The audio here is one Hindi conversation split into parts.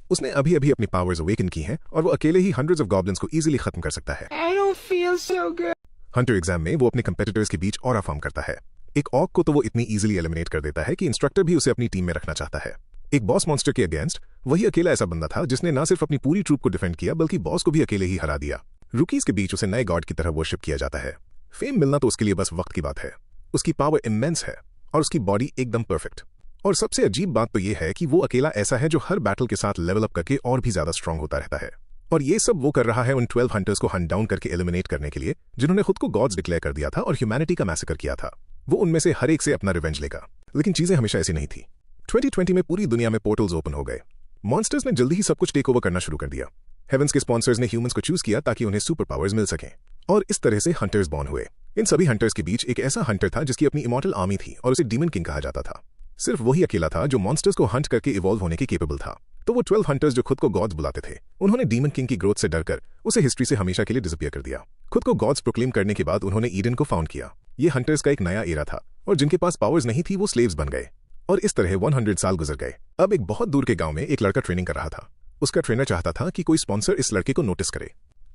उसने अभी अभी अपनी पावर्स अवेकन की हैं और वो अकेले ही हंड्रेड्स ऑफ गॉब्लिन्स को इजीली खत्म कर सकता है। I don't feel so good. Hunter exam में वो अपने कंपेटिटर्स के बीच ऑरा फॉर्म करता है। एक ऑक को तो वो इतनी इजीली एलिमिनेट कर देता है कि इंस्ट्रक्टर भी उसे अपनी टीम में रखना चाहता है। एक बॉस मॉन्स्टर के अगेंस्ट वही अकेला ऐसा बंदा था जिसने न सिर्फ अपनी पूरी ट्रूप को डिफेंड किया बल्कि बॉस को भी अकेले ही हरा दिया। रूकीज के बीच उसे नए गॉड की तरह वर्शिप किया जाता है। फेम मिलना तो उसके लिए बस वक्त की बात है। उसकी पावर इमेंस है और उसकी बॉडी एकदम परफेक्ट। और सबसे अजीब बात तो ये है कि वो अकेला ऐसा है जो हर बैटल के साथ लेवल अप करके और भी ज्यादा स्ट्रांग होता रहता है। और ये सब वो कर रहा है उन 12 हंटर्स को हंट डाउन करके एलिमिनेट करने के लिए जिन्होंने खुद को गॉड्स डिक्लेयर कर दिया था और ह्यूमैनिटी का मैसेकर किया था। वो उनमें से हर एक से अपना रिवेंज लेगा। लेकिन चीजें हमेशा ऐसी नहीं थी। 2020 में पूरी दुनिया में पोर्टल्स ओपन हो गए। मॉन्स्टर्स ने जल्दी ही सब कुछ टेक ओवर करना शुरू कर दिया। हेवेंस के स्पॉन्सर्स ने ह्यूमंस को चूज किया ताकि उन्हें सुपर पावर्स मिल सकें और इस तरह से हंटर्स बॉर्न हुए। इन सभी हंटर्स के बीच एक ऐसा हंटर था जिसकी अपनी इमॉर्टल आर्मी थी और उसे डीमन किंग कहा जाता था। सिर्फ वही अकेला था जो मॉन्स्टर्स को हंट करके इवॉल्व होने के केपेबल था। तो वो 12 हंटर्स जो खुद को गॉड्स बुलाते थे उन्होंने डीमन किंग की ग्रोथ से डरकर उसे हिस्ट्री से हमेशा के लिए डिसअपीयर कर दिया। खुद को गॉड्स प्रोक्लेम करने के बाद उन्होंने ईडन को फाउंड किया। ये हंटर्स का एक नया एरा था और जिनके पास पावर्स नहीं थी वो स्लेव्स बन गए और इस तरह 100 साल गुजर गए। अब एक बहुत दूर के गांव में एक लड़का ट्रेनिंग कर रहा था। उसका ट्रेनर चाहता था कि कोई स्पॉन्सर इस लड़के को नोटिस करे।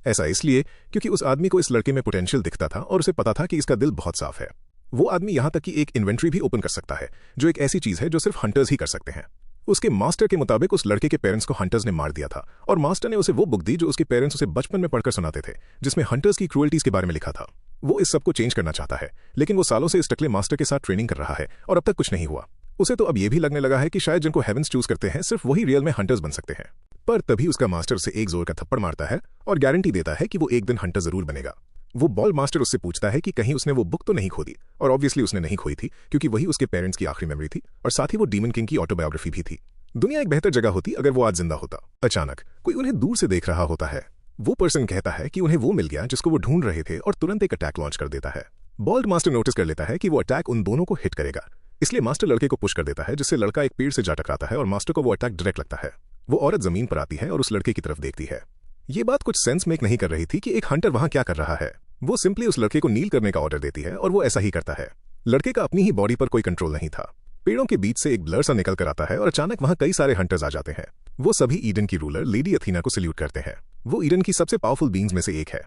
ऐसा इसलिए क्योंकि उस आदमी को इस लड़के में पोटेंशियल दिखता था और उसे पता था कि इसका दिल बहुत साफ है। वो आदमी यहां तक कि एक इन्वेंट्री भी ओपन कर सकता है जो एक ऐसी चीज है जो सिर्फ हंटर्स ही कर सकते हैं। उसके मास्टर के मुताबिक उस लड़के के पेरेंट्स को हंटर्स ने मार दिया था और मास्टर ने उसे वो बुक दी जो उसके पेरेंट्स उसे बचपन में पढ़कर सुनाते थे जिसमें हंटर्स की क्रूअल्टीज के बारे में लिखा था। वो इस सबको चेंज करना चाहता है लेकिन वो सालों से इस टकले मास्टर के साथ ट्रेनिंग कर रहा है और अब तक कुछ नहीं हुआ। उसे तो अब ये भी लगने लगा है कि शायद जिनको हेवेंस चूज करते हैं सिर्फ वही रियल में हंटर्स बन सकते हैं। पर तभी उसका मास्टर उसे एक जोर का थप्पड़ मारता है और गारंटी देता है कि वो एक दिन हंटर जरूर बनेगा। वो बॉल मास्टर उससे पूछता है कि कहीं उसने वो बुक तो नहीं खो दी और ऑब्वियसली उसने नहीं खोई थी क्योंकि वही उसके पेरेंट्स की आखिरी मेमोरी थी और साथ ही वो डीमन किंग की ऑटोबायोग्राफी भी थी। दुनिया एक बेहतर जगह होती अगर वो आज जिंदा होता। अचानक कोई उन्हें दूर से देख रहा होता है। वो पर्सन कहता है कि उन्हें वो मिल गया जिसको वो ढूंढ रहे थे और तुरंत एक अटैक लॉन्च कर देता है। बॉल्ड मास्टर नोटिस कर लेता है कि वो अटैक उन दोनों को हिट करेगा, इसलिए मास्टर लड़के को पुश कर देता है जिससे लड़का एक पेड़ से जा टकराता है और मास्टर को वो अटैक डायरेक्ट लगता है। वो औरत जमीन पर आती है और उस लड़के की तरफ देखती है। ये बात कुछ सेंस मेक नहीं कर रही थी कि एक हंटर वहां क्या कर रहा है। वो सिंपली उस लड़के को नील करने का ऑर्डर देती है और वो ऐसा ही करता है। लड़के का अपनी ही बॉडी पर कोई कंट्रोल नहीं था। पेड़ों के बीच से एक ब्लर सा निकल कर आता है और अचानक वहां कई सारे हंटर्स आ जाते हैं। वो सभी ईडन की रूलर लेडी अथीना को सल्यूट करते हैं। वो ईडन की सबसे पावरफुल बींग्स में से एक है।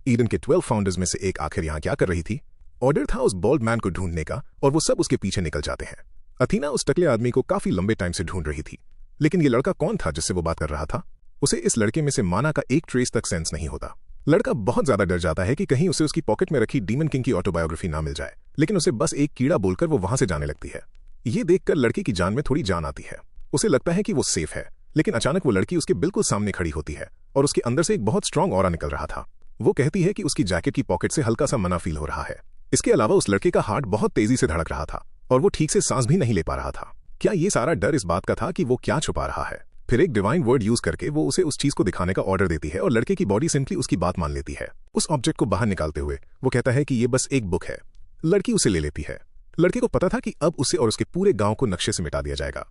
ईडन के 12 फाउंडर्स में से एक आखिर यहाँ क्या कर रही थी? ऑर्डर था उस बॉल्ड मैन को ढूंढने का और वो सब उसके पीछे निकल जाते हैं। अथीना उस टकले आदमी को काफी लंबे टाइम से ढूंढ रही थी लेकिन ये लड़का कौन था जिससे वो बात कर रहा था? उसे इस लड़के में से माना का एक ट्रेस तक सेंस नहीं होता। लड़का बहुत ज्यादा डर जाता है कि कहीं उसे उसकी पॉकेट में रखी डीमन किंग की ऑटोबायोग्राफी ना मिल जाए, लेकिन उसे बस एक कीड़ा बोलकर वो वहां से जाने लगती है। ये देखकर लड़के की जान में थोड़ी जान आती है। उसे लगता है कि वो सेफ है, लेकिन अचानक वो लड़की उसके बिल्कुल सामने खड़ी होती है और उसके अंदर से एक बहुत स्ट्रांग ऑरा निकल रहा था। वो कहती है कि उसकी जैकेट की पॉकेट से हल्का सा मना फील हो रहा है। इसके अलावा उस लड़के का हार्ट बहुत तेजी से धड़क रहा था और वो ठीक से सांस भी नहीं ले पा रहा था। क्या ये सारा डर इस बात का था कि वो क्या छुपा रहा है? फिर एक डिवाइन वर्ड यूज करके वो उसे उस चीज को दिखाने का ऑर्डर देती है और लड़के की बॉडी सिंपली उसकी बात मान लेती है। उस ऑब्जेक्ट को बाहर निकालते हुए वो कहता है कि ये बस एक बुक है। लड़की उसे ले लेती है। लड़के को पता था कि अब उसे और उसके पूरे गांव को नक्शे से मिटा दिया जाएगा।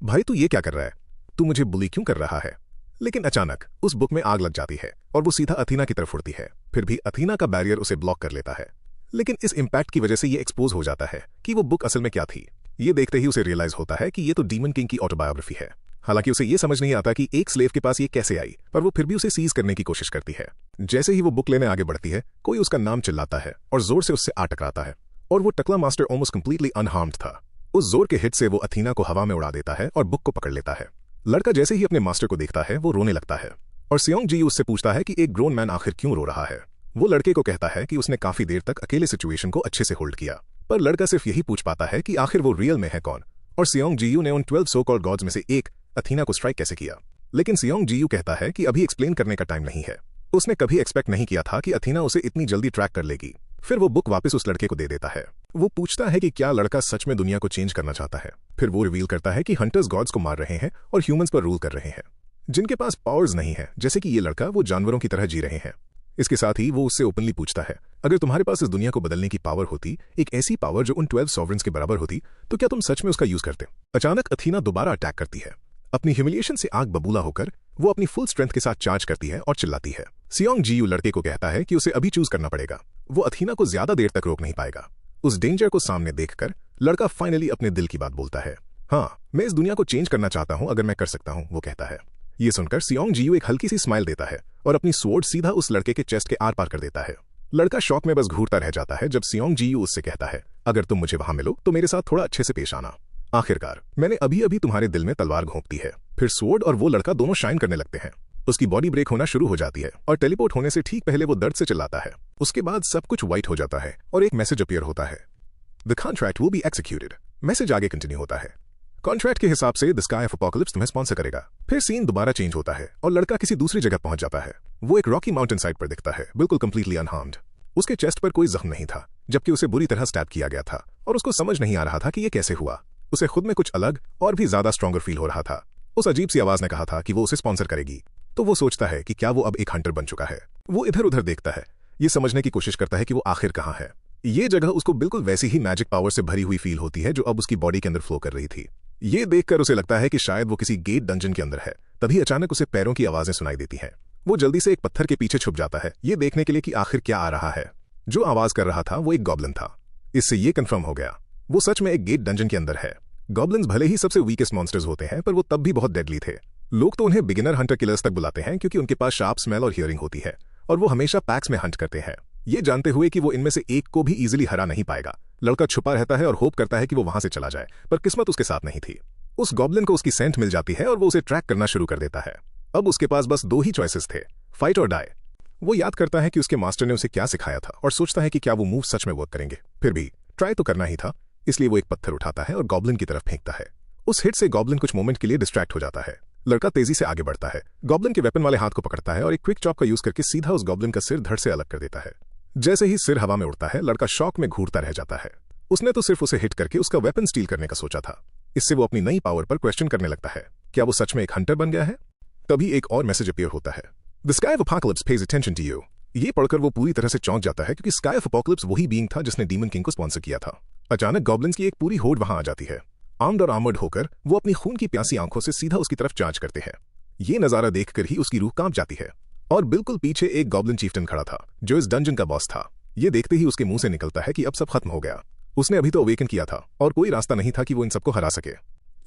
भाई तू ये क्या कर रहा है? तू मुझे बुली क्यों कर रहा है? लेकिन अचानक उस बुक में आग लग जाती है और वो सीधा अथीना की तरफ उड़ती है। फिर भी अथीना का बैरियर उसे ब्लॉक कर लेता है, लेकिन इस इम्पैक्ट की वजह से ये एक्सपोज हो जाता है कि वो बुक असल में क्या थी। ये देखते ही उसे रियलाइज होता है कि ये तो डीमन किंग की ऑटोबायोग्राफी है। हालांकि उसे ये समझ नहीं आता कि एक स्लेव के पास ये कैसे आई, पर वो फिर भी उसे सीज करने की कोशिश करती है। जैसे ही वो बुक लेने आगे बढ़ती है, कोई उसका नाम चिल्लाता है और जोर से उससे आ टकराता है और वो टकला मास्टर ऑलमोस्ट कंप्लीटली अनहार्म्ड था। उस जोर के हिट से वो अथीना को हवा में उड़ा देता है और बुक को पकड़ लेता है। लड़का जैसे ही अपने मास्टर को देखता है वो रोने लगता है और सियोंग जी उससे पूछता है कि एक ग्रोन मैन आखिर क्यों रो रहा है। वो लड़के को कहता है कि उसने काफी देर तक अकेले सिचुएशन को अच्छे से होल्ड किया, पर लड़का सिर्फ यही पूछ पाता है कि आखिर वो रियल में है कौन और सियोंग जीयू ने उन 12 सो कॉल्ड गॉड्स में से एक अथीना को स्ट्राइक कैसे किया। लेकिन सियोंग जीयू कहता है कि अभी एक्सप्लेन करने का टाइम नहीं है। उसने कभी एक्सपेक्ट नहीं किया था कि अथीना उसे इतनी जल्दी ट्रैक कर लेगी। फिर वो बुक वापस उस लड़के को दे देता है। वो पूछता है कि क्या लड़का सच में दुनिया को चेंज करना चाहता है। फिर वो रिवील करता है कि हंटर्स गॉड्स को मार रहे हैं और ह्यूमंस पर रूल कर रहे हैं जिनके पास पावर्स नहीं है, जैसे कि ये लड़का वो जानवरों की तरह जी रहे हैं। इसके साथ ही वो उससे ओपनली पूछता है, अगर तुम्हारे पास इस दुनिया को बदलने की पावर होती, एक ऐसी पावर जो उन 12 सॉवरेन्स के बराबर होती, तो क्या तुम सच में उसका यूज करते? अचानक अथीना दोबारा अटैक करती है। अपनी ह्यूमिलिएशन से आग बबूला होकर वो अपनी फुल स्ट्रेंथ के साथ चार्ज करती है और चिल्लाती है। सियोंग जीयू लड़के को कहता है कि उसे अभी चूज करना पड़ेगा। वो अथीना को ज्यादा देर तक रोक नहीं पाएगा। उस डेंजर को सामने देखकर लड़का फाइनली अपने दिल की बात बोलता है। हाँ, मैं इस दुनिया को चेंज करना चाहता हूं अगर मैं कर सकता हूं, वो कहता है। ये सुनकर सियोंग जियू एक हल्की सी स्माइल देता है और अपनी स्वॉर्ड सीधा उस लड़के के चेस्ट के आर पार कर देता है। लड़का शॉक में बस घूरता रह जाता है जब सियोंग जियू उससे कहता है, अगर तुम मुझे वहां मिलो तो मेरे साथ थोड़ा अच्छे से पेश आना। आखिरकार मैंने अभी अभी तुम्हारे दिल में तलवार घोंप दी है। फिर स्वॉर्ड और वो लड़का दोनों शाइन करने लगते हैं। उसकी बॉडी ब्रेक होना शुरू हो जाती है और टेलीपोर्ट होने से ठीक पहले वो दर्द से चिल्लाता है। उसके बाद सब कुछ व्हाइट हो जाता है और एक मैसेज अपीयर होता है, the contract will be executed. Message आगे कंटिन्यू होता है, कॉन्ट्रैक्ट के हिसाब से द स्काई ऑफ अपोकलिप्स तुम्हें स्पॉन्सर करेगा। फिर सीन दोबारा चेंज होता है और लड़का किसी दूसरी जगह पहुंच जाता है। वो एक रॉकी माउंटेन साइड पर दिखता है, बिल्कुल कंप्लीटली अनहार्म्ड। उसके चेस्ट पर कोई जख्म नहीं था, जबकि उसे बुरी तरह स्टैब किया गया था और उसको समझ नहीं आ रहा था कि ये कैसे हुआ। उसे खुद में कुछ अलग और भी ज्यादा स्ट्रॉन्गर फील हो रहा था। उस अजीब सी आवाज ने कहा था कि वो उसे स्पॉन्सर करेगी, तो वो सोचता है कि क्या वो अब एक हंटर बन चुका है। वो इधर उधर देखता है, ये समझने की कोशिश करता है कि वो आखिर कहाँ है। ये जगह उसको बिल्कुल वैसी ही मैजिक पावर से भरी हुई फील होती है जो अब उसकी बॉडी के अंदर फ्लो कर रही थी। ये देखकर उसे लगता है कि शायद वो किसी गेट डंजन के अंदर है। तभी अचानक उसे पैरों की आवाजें सुनाई देती हैं। वो जल्दी से एक पत्थर के पीछे छुप जाता है, ये देखने के लिए कि आखिर क्या आ रहा है। जो आवाज कर रहा था वो एक गॉब्लिन था। इससे ये कंफर्म हो गया वो सच में एक गेट डंजन के अंदर है। गॉब्लिन्स भले ही सबसे वीकेस्ट मॉन्स्टर्स होते हैं, पर वो तब भी बहुत डेडली थे। लोग तो उन्हें बिगिनर हंटर किलर्स तक बुलाते हैं क्योंकि उनके पास शार्प स्मेल और हियरिंग होती है और वो हमेशा पैक्स में हंट करते हैं, ये जानते हुए कि वो इनमें से एक को भी इजीली हरा नहीं पाएगा। लड़का छुपा रहता है और होप करता है कि वो वहां से चला जाए, पर किस्मत उसके साथ नहीं थी। उस गॉब्लिन को उसकी सेंट मिल जाती है और वो उसे ट्रैक करना शुरू कर देता है। अब उसके पास बस दो ही चॉइसेस थे, फाइट और डाई। वो याद करता है कि उसके मास्टर ने उसे क्या सिखाया था और सोचता है कि क्या वो मूव सच में वर्क करेंगे। फिर भी ट्राई तो करना ही था, इसलिए वो एक पत्थर उठाता है और गॉब्लिन की तरफ फेंकता है। उस हिट से गॉब्लिन कुछ मोमेंट के लिए डिस्ट्रैक्ट हो जाता है। लड़का तेजी से आगे बढ़ता है, गॉब्लिन के वेपन वाले हाथ को पकड़ता है और एक क्विक चॉप का यूज करके सीधा उस गॉब्लिन का सिर धड़ से अलग कर देता है। जैसे ही सिर हवा में उड़ता है, लड़का शॉक में घूरता रह जाता है। उसने तो सिर्फ उसे हिट करके उसका वेपन स्टील करने का सोचा था। इससे वो अपनी नई पावर पर क्वेश्चन करने लगता है, क्या वो सच में एक हंटर बन गया है। तभी एक और मैसेज अपीयर होता है, the sky of Apocalypse pays attention to you. ये पढ़कर वो पूरी तरह से चौंक जाता है क्योंकि स्काई ऑफ अपोकलिप्स वही बीइंग था जिसने डीमन किंग को स्पॉन्सर किया था। अचानक गॉब्लिन्स की एक पूरी होड़ वहां आ जाती है। आर्म्ड और आर्मर्ड होकर वो अपनी खून की प्यासी आंखों से सीधा उसकी तरफ चार्ज करते हैं। ये नजारा देखकर ही उसकी रूह कांप जाती है और बिल्कुल पीछे एक गॉब्लिन चीफ्टन खड़ा था जो इस डंजन का बॉस था। ये देखते ही उसके मुंह से निकलता है कि अब सब खत्म हो गया। उसने अभी तो अवेकन किया था और कोई रास्ता नहीं था कि वो इन सबको हरा सके।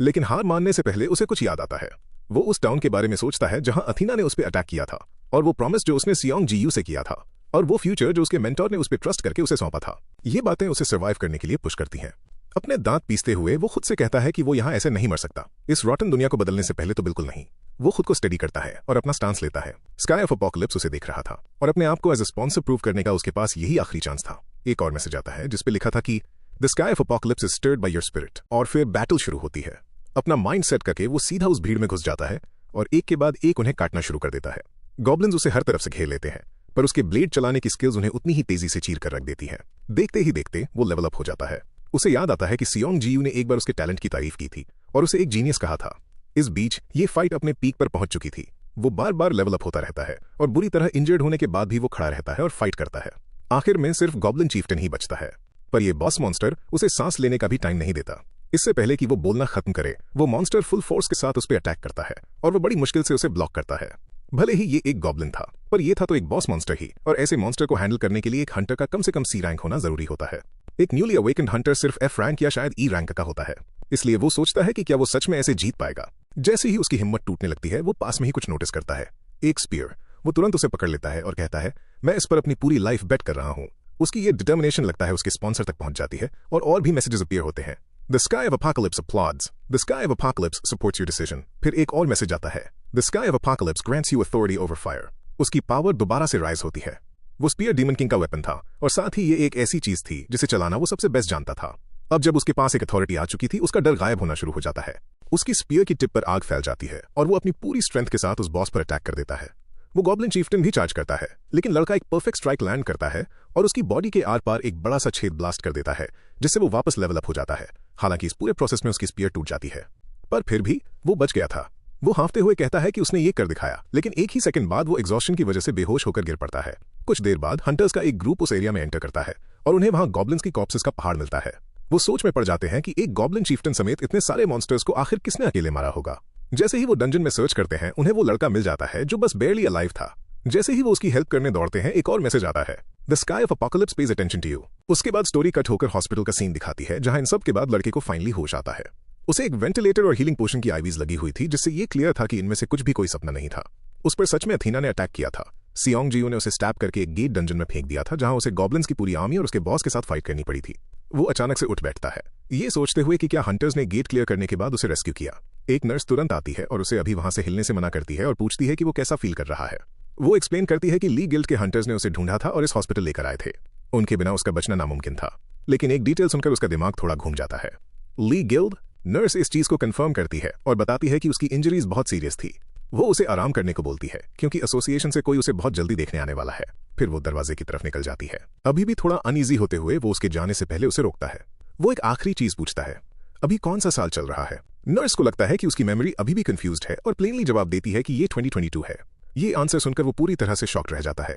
लेकिन हार मानने से पहले उसे कुछ याद आता है। वो उस टाउन के बारे में सोचता है जहां अथीना ने उस पर अटैक किया था और वो प्रॉमिस जो उसने सियोंग जियू से किया था और वो फ्यूचर जो उसके मेंटोर ने उस पर ट्रस्ट करके उसे सौंपा था। ये बातें उसे सर्वाइव करने के लिए पुश करती हैं। अपने दांत पीसते हुए वो खुद से कहता है कि वो यहाँ ऐसे नहीं मर सकता। इस रॉटन दुनिया को बदलने से पहले तो बिल्कुल नहीं। वो खुद को स्टडी करता है और अपना स्टांस लेता है। स्काई ऑफ अपोकलिप्स उसे देख रहा था और अपने आप को एज अ स्पॉन्सर प्रूव करने का उसके पास यही आखिरी चांस था। एक और मैसेज आता है जिसपे लिखा था कि the sky of Apocalypse is stirred by your spirit. और फिर बैटल शुरू होती है। अपना माइंड सेट करके वो सीधा उस भीड़ में घुस जाता है और एक के बाद एक उन्हें काटना शुरू कर देता है। गॉब्लिन्स उसे हर तरफ से घेर लेते हैं, पर उसके ब्लेड चलाने की स्किल्स उन्हें उतनी ही तेजी से चीर कर रख देती हैं। देखते ही देखते वो लेवल अप हो जाता है। उसे याद आता है कि सियोंग जियू ने एक बार उसके टैलेंट की तारीफ की थी और उसे एक जीनियस कहा था। इस बीच ये फाइट अपने पीक पर पहुंच चुकी थी। वो बार बार लेवल अप होता रहता है और बुरी तरह इंजर्ड होने के बाद भी वो खड़ा रहता है और फाइट करता है। आखिर में सिर्फ गॉब्लिन चीफ्टन ही बचता है, पर यह बॉस मॉन्स्टर उसे सांस लेने का भी टाइम नहीं देता। इससे पहले कि वो बोलना खत्म करे, वो मॉन्स्टर फुल फोर्स के साथ उस पर अटैक करता है और वो बड़ी मुश्किल से उसे ब्लॉक करता है। भले ही ये एक गॉब्लिन था, पर यह था तो एक बॉस मॉन्स्टर ही, और ऐसे मॉन्स्टर को हैंडल करने के लिए एक हंटर का कम से कम सी रैंक होना जरूरी होता है। एक न्यूली अवेकन्ड हंटर सिर्फ एफ रैंक या शायद ई रैंक का होता है। इसलिए वो सोचता है कि क्या वो सच में ऐसे जीत पाएगा। जैसे ही उसकी हिम्मत टूटने लगती है, वो पास में ही कुछ नोटिस करता है, एक स्पीयर। वो तुरंत उसे पकड़ लेता है और कहता है, मैं इस पर अपनी पूरी लाइफ बेट कर रहा हूँ। उसकी ये डिटर्मिनेशन लगता है उसके स्पॉन्सर तक पहुंच जाती है और भी मैसेजेस अपीयर होते हैं। The sky of apocalypse applauds. The sky of apocalypse supports your decision. फिर एक और मैसेज आता है, The sky of apocalypse grants you authority over fire. उसकी पावर दोबारा से राइज होती है। वो स्पीयर डीमन किंग का वेपन था और साथ ही ये एक ऐसी चीज थी जिसे चलाना वो सबसे बेस्ट जानता था। अब जब उसके पास एक अथॉरिटी आ चुकी थी, उसका डर गायब होना शुरू हो जाता है। उसकी स्पीयर की टिप पर आग फैल जाती है और वो अपनी पूरी स्ट्रेंथ के साथ उस बॉस पर अटैक कर देता है। वो गॉब्लिन चीफ्टन भी चार्ज करता है, लेकिन लड़का एक परफेक्ट स्ट्राइक लैंड करता है और उसकी बॉडी के आर पार एक बड़ा सा छेद ब्लास्ट कर देता है, जिससे वो वापस लेवल अप हो जाता है। हालांकि इस पूरे प्रोसेस में उसकी स्पीयर टूट जाती है, पर फिर भी वो बच गया था। वो हाँफते हुए कहता है कि उसने ये कर दिखाया, लेकिन एक ही सेकंड बाद वो एग्जॉस्शन की वजह से बेहोश होकर गिर पड़ता है। कुछ देर बाद हंटर्स का एक ग्रुप उस एरिया में एंटर करता है और उन्हें वहां गॉब्लिन्स की कॉर्प्सेस का पहाड़ मिलता है। वो सोच में पड़ जाते हैं कि एक गॉब्लिन चीफ्टन समेत इतने सारे मॉन्स्टर्स को आखिर किसने अकेले मारा होगा। जैसे ही वो डंजन में सर्च करते हैं, उन्हें वो लड़का मिल जाता है जो बस बेयरली अलाइव था। जैसे ही वो उसकी हेल्प करने दौड़ते हैं, एक और मैसेज आता है, the sky of Apocalypse pays attention to you. उसके बाद स्टोरी कट होकर हॉस्पिटल का सीन दिखाती है, जहां इन सब के बाद लड़के को फाइनली होश आता है। उसे एक वेंटिलेटर और हीलिंग पोशन की आईवीज लगी हुई थी, जिससे ये क्लियर था कि इनमें से कुछ भी कोई सपना नहीं था। उस पर सच में अथीना ने अटैक किया था। सियोंग जियो ने उसे स्टैप करके एक गेट डंजन में फेंक दिया था, जहां उसे गॉब्लिन्स की पूरी आर्मी और उसके बॉस के साथ फाइट करनी पड़ी थी। वो अचानक से उठ बैठता है, ये सोचते हुए कि क्या हंटर्स ने गेट क्लियर करने के बाद उसे रेस्क्यू किया। एक नर्स तुरंत आती है और उसे अभी वहां से हिलने से मना करती है और पूछती है कि वो कैसा फील कर रहा है। वो एक्सप्लेन करती है कि ली गिल्ड के हंटर्स ने उसे ढूंढा था और इस हॉस्पिटल लेकर आए थे। उनके बिना उसका बचना नामुमकिन था। लेकिन एक डिटेल सुनकर उसका दिमाग थोड़ा घूम जाता है। ली गिल्ड? नर्स इस चीज को कंफर्म करती है और बताती है कि उसकी इंजरीज बहुत सीरियस थी। वो उसे आराम करने को बोलती है क्योंकि एसोसिएशन से कोई उसे बहुत जल्दी देखने आने वाला है। फिर वो दरवाजे की तरफ निकल जाती है। अभी भी थोड़ा अनईजी होते हुए वो उसके जाने से पहले उसे रोकता है। वो एक आखिरी चीज पूछता है, अभी कौन सा साल चल रहा है? नर्स को लगता है कि उसकी मेमोरी अभी भी कंफ्यूज्ड है और प्लेनली जवाब देती है कि ये 2022 है। ये आंसर सुनकर वो पूरी तरह से शॉक्ड रह जाता है।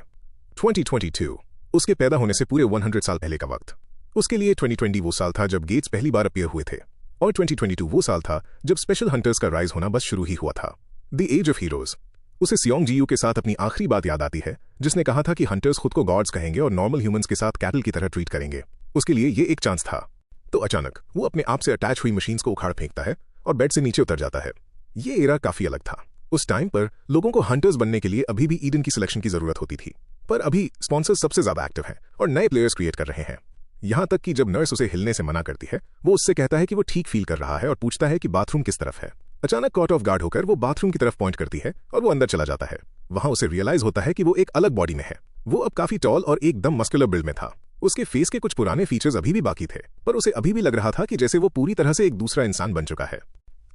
2022 उसके पैदा होने से पूरे 100 साल पहले का वक्त। उसके लिए 2020 वो साल था जब गेट्स पहली बार अपीयर हुए थे और 2022 वो साल था जब स्पेशल हंटर्स का राइज होना बस शुरू ही हुआ था। The age of heroes. उसे सियोंग जियू के साथ अपनी आखिरी बात याद आती है, जिसने कहा था कि हंटर्स खुद को गॉड्स कहेंगे और नॉर्मल ह्यूमंस के साथ कैटल की तरह ट्रीट करेंगे। उसके लिए ये एक चांस था। तो अचानक वो अपने आप से अटैच हुई मशीन्स को उखाड़ फेंकता है और बेड से नीचे उतर जाता है। ये एरा काफी अलग था। उस टाइम पर लोगों को हंटर्स बनने के लिए अभी भी ईडन की सिलेक्शन की जरूरत होती थी, पर अभी स्पॉन्सर्स सबसे ज्यादा एक्टिव हैं और नए प्लेयर्स क्रिएट कर रहे हैं। यहां तक कि जब नर्स उसे हिलने से मना करती है, वो उससे कहता है कि वो ठीक फील कर रहा है और पूछता है कि बाथरूम किस तरफ है। अचानक कॉट ऑफ गार्ड होकर वो बाथरूम की तरफ पॉइंट करती है और वो अंदर चला जाता है। वहां उसे रियलाइज होता है कि वो एक अलग बॉडी में है। वो अब काफी टॉल और एकदम मस्कुलर बिल्ड में था। उसके फेस के कुछ पुराने फीचर्स अभी भी बाकी थे, पर उसे अभी भी लग रहा था कि जैसे वो पूरी तरह से एक दूसरा इंसान बन चुका है।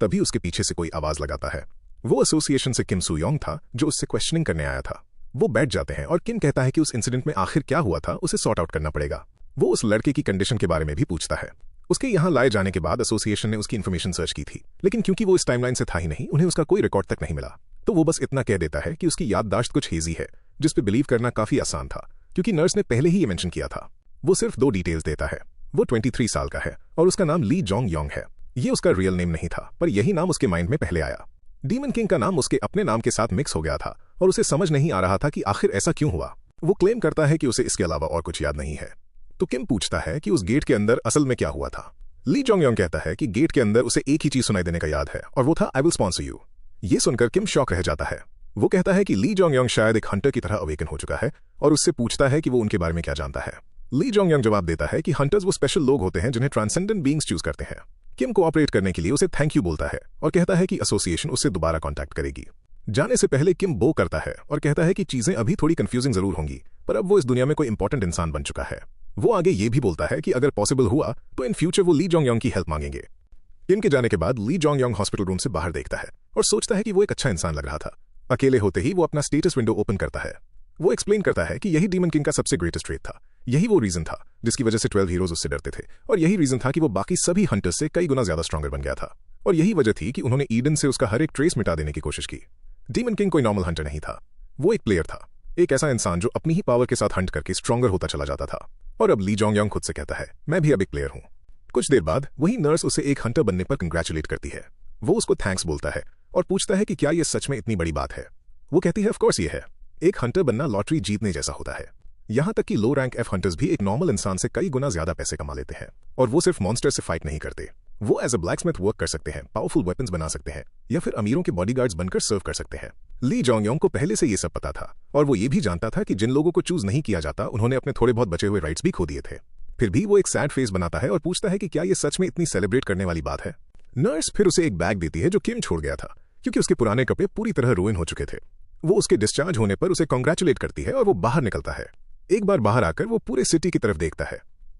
तभी उसके पीछे से कोई आवाज लगाता है। वो एसोसिएशन से किम सुयोंग था, जो उससे क्वेश्चनिंग करने आया था। वो बैठ जाते हैं और किम कहता है कि उस इंसिडेंट में आखिर क्या हुआ था उसे सॉर्ट आउट करना पड़ेगा। वो उस लड़के की कंडीशन के बारे में भी पूछता है। उसके यहाँ लाए जाने के बाद एसोसिएशन ने उसकी इन्फॉर्मेशन सर्च की थी, लेकिन क्योंकि वो इस टाइमलाइन से था ही नहीं, उन्हें उसका कोई रिकॉर्ड तक नहीं मिला। तो वो बस इतना कह देता है कि उसकी याददाश्त कुछ हेजी है, जिस पे बिलीव करना काफी आसान था क्योंकि नर्स ने पहले ही ये मेंशन किया था। वो सिर्फ 2 डिटेल्स देता है। वो 23 साल का है और उसका नाम ली जोंग योंग है। ये उसका रियल नेम नहीं था, पर यही नाम उसके माइंड में पहले आया। डीमन किंग का नाम उसके अपने नाम के साथ मिक्स हो गया था और उसे समझ नहीं आ रहा था कि आखिर ऐसा क्यों हुआ। वो क्लेम करता है कि उसे इसके अलावा और कुछ याद नहीं है। तो किम पूछता है कि उस गेट के अंदर असल में क्या हुआ था। ली जोंग योंग कहता है कि गेट के अंदर उसे एक ही चीज सुनाई देने का याद है और वो था आई विल स्पॉन्सर यू। ये सुनकर किम शॉक रह जाता है। वो कहता है कि ली जोंग योंग शायद एक हंटर की तरह अवेकन हो चुका है और उससे पूछता है कि वो उनके बारे में क्या जानता है। ली जोंग योंग जवाब देता है कि हंटर्स वो स्पेशल लोग होते हैं जिन्हें ट्रांसेंडेंट बीइंग्स चूज करते हैं। किम कोऑपरेट करने के लिए उसे थैंक यू बोलता है और कहता है कि एसोसिएशन उससे दोबारा कांटेक्ट करेगी। जाने से पहले किम बो करता है और कहता है कि चीजें अभी थोड़ी कंफ्यूजिंग जरूर होंगी, पर अब वो इस दुनिया में कोई इंपॉर्टेंट इंसान बन चुका है। वो आगे ये भी बोलता है कि अगर पॉसिबल हुआ तो इन फ्यूचर वो ली जोंग योंग की हेल्प मांगेंगे। किम के जाने के बाद Lee Jong Yong hospital room से बाहर देखता है और सोचता है कि वो एक अच्छा इंसान लग रहा था। अकेले होते ही वो अपना स्टेटस विंडो ओपन करता है। वो एक्सप्लेन करता है कि यही डीमन किंग का सबसे ग्रेटेस्ट ट्रेट था। यही वो रीजन था जिसकी वजह से 12 हीरोज उससे डरते थे और यही रीजन था कि वो बाकी सभी हंटर्स से कई गुना ज्यादा स्ट्रॉन्गर बन गया था और यही वजह थी कि उन्होंने ईडन से उसका हर एक ट्रेस मिटा देने की कोशिश की। डीमन किंग कोई नॉर्मल हंटर नहीं था, वो एक प्लेयर था, एक ऐसा इंसान जो अपनी ही पावर के साथ हंट करके स्ट्रॉन्गर होता चला जाता था। और अब ली जोंग योंग खुद से कहता है, मैं भी अब एक प्लेयर हूं। कुछ देर बाद वही नर्स उसे एक हंटर बनने पर कंग्रेचुलेट करती है। वो उसको थैंक्स बोलता है और पूछता है कि क्या ये सच में इतनी बड़ी बात है। वो कहती है ऑफ कोर्स ये है। एक हंटर बनना लॉटरी जीतने जैसा होता है। यहां तक कि लो रैंक एफ हंटर्स भी एक नॉर्मल इंसान से कई गुना ज्यादा पैसे कमा लेते हैं और वो सिर्फ मॉन्स्टर से फाइट नहीं करते। वो एज अ ब्लैकस्मिथ वर्क कर सकते हैं, पावरफुल वेपन्स बना सकते हैं या फिर अमीरों के बॉडीगार्ड्स बनकर सर्व कर सकते हैं। ली जोंग योंग को पहले से ये सब पता था और वो ये भी जानता था कि जिन लोगों को चूज नहीं किया जाता उन्होंने अपने थोड़े बहुत बचे हुए राइट्स भी खो दिए थे। फिर भी वो एक सैड फेस बनाता है और पूछता है कि क्या ये सच में इतनी सेलिब्रेट करने वाली बात है। नर्स फिर उसे एक बैग देती है जो किम छोड़ गया था क्योंकि उसके पुराने कपड़े पूरी तरह रुइन हो चुके थे। वो उसके डिस्चार्ज होने पर उसे कॉन्ग्रेचुलेट करती है और वो बाहर निकलता है। एक बार बाहर आकर वो पूरे सिटी की तरफ देखता है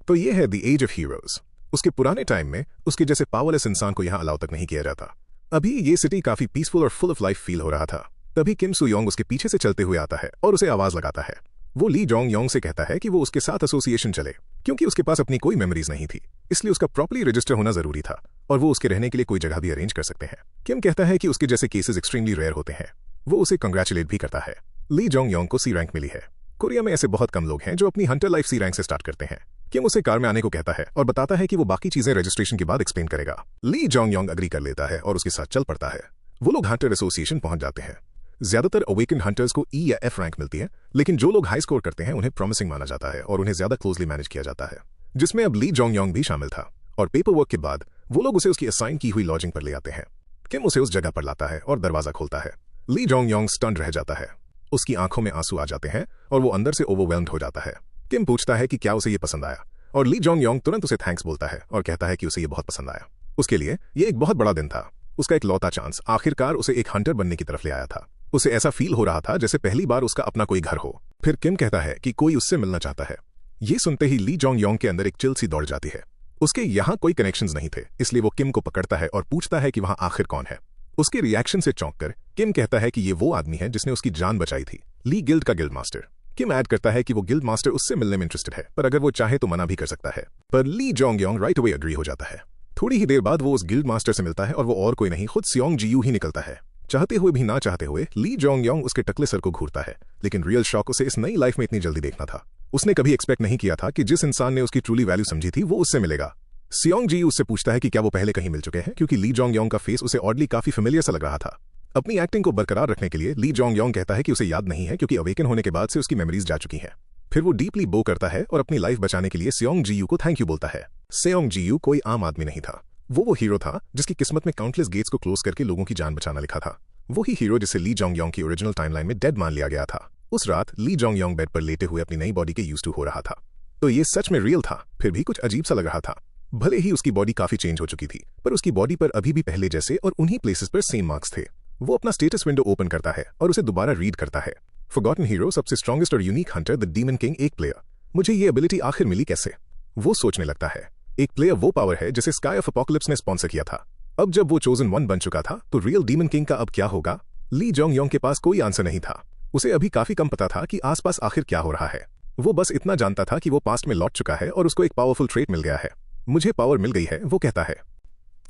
तो ये है द एज ऑफ हीरोज। उसके पुराने टाइम में उसके जैसे पावरलेस इंसान को यहाँ अलाउ तक नहीं किया जाता। अभी ये सिटी काफी पीसफुल और फुल ऑफ लाइफ फील हो रहा था। तभी किम सू योंग उसके पीछे से चलते हुए आता है और उसे आवाज लगाता है। वो ली जोंग योंग से कहता है कि वो उसके साथ एसोसिएशन चले क्योंकि उसके पास अपनी कोई मेमोरीज नहीं थी, इसलिए उसका प्रॉपर्ली रजिस्टर होना जरूरी था और वो उसके रहने के लिए कोई जगह भी अरेंज कर सकते हैं। किम कहता है कि उसके जैसे केसेस एक्सट्रीमली रेयर होते हैं। वो उसे कंग्रेचुलेट भी करता है। ली जोंग योंग को सी रैंक मिली है। कोरिया में ऐसे बहुत कम लोग हैं जो अपनी हंटर लाइफ सी रैंक से स्टार्ट करते हैं। किम उसे कार में आने को कहता है और बताता है कि वो बाकी चीजें रजिस्ट्रेशन के बाद एक्सप्लेन करेगा। ली जोंग योंग अग्री कर लेता है और उसके साथ चल पड़ता है। वो लोग हंटर एसोसिएशन पहुंच जाते हैं। ज्यादातर अवेकन हंटर्स को ई या एफ रैंक मिलती है, लेकिन जो लोग हाई स्कोर करते हैं उन्हें प्रॉमिसिंग माना जाता है और उन्हें ज्यादा क्लोजली मैनेज किया जाता है, जिसमें अब ली जोंग योंग भी शामिल था। और पेपर वर्क के बाद वो लोग उसे उसकी असाइन की हुई लॉजिंग पर ले आते हैं। किम उसे उस जगह पर लाता है और दरवाजा खोलता है। ली जोंग योंग स्टन्ड रह जाता है। उसकी आंखों में आंसू आ जाते हैं और वो अंदर से ओवरवेल्म्ड हो जाता है। किम पूछता है कि क्या उसे ये पसंद आया और ली जोंग योंग तुरंत उसे थैंक्स बोलता है और कहता है कि उसे ये बहुत पसंद आया। उसके लिए ये एक बहुत बड़ा दिन था। उसका एक लौता चांस आखिरकार उसे एक हंटर बनने की तरफ ले आया था। उसे ऐसा फील हो रहा था जैसे पहली बार उसका अपना कोई घर हो। फिर किम कहता है कि कोई उससे मिलना चाहता है। ये सुनते ही ली जोंग योंग के अंदर एक चिल सी दौड़ जाती है। उसके यहाँ कोई कनेक्शंस नहीं थे, इसलिए वो किम को पकड़ता है और पूछता है कि वहां आखिर कौन है। उसके रिएक्शन से चौंक कर किम कहता है कि ये वो आदमी है जिसने उसकी जान बचाई थी, ली गिल्ड का गिल्ड मास्टर। किम ऐड करता है कि वो गिल्ड मास्टर उससे मिलने में इंटरेस्टेड है, पर अगर वो चाहे तो मना भी कर सकता है। पर Lee Jong Yong right away agree हो जाता है। थोड़ी ही देर बाद वो उस गिल्ड मास्टर से मिलता है और वो और कोई नहीं खुद सियोंग जियू ही निकलता है। चाहते हुए भी ना चाहते हुए ली जोंग योंग उसके टकले सर को घूरता है, लेकिन रियल शॉक उसे इस नई लाइफ में इतनी जल्दी देखना था। उसने कभी एक्सपेक्ट नहीं किया था कि जिस इंसान ने उसकी ट्रूली वैल्यू समझी थी वो उससे मिलेगा। सियोंग जियू उससे पूछता है कि क्या वो पहले कहीं मिल चुके हैं, क्योंकि ली जोंग योंग का फेस उसे ऑडली काफी फेमिलियर सा लग रहा था। अपनी एक्टिंग को बरकरार रखने के लिए ली जोंग योंग कहता है कि उसे याद नहीं है, क्योंकि अवेकन होने के बाद से उसकी मेमोरीज जा चुकी हैं। फिर वो डीपली बो करता है और अपनी लाइफ बचाने के लिए सियोंग जियू को थैंक यू बोलता है। सियोंग जियू कोई आम आदमी नहीं था। वो हीरो था जिसकी किस्मत में काउंटलेस गेट्स को क्लोज करके लोगों की जान बचाना लिखा था। वही हीरो जिसे ली जोंग योंग की ओरिजिनल टाइमलाइन में डेड मान लिया गया था। उस रात ली जोंग योंग बेड पर लेटे हुए अपनी नई बॉडी के यूज्ड टू हो रहा था। तो ये सच में रियल था, फिर भी कुछ अजीब सा लग रहा था। भले ही उसकी बॉडी काफी चेंज हो चुकी थी, पर उसकी बॉडी पर अभी भी पहले जैसे और उन्हीं प्लेसेस पर सेम मार्क्स थे। वो अपना स्टेटस विंडो ओपन करता है और उसे दोबारा रीड करता है। फॉरगॉटन हीरो, सबसे स्ट्रॉन्गेस्ट और unique Hunter, the demon king, एक प्लेयर। मुझे ये एबिलिटी आखिर मिली कैसे? वो सोचने लगता है। एक प्लेयर वो पावर है जिसे स्काई ऑफ अपोकलिप्स ने स्पॉन्सर किया था। अब जब वो चोजन वन बन चुका था तो रियल डीमन किंग का अब क्या होगा? ली जोंग योंग के पास कोई आंसर नहीं था। उसे अभी काफी कम पता था कि आसपास आखिर क्या हो रहा है। वो बस इतना जानता था कि वो पास्ट में लौट चुका है और उसको एक पावरफुल ट्रेट मिल गया है। मुझे पावर मिल गई है, वो कहता है।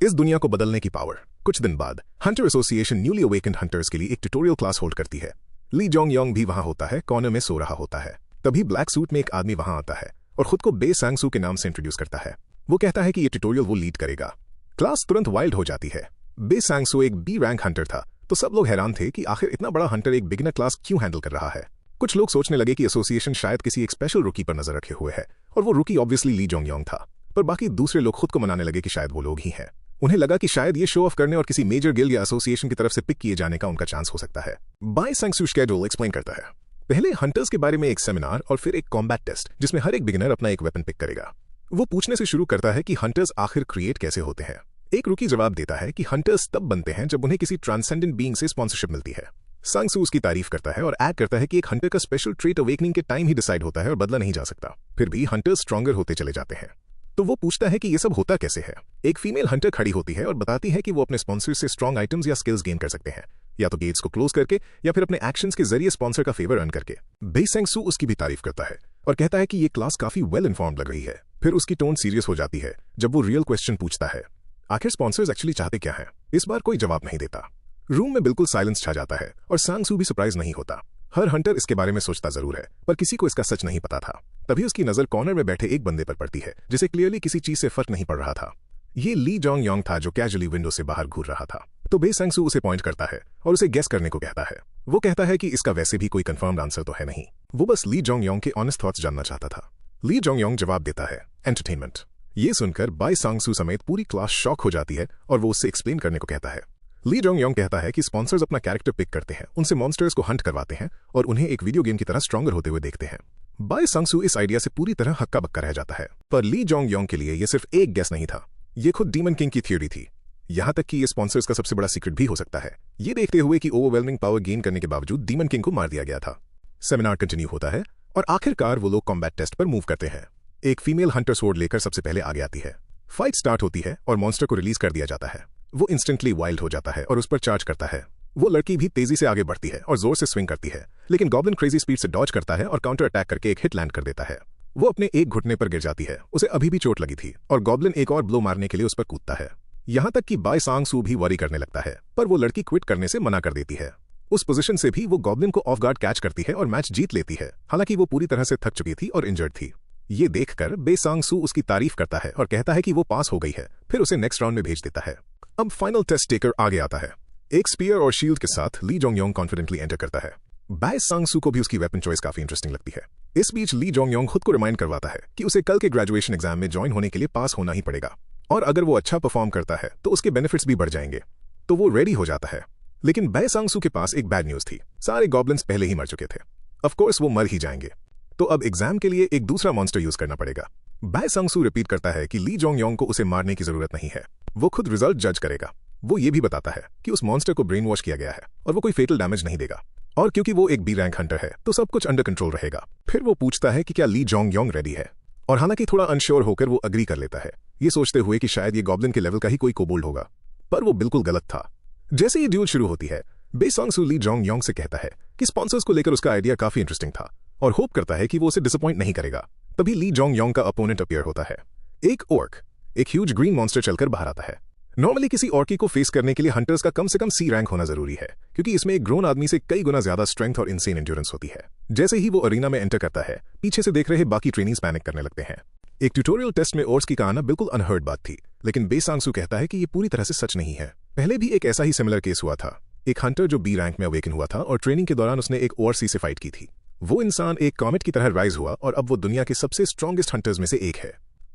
इस दुनिया को बदलने की पावर। कुछ दिन बाद Hunter association newly awakened hunters के लिए एक ट्यूटोरियल क्लास होल्ड करती है। ली जोंग योंग भी वहां होता है, कॉर्नर में सो रहा होता है। तभी ब्लैक सूट में एक आदमी वहां आता है और खुद को बे सांगसू के नाम से इंट्रोड्यूस करता है। वो कहता है कि ये ट्यूटोरियल वो लीड करेगा। क्लास तुरंत वाइल्ड हो जाती है। बे सांगसू एक बी रैंक हंटर था, तो सब लोग हैरान थे कि आखिर इतना बड़ा हंटर एक बिगिनर क्लास क्यों हैंडल कर रहा है। कुछ लोग सोचने लगे कि एसोसिएशन शायद किसी एक स्पेशल रुकी पर नजर रखे हुए है, और वो रुकी ऑब्वियसली ली जोंग योंग था। पर बाकी दूसरे लोग खुद को मनाने लगे कि शायद वो लोग ही हैं। उन्हें लगा कि शायद ये शो ऑफ करने और किसी मेजर गिल्ड या एसोसिएशन की तरफ से पिक किए जाने का उनका चांस हो सकता है। बाय सांगसू शेड्यूल एक्सप्लेन करता है। पहले हंटर्स के बारे में एक सेमिनार और फिर एक कॉम्बैट टेस्ट, जिसमें हर एक बिगिनर अपना एक वेपन पिक करेगा। वो पूछने से शुरू करता है कि हंटर्स आखिर क्रिएट कैसे होते हैं। एक रुकी जवाब देता है कि हंटर्स तब बनते हैं जब उन्हें किसी ट्रांसेंडेंट बीइंग से स्पॉन्सरशिप मिलती है। सांगसू उसकी तारीफ करता है और ऐड करता है कि एक हंटर का स्पेशल ट्रेट अवेकनिंग के टाइम ही डिसाइड होता है और बदला नहीं जा सकता। फिर भी हंटर्स स्ट्रॉन्गर होते चले जाते हैं। तो वो पूछता है कि ये सब होता कैसे है। एक फीमेल हंटर खड़ी होती है और बताती है कि वो अपने स्पॉन्सर से स्ट्रॉन्ग आइटम्स या स्किल्स गेन कर सकते हैं, या तो गेट्स को क्लोज करके या फिर अपने एक्शंस के जरिए स्पॉन्सर का फेवर अर्न करके। बे सांगसू उसकी भी तारीफ करता है और कहता है कि ये क्लास काफी वेल इन्फॉर्म्ड लग रही है। फिर उसकी टोन सीरियस हो जाती है जब वो रियल क्वेश्चन पूछता है, आखिर स्पॉन्सर्स एक्चुअली चाहते क्या हैं? इस बार कोई जवाब नहीं देता। रूम में बिल्कुल साइलेंस छा जाता है और सांगसू भी सरप्राइज नहीं होता। हर हंटर इसके बारे में सोचता जरूर है, पर किसी को इसका सच नहीं पता था। तभी उसकी नजर कॉर्नर में बैठे एक बंदे पर पड़ती है जिसे क्लियरली किसी चीज से फर्क नहीं पड़ रहा था। ये ली जोंग योंग था जो कैजुअली विंडो से बाहर घूर रहा था। तो बे सांगसू उसे पॉइंट करता है और उसे गेस करने को कहता है। वो कहता है कि इसका वैसे भी कोई कंफर्म्ड आंसर तो है नहीं। वो बस ली जोंग योंग के ऑनेस्ट थॉट्स जानना चाहता था। ली जोंग योंग जवाब देता है, एंटरटेनमेंट। ये सुनकर बाय सांगसू समेत पूरी क्लास शॉक हो जाती है और वो उससे एक्सप्लेन करने को कहता है। ली जोंग योंग कहता है कि स्पॉन्सर्स अपना कैरेक्टर पिक करते हैं, उनसे मॉन्स्टर्स को हंट करवाते हैं और उन्हें एक वीडियो गेम की तरह स्ट्रॉन्गर होते हुए देखते हैं। बाय सांगसू इस आइडिया से पूरी तरह हक्का बक्का रह जाता है, पर ली जोंग योंग के लिए यह सिर्फ एक गेस नहीं था, ये खुद डीमन किंग की थ्योरी थी। यहां तक कि ये स्पॉन्सर्स का सबसे बड़ा सीक्रेट भी हो सकता है, ये देखते हुए कि ओवरवेलमिंग पावर गेन करने के बावजूद डीमन किंग को मार दिया गया था। सेमिनार कंटिन्यू होता है और आखिरकार वो लोग कॉम्बैट टेस्ट पर मूव करते हैं। एक फीमेल हंटर स्वॉर्ड लेकर सबसे पहले आगे आती है। फाइट स्टार्ट होती है और मॉन्स्टर को रिलीज कर दिया जाता है। वो इंस्टेंटली वाइल्ड हो जाता है और उस पर चार्ज करता है। वो लड़की भी तेजी से आगे बढ़ती है और जोर से स्विंग करती है, लेकिन गॉब्लिन क्रेजी स्पीड से डॉज करता है और काउंटर अटैक करके एक हिट लैंड कर देता है। वो अपने एक घुटने पर गिर जाती है, उसे अभी भी चोट लगी थी, और गॉब्लिन एक और ब्लो मारने के लिए उस पर कूदता है। यहां तक कि बाय सांगसू भी वरी करने लगता है, पर वो लड़की क्विट करने से मना कर देती है। उस पोजीशन से भी वो गॉब्लिन को ऑफ गार्ड कैच करती है और मैच जीत लेती है, हालांकि वो पूरी तरह से थक चुकी थी और इंजर्ड थी। ये देखकर बे सांगसू उसकी तारीफ करता है और कहता है कि वो पास हो गई है, फिर उसे नेक्स्ट राउंड में भेज देता है। अब फाइनल टेस्ट टेकर आगे आता है। एक स्पीयर और शील्ड के साथ Lee Jong Yong confidently enter करता है। बाय सांगसू को भी उसकी वेपन चॉइस काफी इंटरेस्टिंग लगती है। इस बीच ली जोंग योंग खुद को रिमाइंड करवाता है कि उसे कल के ग्रेजुएशन एग्जाम में ज्वाइन होने के लिए पास होना ही पड़ेगा। और अगर वो अच्छा परफॉर्म करता है तो उसके बेनिफिट्स भी बढ़ जाएंगे, तो वो रेडी हो जाता है। लेकिन बै सांगसू के पास एक बैड न्यूज थी, सारे गॉब्लिन्स पहले ही मर चुके थे। ऑफ कोर्स वो मर ही जाएंगे, तो अब एग्जाम के लिए एक दूसरा मॉन्स्टर यूज करना पड़ेगा। बै सांगसू रिपीट करता है कि ली जोंग योंग को उसे मारने की जरूरत नहीं है, वो खुद रिजल्ट जज करेगा। वो ये भी बताता है कि उस मॉन्स्टर को ब्रेन वॉश किया गया है और वो कोई फेटल डैमेज नहीं देगा, और क्योंकि वो एक बी रैंक हंटर है तो सब कुछ अंडर कंट्रोल रहेगा। फिर वो पूछता है कि क्या ली जोंग योंग रेडी है, और हालांकि थोड़ा अनश्योर होकर वो अग्री कर लेता है, ये सोचते हुए कि शायद ये गॉब्लिन के लेवल का ही कोई कोबोल्ड होगा, पर वो बिल्कुल गलत था। जैसे ही ड्यूल शुरू होती है, बै सांगसू ली जोंग योंग से कहता है कि स्पॉन्सर्स को लेकर उसका आइडिया काफी इंटरेस्टिंग था और होप करता है कि वो उसे डिसअपॉइंट नहीं करेगा। तभी ली जोंग योंग का अपोनेंट अपीयर होता है, एक ऑर्क। एक ह्यूज ग्रीन मॉन्स्टर चलकर बाहर आता है। नॉर्मली किसी ऑर्की को फेस करने के लिए हंटर्स का कम से कम सी रैंक होना जरूरी है, क्योंकि इसमें एक ग्रोन आदमी से कई गुना ज्यादा स्ट्रेंथ और इनसेन एंड्योरेंस होती है। जैसे ही वो अरीना में एंटर करता है, पीछे से देख रहे बाकी ट्रेनिंग्स पैनिक करने लगते हैं। एक ट्यूटोरियल टेस्ट में ऑर्क्स की कहना बिल्कुल अनहर्ड बात थी, लेकिन बै सांगसू कहता है कि ये पूरी तरह से सच नहीं है। पहले भी एक ऐसा ही सिमिलर केस हुआ था, एक हंटर जो बी रैंक में अवेकन हुआ था और ट्रेनिंग के दौरान उसने एक ओआरसी से फाइट की थी। वो इंसान एक कॉमेट की तरह राइज हुआ और अब वो दुनिया के सबसे स्ट्रॉन्गेस्ट हंटर्स में से एक है।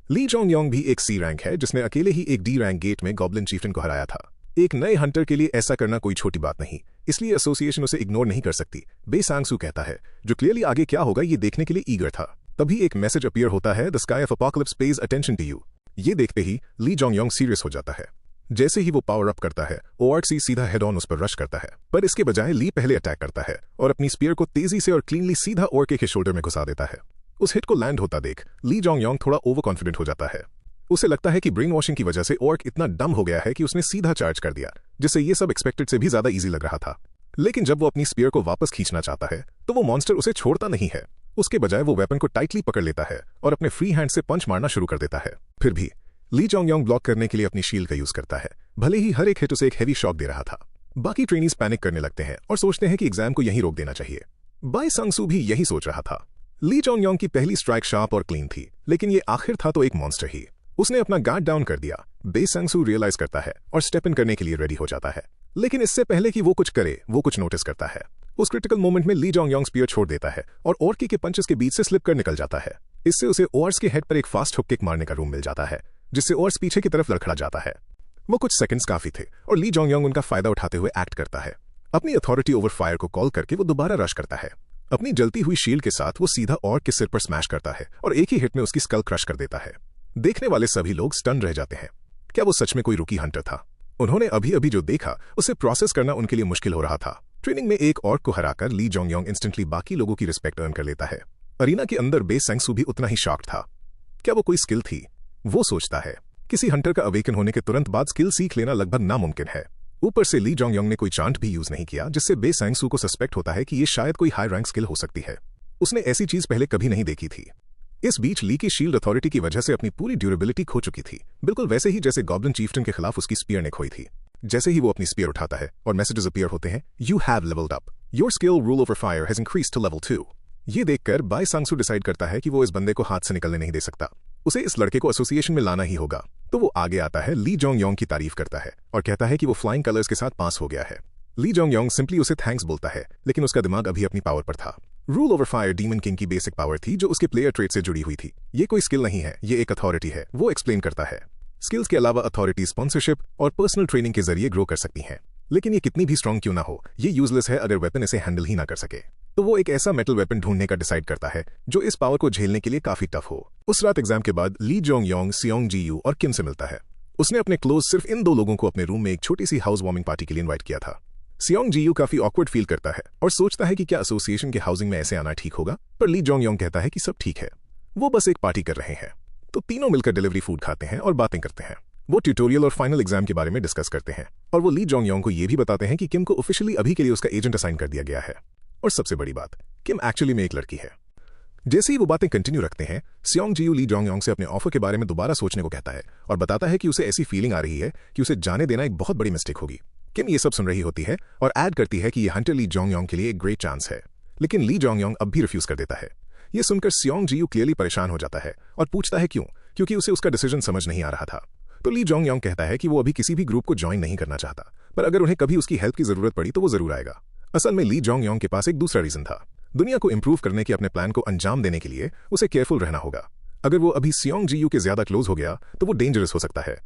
ली जोंग योंग भी एक सी रैंक है जिसने अकेले ही एक डी रैंक गेट में गॉब्लिन चीफ्टन को हराया था। एक नए हंटर के लिए ऐसा करना कोई छोटी बात नहीं, इसलिए एसोसिएशन उसे इग्नोर नहीं कर सकती, बै सांगसू कहता है, जो क्लियरली आगे क्या होगा ये देखने के लिए ईगर था। तभी एक मैसेज अपीयर होता है, the sky of Apocalypse pays attention to you. ये देखते ही ली जोंग योंग सीरियस हो जाता है। जैसे ही वो पावर अप करता है, ओआरसी सीधा हेड ऑन उस पर रश करता है, पर इसके बजाय ली पहले अटैक करता है और अपनी स्पीयर को तेजी से और क्लीनली सीधा ऑर्के के शोल्डर में घुसा देता है। उस हिट को लैंड होता देख ली जोंग योंग थोड़ा ओवर कॉन्फिडेंट हो जाता है। उसे लगता है कि ब्रेन वॉशिंग की वजह से ऑर्क इतना डम हो गया है कि उसने सीधा चार्ज कर दिया, जिससे ये सब एक्सपेक्टेड से भी ज्यादा इजी लग रहा था। लेकिन जब वो अपनी स्पीयर को वापस खींचना चाहता है तो वो मॉन्स्टर उसे छोड़ता नहीं है। उसके बजाय वो वेपन को टाइटली पकड़ लेता है और अपने फ्री हैंड से पंच मारना शुरू कर देता है। फिर भी ली जोंग योंग ब्लॉक करने के लिए अपनी शील्ड का यूज करता है, भले ही हर एक हिट उसे एक हेवी शॉक दे रहा था। बाकी ट्रेनीज पैनिक करने लगते हैं और सोचते हैं कि एग्जाम को यहीं रोक देना चाहिए। बै सांगसू भी यही सोच रहा था। ली जोंग योंग की पहली स्ट्राइक शार्प और क्लीन थी, लेकिन ये आखिर था तो एक मॉन्स्टर ही। उसने अपना गार्ड डाउन कर दिया। बै सांगसू रियलाइज करता है और स्टेप इन करने के लिए रेडी हो जाता है, लेकिन इससे पहले कि वो कुछ करे, वो कुछ नोटिस करता है। उस क्रिटिकल मोमेंट में ली जोंग योंग स्पीयर छोड़ देता है और ऑर्की के पंचेस के बीच से स्लिप कर निकल जाता है। इससे उसे ओआर्स के हेड पर एक फास्ट हुक किक मारने का रूम मिल जाता है, जिससे ओआर्स पीछे की तरफ लड़खड़ा जाता है। वो कुछ सेकंड्स काफी थे और ली जोंग योंग उनका फायदा उठाते हुए एक्ट करता है। अपनी अथॉरिटी ओवर फायर को कॉल करके वो दोबारा रश करता है। अपनी जलती हुई शील्ड के साथ वो सीधा ऑर्क के सिर पर स्मैश करता है और एक ही हिट में उसकी स्कल क्रश कर देता है। देखने वाले सभी लोग स्टन रह जाते हैं। क्या वो सच में कोई रूकी हंटर था? उन्होंने अभी अभी जो देखा उसे प्रोसेस करना उनके लिए मुश्किल हो रहा था। ट्रेनिंग में एक ऑर्क को हराकर ली जोंग योंग इंस्टेंटली बाकी लोगों की रिस्पेक्ट अर्न कर लेता है। अरीना के अंदर बै सांगसू भी उतना ही शॉक्ड था। क्या वो कोई स्किल थी? वो सोचता है किसी हंटर का अवेकन होने के तुरंत बाद स्किल सीख लेना लगभग नामुमकिन है। ऊपर से ली जोंग योंग ने कोई चांट भी यूज नहीं किया, जिससे बै सांगसू को सस्पेक्ट होता है कि ये शायद कोई हाई रैंक स्किल हो सकती है। उसने ऐसी चीज पहले कभी नहीं देखी थी। इस बीच ली की शील्ड अथॉरिटी की वजह से अपनी पूरी ड्यूरेबिलिटी खो चुकी थी, बिल्कुल वैसे ही जैसे गॉब्लिन चीफ्टन के खिलाफ उसकी स्पीयर ने खोई थी। जैसे ही वो अपनी स्पीयर उठाता है और मैसेजेस अपीयर होते हैं, you have levelled up, your skill rule over fire has increased to level 2। ये देखकर बै सांगसू डिसाइड करता है कि वो इस बंदे को हाथ से निकलने नहीं दे सकता, उसे इस लड़के को एसोसिएशन में लाना ही होगा। तो वो आगे आता है, ली जोंग योंग की तारीफ करता है और कहता है कि वो फ्लाइंग कलर्स के साथ पास हो गया है। ली जोंग योंग सिंपली उसे थैंक्स बोलता है, लेकिन उसका दिमाग अभी अपनी पावर पर था। Rule over fire demon king की बेसिक पावर थी जो उसके प्लेयर ट्रेट से जुड़ी हुई थी। ये कोई स्किल नहीं है, ये एक अथॉरिटी है, वो एक्सप्लेन करता है। स्किल्स के अलावा अथॉरिटी स्पॉन्सरशिप और पर्सनल ट्रेनिंग के जरिए ग्रो कर सकती हैं, लेकिन ये कितनी भी स्ट्रॉन्ग क्यों ना हो, ये यूजलेस है अगर वेपन इसे हैंडल ही ना कर सके। तो वो एक ऐसा मेटल वेपन ढूंढने का डिसाइड करता है जो इस पावर को झेलने के लिए काफी टफ हो। उस रात एग्जाम के बाद Lee Jong Yong Seong ji you और किम से मिलता है। उसने अपने क्लोज सिर्फ इन 2 लोगों को अपने रूम में एक छोटी सी हाउस वार्मिंग पार्टी के लिए इन्वाइट किया था। सियोंग जी यू काफी ऑकवर्ड फील करता है और सोचता है कि क्या एसोसिएशन के हाउसिंग में ऐसे आना ठीक होगा, पर ली जोंग योंग कहता है कि सब ठीक है, वो बस एक पार्टी कर रहे हैं। तो तीनों मिलकर डिलीवरी फूड खाते हैं और बातें करते हैं। वो ट्यूटोरियल और फाइनल एग्जाम के बारे में डिस्कस करते हैं और वो ली जोंग योंग को ये भी बताते हैं कि किम को ऑफिशियली अभी के लिए उसका एजेंट असाइन कर दिया गया है। और सबसे बड़ी बात, किम एक्चुअली में एक लड़की है। जैसे ही वो बातें कंटिन्यू रखते हैं, सियोंग जी यू ली जोंग योंग से अपने ऑफर के बारे में दोबारा सोचने को कहता है और बताता है कि उसे ऐसी फीलिंग आ रही है कि उसे जाने देना एक बहुत बड़ी मिस्टेक होगी। किम ये सब सुन रही होती है और ऐड करती है कि ये हंटर ली जोंग योंग के लिए एक ग्रेट चांस है, लेकिन ली जोंग योंग अब भी रिफ्यूज कर देता है। ये सुनकर सियोंग जी यू क्लियरली परेशान हो जाता है और पूछता है क्यों, क्योंकि उसे उसका डिसीजन समझ नहीं आ रहा था। तो ली जोंग योंग कहता है कि वो अभी किसी भी ग्रुप को ज्वाइन नहीं करना चाहता, पर अगर उन्हें कभी उसकी हेल्प की जरूरत पड़ी तो वो जरूर आएगा। असल में ली जोंग योंग के पास एक दूसरा रीजन था। दुनिया को इंप्रूव करने के अपने प्लान को अंजाम देने के लिए उसे केयरफुल रहना होगा। अगर वो अभी सियोंग जी यू के ज्यादा क्लोज हो गया तो वो डेंजरस हो सकता है।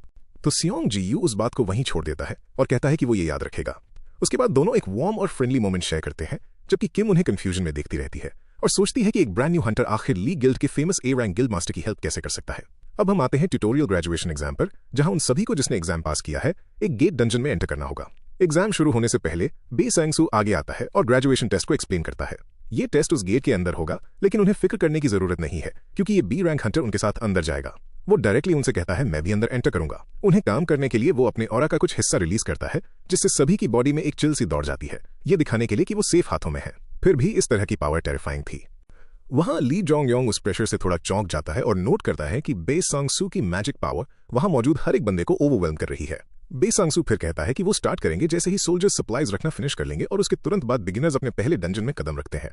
तो सियोंग जी यू उस बात को वहीं छोड़ देता है और कहता है कि वो ये याद रखेगा। उसके बाद दोनों एक वार्म और फ्रेंडली मोमेंट शेयर करते हैं, जबकि किम उन्हें कंफ्यूजन में देखती रहती है और सोचती है कि एक ब्रांड न्यू हंटर आखिर ली गिल्ड के famous A rank guild master की हेल्प कैसे कर सकता है। अब हम आते हैं ट्यूटोरियल ग्रेजुएशन एग्जाम पर, जहां उन सभी को जिसने एग्जाम पास किया है एक गेट डंजन में एंटर करना होगा। एग्जाम शुरू होने से पहले बे सांग-सू आगे आता है और ग्रेजुएशन टेस्ट को एक्सप्लेन करता है। ये टेस्ट उस गेट के अंदर होगा, लेकिन उन्हें फिक्र करने की जरूरत नहीं है क्योंकि ये बी रैंक हंटर उनके साथ अंदर जाएगा। वो डायरेक्टली उनसे कहता है मैं भी अंदर एंटर करूंगा। उन्हें काम करने के लिए वो अपने ऑरा का कुछ हिस्सा रिलीज करता है, जिससे सभी की बॉडी में एक चिल सी दौड़ जाती है, ये दिखाने के लिए कि वो सेफ हाथों में है। फिर भी इस तरह की पावर टेरिफाइंग थी। वहां ली जोंग योंग उस प्रेशर से थोड़ा चौंक जाता है और नोट करता है कि बे सांग-सू की मैजिक पावर वहां मौजूद हर एक बंदे को ओवरवेल्म कर रही है। बे सांग-सू फिर कहता है कि वो स्टार्ट करेंगे जैसे ही सोल्जर्स सप्लाईज रखना फिनिश कर लेंगे और उसके तुरंत बाद बिगिनर्स अपने पहले डंजन में कदम रखते हैं।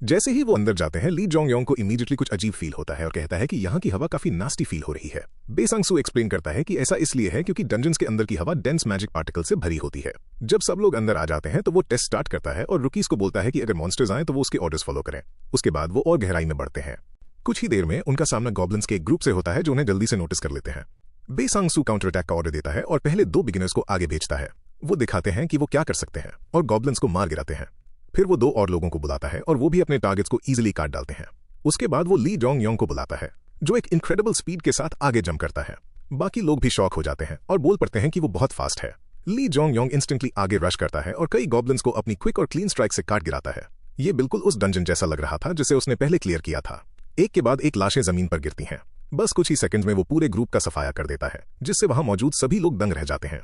जैसे ही वो अंदर जाते हैं, ली जोंग योंग को इमीडिएटली कुछ अजीब फील होता है और कहता है कि यहाँ की हवा काफी नास्टी फील हो रही है। बे सांग-सू एक्सप्लेन करता है कि ऐसा इसलिए है क्योंकि डंजन्स के अंदर की हवा डेंस मैजिक पार्टिकल से भरी होती है। जब सब लोग अंदर आ जाते हैं तो वो टेस्ट स्टार्ट करता है और रुकीज को बोलता है कि अगर मॉन्स्टर्स आए तो वो उसके ऑर्डर्स फॉलो करें। उसके बाद वो और गहराई में बढ़ते हैं। कुछ ही देर में उनका सामना गॉब्लिन्स के एक ग्रुप से होता है जो उन्हें जल्दी से नोटिस कर लेते हैं। बे सांग-सू काउंटर अटैक का ऑर्डर देता है और पहले 2 बिगिनर्स को आगे भेजता है। वो दिखाते हैं कि वो क्या कर सकते हैं और गॉब्लिन्स को मार गिराते हैं। फिर वो 2 और लोगों को बुलाता है और वो भी अपने टारगेट्स को इजीली काट डालते हैं। उसके बाद वो ली जोंग योंग को बुलाता है, जो एक इनक्रेडिबल स्पीड के साथ आगे जंप करता है। बाकी लोग भी शॉक हो जाते हैं और बोल पड़ते हैं कि वो बहुत फास्ट है। ली जोंग योंग इंस्टेंटली आगे रश करता है और कई गॉब्लिन्स को अपनी क्विक और क्लीन स्ट्राइक से काट गिराता है। ये बिल्कुल उस डंजन जैसा लग रहा था जिसे उसने पहले क्लियर किया था। एक के बाद एक लाशें जमीन पर गिरती हैं। बस कुछ ही सेकंड्स में वो पूरे ग्रुप का सफाया कर देता है, जिससे वहां मौजूद सभी लोग दंग रह जाते हैं।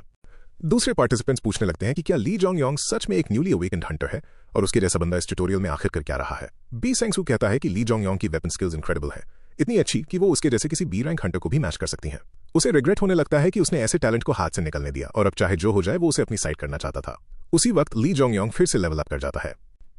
दूसरे पार्टिसिपेंट्स पूछने लगते हैं कि क्या ली जोंग योंग सच में एक न्यूली अवेकेंड हंटर है और उसके जैसा बंदा इस ट्यूटोरियल में आखिर कर क्या रहा है। बी सांग-सू कहता है कि ली जोंग योंग की वेपन स्किल्स इनक्रेडिबल है, इतनी अच्छी कि वो उसके जैसे किसी बी रैंक हंटर को भी मैच कर सकती हैं। उसे रिग्रेट होने लगता है कि उसने ऐसे टैलेंट को हाथ से निकलने दिया और अब चाहे जो हो जाए वो उसे अपनी साइड करना चाहता था। उसी वक्त ली जोंग योंग फिर से लेवल अप कर जाता है।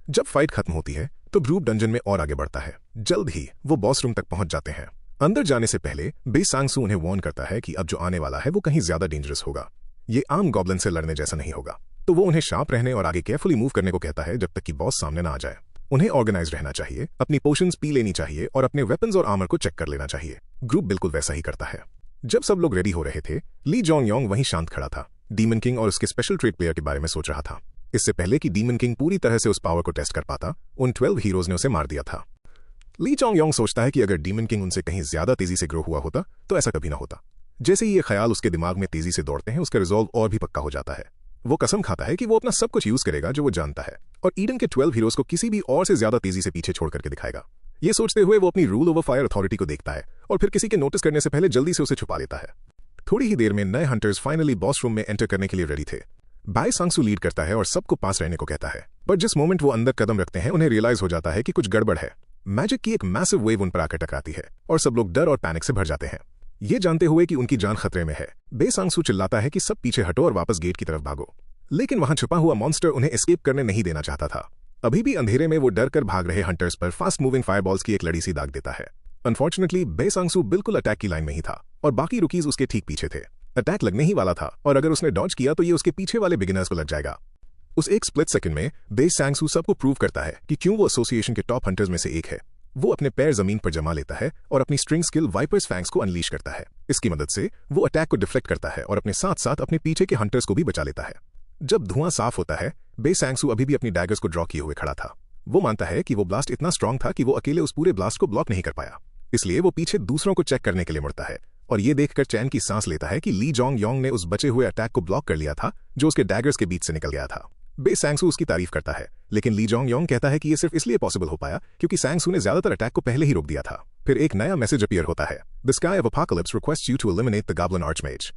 जब फाइट खत्म होती है तो ग्रुप डंजन में और आगे बढ़ता है। जल्द ही वो बॉस रूम तक पहुंच जाते हैं। अंदर जाने से पहले बे सांग-सू उन्हें वार्न करता है कि अब जो आने वाला है वो कहीं ज्यादा डेंजरस होगा। ये आम गॉब्लिन से लड़ने जैसा नहीं होगा। तो वो उन्हें शार्प रहने और आगे केयरफुली मूव करने को कहता है जब तक कि बॉस सामने ना आ जाए। उन्हें ऑर्गेनाइज रहना चाहिए, अपनी पोशंस पी लेनी चाहिए और अपने वेपन्स और आर्मर को चेक कर लेना चाहिए। ग्रुप बिल्कुल वैसा ही करता है। जब सब लोग रेडी हो रहे थे, ली जोंग योंग वहीं शांत खड़ा था। डीमन किंग और उसके स्पेशल ट्रेड प्लेयर के बारे में सोच रहा था। इससे पहले कि डीमन किंग पूरी तरह से उस पावर को टेस्ट कर पाता, उन 12 हीरोज ने उसे मार दिया था। ली जोंग योंग सोचता है कि अगर डीमन किंग उनसे कहीं ज्यादा तेजी से ग्रो हुआ होता तो ऐसा कभी ना होता। जैसे ही ये ख्याल उसके दिमाग में तेजी से दौड़ते हैं, उसका रिजॉल्व और भी पक्का हो जाता है। वो कसम खाता है कि वो अपना सब कुछ यूज करेगा जो वो जानता है और ईडन के 12 हीरोज को किसी भी और से ज्यादा तेजी से पीछे छोड़ करके दिखाएगा। ये सोचते हुए वो अपनी रूल ओवर फायर अथॉरिटी को देखता है और फिर किसी के नोटिस करने से पहले जल्दी से उसे छुपा लेता है। थोड़ी ही देर में नए हंटर्स फाइनली बॉस रूम में एंटर करने के लिए रेडी थे। बे सांग-सू लीड करता है और सबको पास रहने को कहता है, पर जिस मोमेंट वो अंदर कदम रखते हैं उन्हें रियलाइज हो जाता है कि कुछ गड़बड़ है। मैजिक की एक मैसिव वेव उन पर आकर टकराती है और सब लोग डर और पैनिक से भर जाते हैं। ये जानते हुए कि उनकी जान खतरे में है, बे सांग-सू चिल्लाता है कि सब पीछे हटो और वापस गेट की तरफ भागो। लेकिन वहां छुपा हुआ मॉन्स्टर उन्हें एस्केप करने नहीं देना चाहता था। अभी भी अंधेरे में वो डर कर भाग रहे हंटर्स पर फास्ट मूविंग फायरबॉल्स की एक लड़ी सी दाग देता है। अनफॉर्चुनेटली बे सांग-सू बिल्कुल अटैक की लाइन में ही था और बाकी रुकीज उसके ठीक पीछे थे। अटैक लगने ही वाला था और अगर उसने डॉज किया तो ये उसके पीछे वाले बिगिनर्स को लग जाएगा। उस एक स्प्लिट सेकंड में बे सांग-सू सबको प्रूव करता है कि क्यों वो एसोसिएशन के टॉप हंटर्स में से एक है। वो अपने पैर जमीन पर जमा लेता है और अपनी स्ट्रिंग स्किल वाइपर्स फैंग्स को अनलीश करता है। इसकी मदद से वो अटैक को डिफ्लेक्ट करता है और अपने साथ साथ अपने पीछे के हंटर्स को भी बचा लेता है। जब धुआं साफ होता है, बे सांग-सू अभी भी अपनी डैगर्स को ड्रॉ किए हुए खड़ा था। वो मानता है कि वो ब्लास्ट इतना स्ट्रांग था कि वो अकेले उस पूरे ब्लास्ट को ब्लॉक नहीं कर पाया, इसलिए वो पीछे दूसरों को चेक करने के लिए मुड़ता है और ये देखकर चैन की सांस लेता है कि ली जोंग योंग ने उस बचे हुए अटैक को ब्लॉक कर लिया था जो उसके डैगर्स के बीच से निकल गया था। बे सांग-सू उसकी तारीफ करता है, लेकिन ली जोंग योंग कहता है कि ये सिर्फ इसलिए पॉसिबल हो पाया क्योंकि सांग-सू ने ज्यादातर अटैक को पहले ही रोक दिया था। फिर एक नया मैसेज अपीयर होता है, the sky of apocalypse requests you to eliminate the goblin archmage.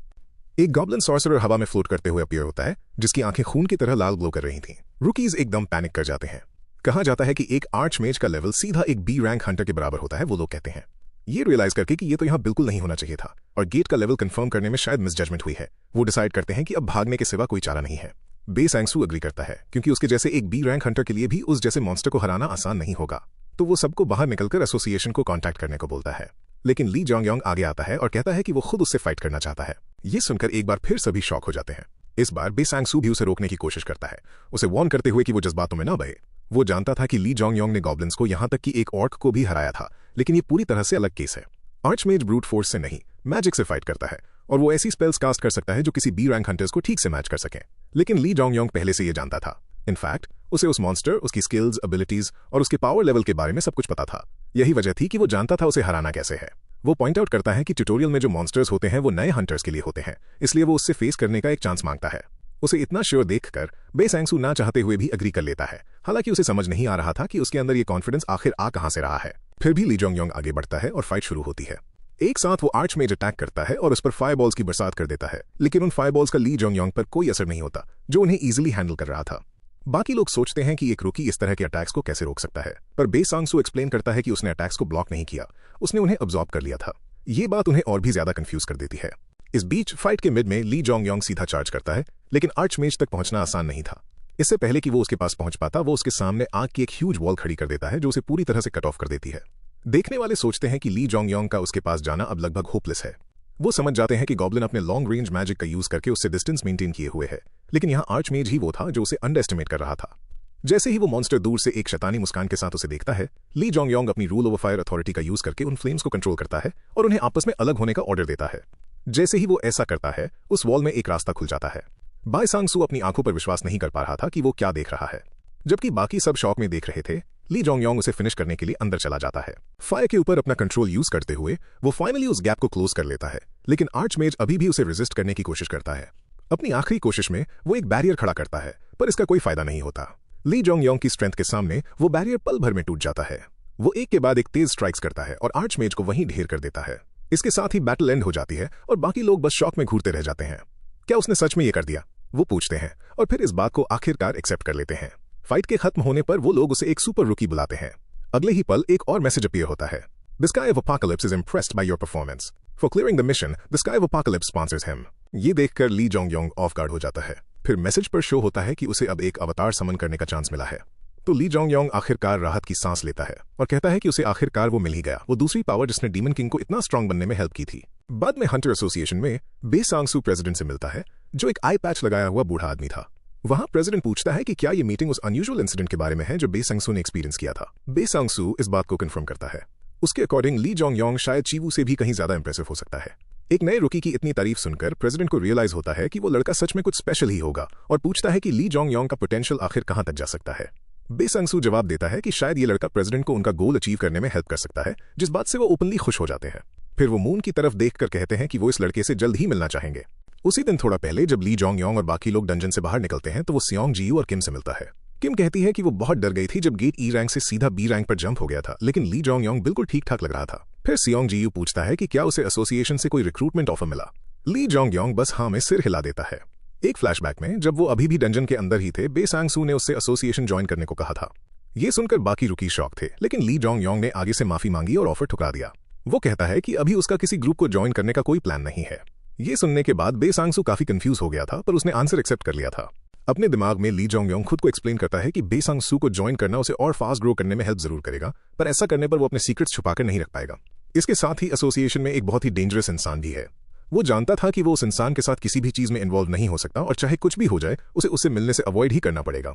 एक गॉब्लिन सॉर्सरर हवा में फ्लोट करते हुए अपीयर होता है, जिसकी आंखें खून की तरह लाल ग्लो कर रही थीं। रुकीज एकदम पैनिक कर जाते हैं। कहा जाता है कि एक आर्चमेज का लेवल सीधा एक बी रैंक हंटर के बराबर होता है, वो लोग कहते हैं। ये रियलाइज करके कि ये तो यहाँ बिल्कुल नहीं होना चाहिए था और गेट का लेवल कंफर्म करने में शायद मिसजजमेंट हुई है, वो डिसाइड करते हैं कि अब भागने के सिवा कोई चारा नहीं है। बे सांग-सू अग्री करता है क्योंकि उसके जैसे एक बी रैंक हंटर के लिए भी उस जैसे मॉन्स्टर को हराना आसान नहीं होगा। तो वो सबको बाहर निकलकर एसोसिएशन को कांटेक्ट करने को बोलता है। लेकिन ली जोंग योंग आगे आता है और कहता है कि वो खुद उससे फाइट करना चाहता है। ये सुनकर एक बार फिर सभी शॉक हो जाते हैं। इस बार बे सांग-सू भी उसे रोकने की कोशिश करता है, उसे वार्न करते हुए कि वो जज्बातों में ना बहे। वो जानता था कि ली जोंग योंग ने गॉब्लिन्स को यहाँ तक कि एक ऑर्क को भी हराया था, लेकिन ये पूरी तरह से अलग केस है। आर्चमेज ब्रूट फोर्स से नहीं, मैजिक से फाइट करता है और वो ऐसी स्पेल्स कास्ट कर सकता है जो किसी बी रैंक हंटर्स को ठीक से मैच कर सकें। लेकिन ली जोंग योंग पहले से ये जानता था। इनफैक्ट उसे उस मॉन्स्टर, उसकी स्किल्स, एबिलिटीज और उसके पावर लेवल के बारे में सब कुछ पता था। यही वजह थी कि वो जानता था उसे हराना कैसे है। वो पॉइंट आउट करता है कि ट्यूटोरियल में जो मॉन्स्टर्स होते हैं वो नए हंटर्स के लिए होते हैं, इसलिए वो उससे फेस करने का एक चांस मांगता है। उसे इतना श्योर देखकर बे सांगसू ना चाहते हुए भी अग्री कर लेता है। हालांकि उसे समझ नहीं आ रहा था कि उसके अंदर ये कॉन्फिडेंस आखिर आ कहां से रहा है। फिर भी ली जोंग योंग आगे बढ़ता है और फाइट शुरू होती है। एक साथ वो आर्चमेज अटैक करता है और उस पर फायरबॉल्स की बरसात कर देता है, लेकिन उन फायरबॉल्स का ली जोंग योंग पर कोई असर नहीं होता, जो उन्हें इजीली हैंडल कर रहा था। बाकी लोग सोचते हैं कि एक रूकी इस तरह के अटैक्स को कैसे रोक सकता है, पर बे सांगसू एक्सप्लेन करता है कि उसने अटैक्स को ब्लॉक नहीं किया, उसने उन्हें अब्सॉर्ब कर लिया था। ये बात उन्हें और भी ज्यादा कंफ्यूज कर देती है। इस बीच फाइट के मिड में ली जोंग योंग सीधा चार्ज करता है, लेकिन आर्चमेज तक पहुंचना आसान नहीं था। इससे पहले कि वो उसके पास पहुंच पाता, वो उसके सामने आग की एक ह्यूज वॉल खड़ी कर देता है जो उसे पूरी तरह से कट ऑफ कर देती है। देखने वाले सोचते हैं कि ली जोंग योंग का उसके पास जाना अब लगभग होपलेस है। वो समझ जाते हैं कि गॉब्लिन अपने लॉन्ग रेंज मैजिक का यूज करके उससे डिस्टेंस मेंटेन किए हुए है, लेकिन यहाँ आर्चमेज ही वो था जो उसे अंडर एस्टिमेट कर रहा था। जैसे ही वो मॉन्स्टर दूर से एक शैतानी मुस्कान के साथ उसे देखता है, ली जोंग योंग अपनी रूल ओवर फायर अथॉरिटी का यूज करके उन फ्लेम्स को कंट्रोल करता है और उन्हें आपस में अलग होने का ऑर्डर देता है। जैसे ही वो ऐसा करता है, उस वॉल में एक रास्ता खुल जाता है। बाय सांगसू अपनी आंखों पर विश्वास नहीं कर पा रहा था कि वो क्या देख रहा है। जबकि बाकी सब शॉक में देख रहे थे, ली जोंग योंग उसे फिनिश करने के लिए अंदर चला जाता है। फायर के ऊपर अपना कंट्रोल यूज करते हुए वो फाइनली उस गैप को क्लोज कर लेता है, लेकिन आर्चमेज अभी भी उसे रेजिस्ट करने की कोशिश करता है। अपनी आखिरी कोशिश में वो एक बैरियर खड़ा करता है, पर इसका कोई फायदा नहीं होता। ली जोंग योंग की स्ट्रेंथ के सामने वो बैरियर पल भर में टूट जाता है। वो एक के बाद एक तेज स्ट्राइक्स करता है और आर्चमेज को वहीं ढेर कर देता है। इसके साथ ही बैटल एंड हो जाती है और बाकी लोग बस शॉक में घूरते रह जाते हैं। क्या उसने सच में ये कर दिया, वो पूछते हैं, और फिर इस बात को आखिरकार एक्सेप्ट कर लेते हैं। फाइट के खत्म होने पर वो लोग उसे एक सुपर रूकी बुलाते हैं। अगले ही पल एक और मैसेज अपीयर होता है। The Sky of Apocalypse is impressed by your performance. For clearing the mission, the Sky of Apocalypse sponsors him. ये देखकर Lee Jong Yong off guard हो जाता है। फिर मैसेज पर शो होता है कि उसे अब एक अवतार समन करने का चांस मिला है। तो ली जोंग योंग आखिरकार राहत की सांस लेता है और कहता है कि उसे आखिरकार वो मिल ही गया, वो दूसरी पावर जिसने डीमन किंग को इतना स्ट्रांग बनने में हेल्प की थी। बाद में हंटर एसोसिएशन में बे सांगसू प्रेसिडेंट से मिलता है, जो एक आई पैच लगाया हुआ बूढ़ा आदमी था। वहां प्रेसिडेंट पूछता है कि क्या ये मीटिंग उस अनयूजुअल इंसिडेंट के बारे में है जो बे सांगसू ने एक्सपीरियंस किया था। बे सांगसू इस बात को कंफर्म करता है। उसके अकॉर्डिंग ली जोंग योंग शायद चीवू से भी कहीं ज्यादा इंप्रेसिव हो सकता है। एक नए रुकी की इतनी तारीफ सुनकर प्रेसिडेंट को रियलाइज होता है कि वो लड़का सच में कुछ स्पेशल ही होगा और पूछता है कि ली जोंग योंग का पोटेंशियल आखिर कहां तक जा सकता है। बे सांगसू जवाब देता है कि शायद ये लड़का प्रेसिडेंट को उनका गोल अचीव करने में हेल्प कर सकता है, जिस बात से वो ओपनली खुश हो जाते हैं। फिर वो मून की तरफ देखकर कहते हैं कि वो इस लड़के से जल्द ही मिलना चाहेंगे। उसी दिन थोड़ा पहले जब ली जोंग योंग और बाकी लोग डंजन से बाहर निकलते हैं तो वो सियोंग जियू और किम से मिलता है। किम कहती है कि वो बहुत डर गई थी जब गेट ई रैंक से सीधा बी रैंक पर जंप हो गया था, लेकिन ली जोंग योंग बिल्कुल ठीक ठाक लग रहा था। फिर सियोंग जियू पूछता है कि क्या उसे एसोसिएशन से कोई रिक्रूटमेंट ऑफर मिला। ली जोंग योंग बस हाँ में सिर हिला देता है। एक फ्लैशबैक में जब वो अभी भी डंजन के अंदर ही थे, बे सांगसू ने उससे एसोसिएशन ज्वाइन करने को कहा था। ये सुनकर बाकी रुकी शॉक थे, लेकिन ली जोंग योंग ने आगे से माफी मांगी और ऑफर ठुकरा दिया। वो कहता है कि अभी उसका किसी ग्रुप को ज्वाइन करने का कोई प्लान नहीं है। ये सुनने के बाद बे सांगसू काफी कंफ्यूज हो गया था, पर उसने आंसर एक्सेप्ट कर लिया था। अपने दिमाग में ली जोंग योंग खुद को एक्सप्लेन करता है कि बे सांगसू को ज्वाइन करना उसे और फास्ट ग्रो करने में हेल्प जरूर करेगा, पर ऐसा करने पर वो अपने सीक्रेट्स छुपाकर नहीं रख पाएगा। इसके साथ ही एसोसिएशन में एक बहुत ही डेंजरस इंसान भी है। वो जानता था कि वो उस इंसान के साथ किसी भी चीज में इन्वॉल्व नहीं हो सकता और चाहे कुछ भी हो जाए उसे उससे मिलने से अवॉइड ही करना पड़ेगा।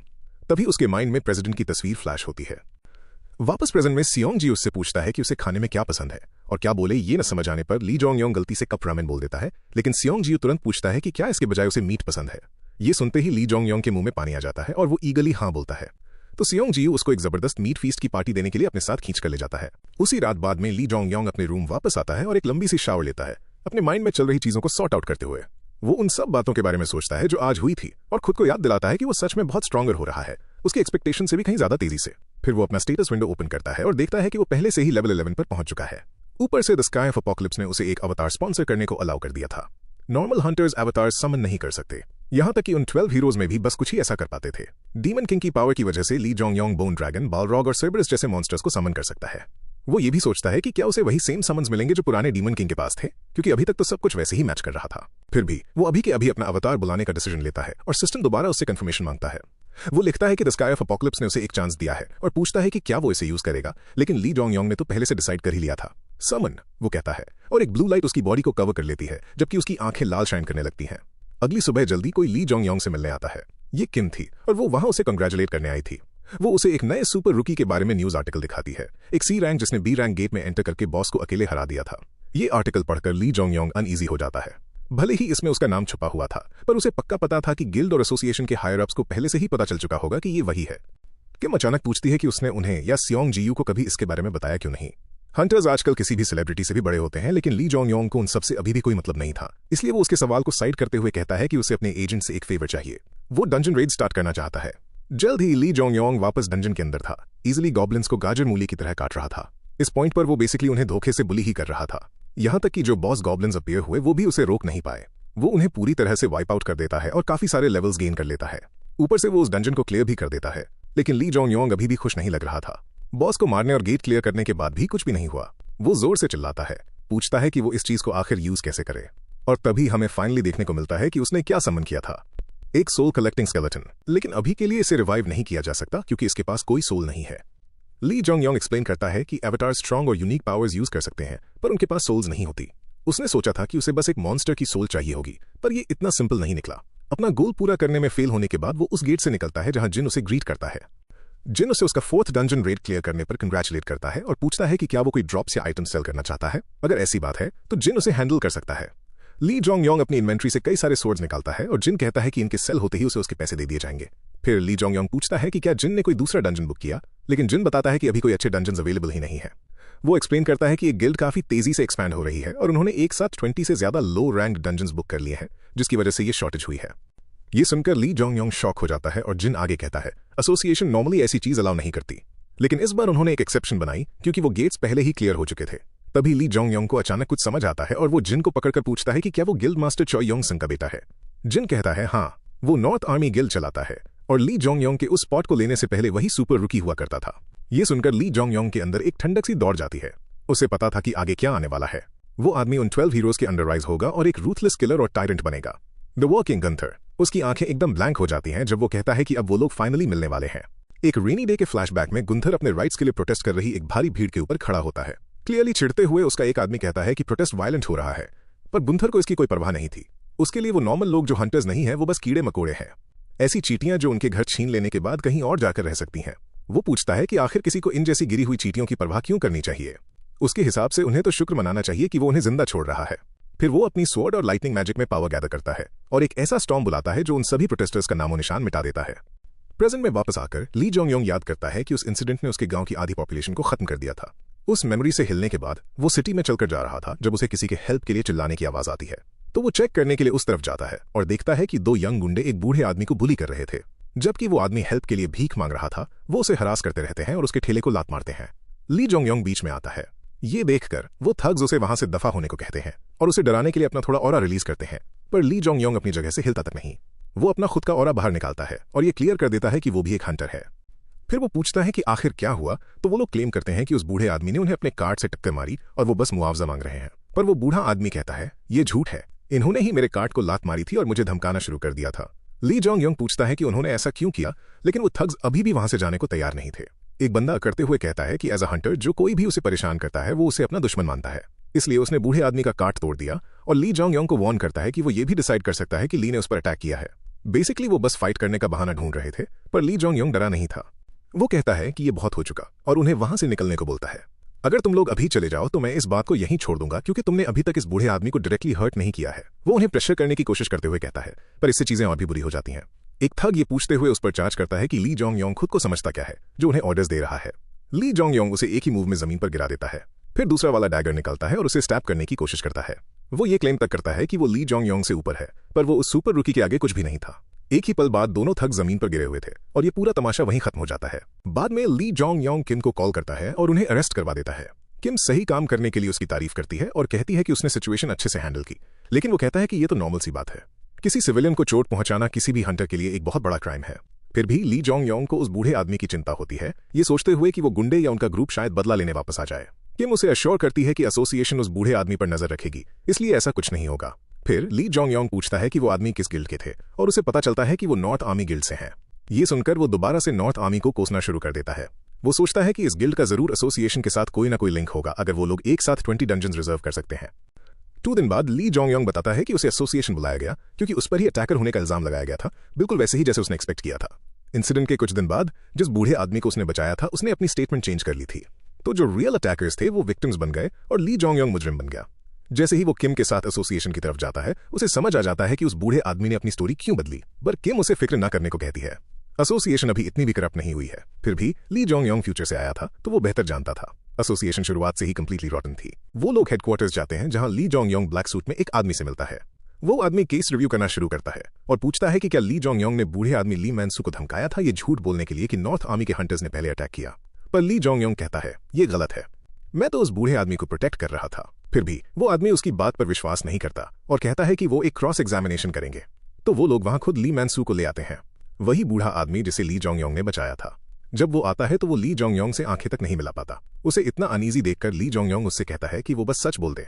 तभी उसके माइंड में प्रेसिडेंट की तस्वीर फ्लैश होती है। वापस प्रेजेंट में सियोंग जी उससे पूछता है कि उसे खाने में क्या पसंद है, और क्या बोले ये न समझ आने पर ली जोंग योंग गलती से कप रामेन बोल देता है, लेकिन सियोंग जी तुरंत पूछता है कि क्या इसके बजाय उसे मीट पसंद है। ये सुनते ही ली जोंग योंग के मुंह में पानी आ जाता है और वो ईगली हाँ बोलता है। तो सियोंग जी उसको एक जबरदस्त मीट फीस्ट की पार्टी देने के लिए अपने साथ खींच कर ले जाता है। उसी रात बाद में ली जोंग योंग अपने रूम वापस आता है और एक लंबी सी शावर लेता है, अपने माइंड में चल रही चीजों को सॉर्ट आउट करते हुए। वो उन सब बातों के बारे में सोचता है जो आज हुई थी और खुद को याद दिलाता है कि वो सच में बहुत स्ट्रॉन्गर हो रहा है, उसके एक्सपेक्टेशन से भी कहीं ज्यादा तेजी से। फिर वो अपना स्टेटस विंडो ओपन करता है और देखता है कि वो पहले से ही लेवल 11 पर पहुंच चुका है। ऊपर से द स्काई ऑफ एपोकलिप्स ने उसे एक अवतार स्पॉन्सर करने को अलाउ कर दिया था। नॉर्मल हंटर्स अवतार समन नहीं कर सकते, यहां तक कि उन 12 हीरोज में भी बस कुछ ही ऐसा कर पाते थे। डीमन किंग की पावर की वजह से Lee Jong Yong bone dragon, Balrog और सर्बरस जैसे मॉन्स्टर्स को समन कर सकता है। वो ये भी सोचता है कि क्या उसे वही सेम समन्स मिलेंगे जो पुराने डीमन किंग के पास थे, क्योंकि अभी तक तो सब कुछ वैसे ही मैच कर रहा था। फिर भी वो अभी के अभी अपना अवतार बुलाने का डिसीजन लेता है और सिस्टम दोबारा उससे कंफर्मेशन मांगता है। वो लिखता है कि द स्काई ऑफ एपोकलिप्स ने उसे एक चांस दिया है और पूछता है कि क्या वो इसे यूज करेगा, लेकिन ली जोंग योंग ने तो पहले से डिसाइड कर ही लिया था। समन, वो कहता है, और एक ब्लू लाइट उसकी बॉडी को कवर कर लेती है, जबकि उसकी आंखें लाल शाइन करने लगती हैं। अगली सुबह जल्दी कोई ली जोंग योंग से मिलने आता है। ये किम थी और वो वहां उसे कंग्रेचुलेट करने आई थी। वो उसे एक नए सुपर रुकी के बारे में न्यूज आर्टिकल दिखाती है, एक सी रैंक जिसने बी रैंक गेट में एंटर करके बॉस को अकेले हरा दिया था। ये आर्टिकल पढ़कर ली जोंग योंग अनईजी हो जाता है। भले ही इसमें उसका नाम छुपा हुआ था, पर उसे पक्का पता था कि गिल्ड और एसोसिएशन के हायर अप्स को पहले से ही पता चल चुका होगा कि ये वही है। किम अचानक पूछती है कि उसने उन्हें या सियोंग जीयू को कभी इसके बारे में बताया क्यों नहीं। हंटर्स आजकल किसी भी सेलिब्रिटी से भी बड़े होते हैं, लेकिन ली जोंग योंग को उन सबसे अभी भी कोई मतलब नहीं था। इसलिए वो उसके सवाल को साइड करते हुए कहता है कि उसे अपने एजेंट से एक फेवर चाहिए। वो डंजन रेड स्टार्ट करना चाहता है। जल्द ही ली जोंग योंग वापस डंजन के अंदर था, इजिली गॉब्लिन्स को गाजर मूली की तरह काट रहा था। इस पॉइंट पर वो बेसिकली उन्हें धोखे से बुली ही कर रहा था। यहां तक कि जो बॉस गॉब्लिन्स अपीयर हुए वो भी उसे रोक नहीं पाए। वो उन्हें पूरी तरह से वाइप आउट कर देता है और काफी सारे लेवल्स गेन कर लेता है। ऊपर से वो उस डंजन को क्लियर भी कर देता है, लेकिन ली जोंग योंग अभी भी खुश नहीं लग रहा था। बॉस को मारने और गेट क्लियर करने के बाद भी कुछ भी नहीं हुआ। वो जोर से चिल्लाता है, पूछता है कि वो इस चीज को आखिर यूज कैसे करे, और तभी हमें फाइनली देखने को मिलता है कि उसने क्या समन किया था, एक सोल कलेक्टिंग स्केलेटन। लेकिन अभी के लिए इसे रिवाइव नहीं किया जा सकता क्योंकि इसके पास कोई सोल नहीं है। ली जोंग योंग एक्सप्लेन करता है कि एवेटार स्ट्रांग और यूनिक पावर्स यूज कर सकते हैं, पर उनके पास सोल्स नहीं होती। उसने सोचा था कि उसे बस एक मॉन्स्टर की सोल चाहिए होगी, पर ये इतना सिंपल नहीं निकला। अपना गोल पूरा करने में फेल होने के बाद वो उस गेट से निकलता है जहां जिन उसे ग्रीट करता है। जिन उसे उसका 4th डंजन रेड क्लियर करने पर कंग्रेचुलेट करता है और पूछता है कि क्या वो कोई ड्रॉप्स या आइटम सेल करना चाहता है। अगर ऐसी बात है तो जिन उसे हैंडल कर सकता है। ली जोंग योंग अपनी इन्वेंट्री से कई सारे सोर्ड्स निकालता है और जिन कहता है कि इनके सेल होते ही उसे उसके पैसे दे दिए जाएंगे। फिर ली जोंग योंग पूछता है कि क्या जिन ने कोई दूसरा डंजन बुक किया, लेकिन जिन बताता है कि अभी कोई अच्छे डंजन अवेलेबल ही नहीं है। वो एक्सप्लेन करता है कि एक गिल्ड काफी तेजी से एक्सपैंड हो रही है और उन्होंने एक साथ 20 से ज्यादा लो रैंक डंजन्स बुक कर लिए हैं, जिसकी वजह से ये शॉर्टेज हुई है। ये सुनकर ली जोंग योंग शॉक हो जाता है और जिन आगे कहता है, एसोसिएशन नॉर्मली ऐसी चीज अलाउ नहीं करती, लेकिन इस बार उन्होंने एक एक्सेप्शन बनाई क्योंकि वो गेट्स पहले ही क्लियर हो चुके थे। तभी ली जोंग योंग को अचानक कुछ समझ आता है और वो जिन को पकड़कर पूछता है कि क्या वो गिल्ड मास्टर चॉय योंग संग का बेटा है। जिन कहता है हाँ, वो नॉर्थ आर्मी गिल्ड चलाता है और ली जोंग योंग के उस स्पॉट को लेने से पहले वही सुपर रुकी हुआ करता था। ये सुनकर ली जोंग योंग के अंदर एक ठंडक सी दौड़ जाती है। उसे पता था कि आगे क्या आने वाला है। वो आदमी उन 12 हीरोज के अंडर राइज होगा और एक रूथलेस किलर और टायरेंट बनेगा, द वर्किंग गंथर। उसकी आंखें एकदम ब्लैंक हो जाती हैं जब वो कहता है कि अब वो लोग फाइनली मिलने वाले हैं। एक रेनी डे के फ्लैशबैक में गुंथर अपने राइट्स के लिए प्रोटेस्ट कर रही एक भारी भीड़ के ऊपर खड़ा होता है। क्लियरली चिढ़ते हुए उसका एक आदमी कहता है कि प्रोटेस्ट वायलेंट हो रहा है, पर गुंथर को इसकी कोई परवाह नहीं थी। उसके लिए वो नॉर्मल लोग जो हंटर्स नहीं है, वो बस कीड़े मकोड़े हैं, ऐसी चींटियां जो उनके घर छीन लेने के बाद कहीं और जाकर रह सकती हैं। वो पूछता है कि आखिर किसी को इन जैसी गिरी हुई चींटियों की परवाह क्यों करनी चाहिए। उसके हिसाब से उन्हें तो शुक्र मनाना चाहिए कि वो उन्हें जिंदा छोड़ रहा है। फिर वो अपनी स्वॉर्ड और लाइटनिंग मैजिक में पावर गैदर करता है और एक ऐसा स्टॉर्म बुलाता है जो उन सभी प्रोटेस्टर्स का नामो निशान मिटा देता है। प्रेजेंट में वापस आकर ली जोंग योंग याद करता है कि उस इंसिडेंट ने उसके गांव की आधी पॉपुलेशन को खत्म कर दिया था। उस मेमोरी से हिलने के बाद वो सिटी में चलकर जा रहा था जब उसे किसी के हेल्प के लिए चिल्लाने की आवाज आती है। तो वो चेक करने के लिए उस तरफ जाता है और देखता है कि 2 यंग गुंडे एक बूढ़े आदमी को बुली कर रहे थे। जबकि वो आदमी हेल्प के लिए भीख मांग रहा था, वो उसे हरास करते रहते हैं और उसके ठेले को लात मारते हैं। ली जोंग योंग बीच में आता है। ये देखकर वो थग्स उसे वहां से दफा होने को कहते हैं और उसे डराने के लिए अपना थोड़ा ऑरा रिलीज करते हैं, पर ली जोंग योंग अपनी जगह से हिलता तक नहीं। वो अपना खुद का ऑरा बाहर निकालता है और ये क्लियर कर देता है कि वो भी एक हंटर है। फिर वो पूछता है कि आखिर क्या हुआ, तो वो लोग क्लेम करते हैं कि उस बूढ़े आदमी ने उन्हें अपने कार्ड से टक्कर मारी और वो बस मुआवजा मांग रहे हैं। पर वो बूढ़ा आदमी कहता है, ये झूठ है, इन्होंने ही मेरे कार्ड को लात मारी थी और मुझे धमकाना शुरू कर दिया था। ली जोंग योंग पूछता है कि उन्होंने ऐसा क्यों किया, लेकिन वो थग्स अभी भी वहां से जाने को तैयार नहीं थे। एक बंदा करते हुए कहता है कि एज अ हंटर जो कोई भी उसे परेशान करता है वो उसे अपना दुश्मन मानता है, इसलिए उसने बूढ़े आदमी का कार्ड तोड़ दिया। और ली जोंग योंग को वार्न करता है कि वो ये भी डिसाइड कर सकता है कि ली ने उस पर अटैक किया है। बेसिकली वो बस फाइट करने का बहाना ढूंढ रहे थे, पर ली जोंग योंग डरा नहीं था। वो कहता है कि ये बहुत हो चुका और उन्हें वहां से निकलने को बोलता है। अगर तुम लोग अभी चले जाओ तो मैं इस बात को यहीं छोड़ दूंगा क्योंकि तुमने अभी तक इस बूढ़े आदमी को डायरेक्टली हर्ट नहीं किया है। वो उन्हें प्रेशर करने की कोशिश करते हुए कहता है, पर इससे चीजें और भी बुरी हो जाती हैं। एक थग ये पूछते हुए उस पर चार्ज करता है कि ली जोंग योंग खुद को समझता क्या है जो उन्हें ऑर्डर्स दे रहा है। ली जोंग योंग उसे एक ही मूव में जमीन पर गिरा देता है। फिर दूसरा वाला डैगर निकलता है और उसे स्टैब करने की कोशिश करता है। वो ये क्लेम तक करता है कि वो ली जोंग योंग से ऊपर है, पर वो उस सुपर रुकी के आगे कुछ भी नहीं था। एक ही पल बाद दोनों थग जमीन पर गिरे हुए थे और ये पूरा तमाशा वहीं खत्म हो जाता है। बाद में ली जोंग योंग किम को कॉल करता है और उन्हें अरेस्ट करवा देता है। किम सही काम करने के लिए उसकी तारीफ करती है और कहती है कि उसने सिचुएशन अच्छे से हैंडल की, लेकिन वो कहता है कि ये तो नॉर्मल सी बात है। किसी सिविलियन को चोट पहुंचाना किसी भी हंटर के लिए एक बहुत बड़ा क्राइम है। फिर भी ली जोंग योंग को उस बूढ़े आदमी की चिंता होती है, ये सोचते हुए कि वो गुंडे या उनका ग्रुप शायद बदला लेने वापस आ जाए। किम उसे अश्योर करती है कि एसोसिएशन उस बूढ़े आदमी पर नजर रखेगी, इसलिए ऐसा कुछ नहीं होगा। फिर ली जोंग योंग पूछता है कि वो आदमी किस गिल्ड के थे और उसे पता चलता है कि वो नॉर्थ आर्मी गिल्ड से हैं। ये सुनकर वो दोबारा से नॉर्थ आर्मी को कोसना शुरू कर देता है। वो सोचता है कि इस गिल्ड का जरूर एसोसिएशन के साथ कोई ना कोई लिंक होगा अगर वो लोग एक साथ 20 डंजन्स रिजर्व कर सकते हैं। 2 दिन बाद ली जोंग योंग बताता है कि उसे एसोसिएशन बुलाया गया क्योंकि उस पर ही अटैकर होने का इल्जाम लगाया गया था, बिल्कुल वैसे ही जैसे उसने एक्सपेक्ट किया था। इंसिडेंट के कुछ दिन बाद जिस बूढ़े आदमी को उसने बचाया था उसने अपनी स्टेटमेंट चेंज कर ली थी, तो जो रियल अटैकर्स थे वो विक्टिम्स बन गए और ली जोंग योंग मुजरिम बन गया। जैसे ही वो किम के साथ एसोसिएशन की तरफ जाता है, उसे समझ आ जाता है कि उस बूढ़े आदमी ने अपनी स्टोरी क्यों बदली, पर किम उसे फिक्र न करने को कहती है। एसोसिएशन अभी इतनी भी करप्ट नहीं हुई है, फिर भी ली जोंग योंग फ्यूचर से आया था तो वो बेहतर जानता था। एसोसिएशन शुरुआत से ही कंप्लीटली रॉटन थी। वो लोग हेडक्वार्टर्स जाते हैं जहां Lee Jong Yong black suit में एक आदमी से मिलता है। वो आदमी केस रिव्यू करना शुरू करता है और पूछता है कि क्या ली जोंग योंग ने बूढ़े आदमी ली मैनसू को धमकाया था ये झूठ बोलने के लिए कि नॉर्थ आर्मी के हंटर्स ने पहले अटैक किया। पर ली जोंग योंग कहता है ये गलत है, मैं तो उस बूढ़े आदमी को प्रोटेक्ट कर रहा था। फिर भी वो आदमी उसकी बात पर विश्वास नहीं करता और कहता है कि वो एक क्रॉस एग्जामिनेशन करेंगे। तो वो लोग वहां खुद ली मैनसू को ले आते हैं, वही बूढ़ा आदमी जिसे ली जोंग योंग ने बचाया था। जब वो आता है तो वो ली जोंग योंग से आंखें तक नहीं मिला पाता। उसे इतना अनईजी देखकर ली जोंग योंग उससे कहता है कि वो बस सच बोल दे।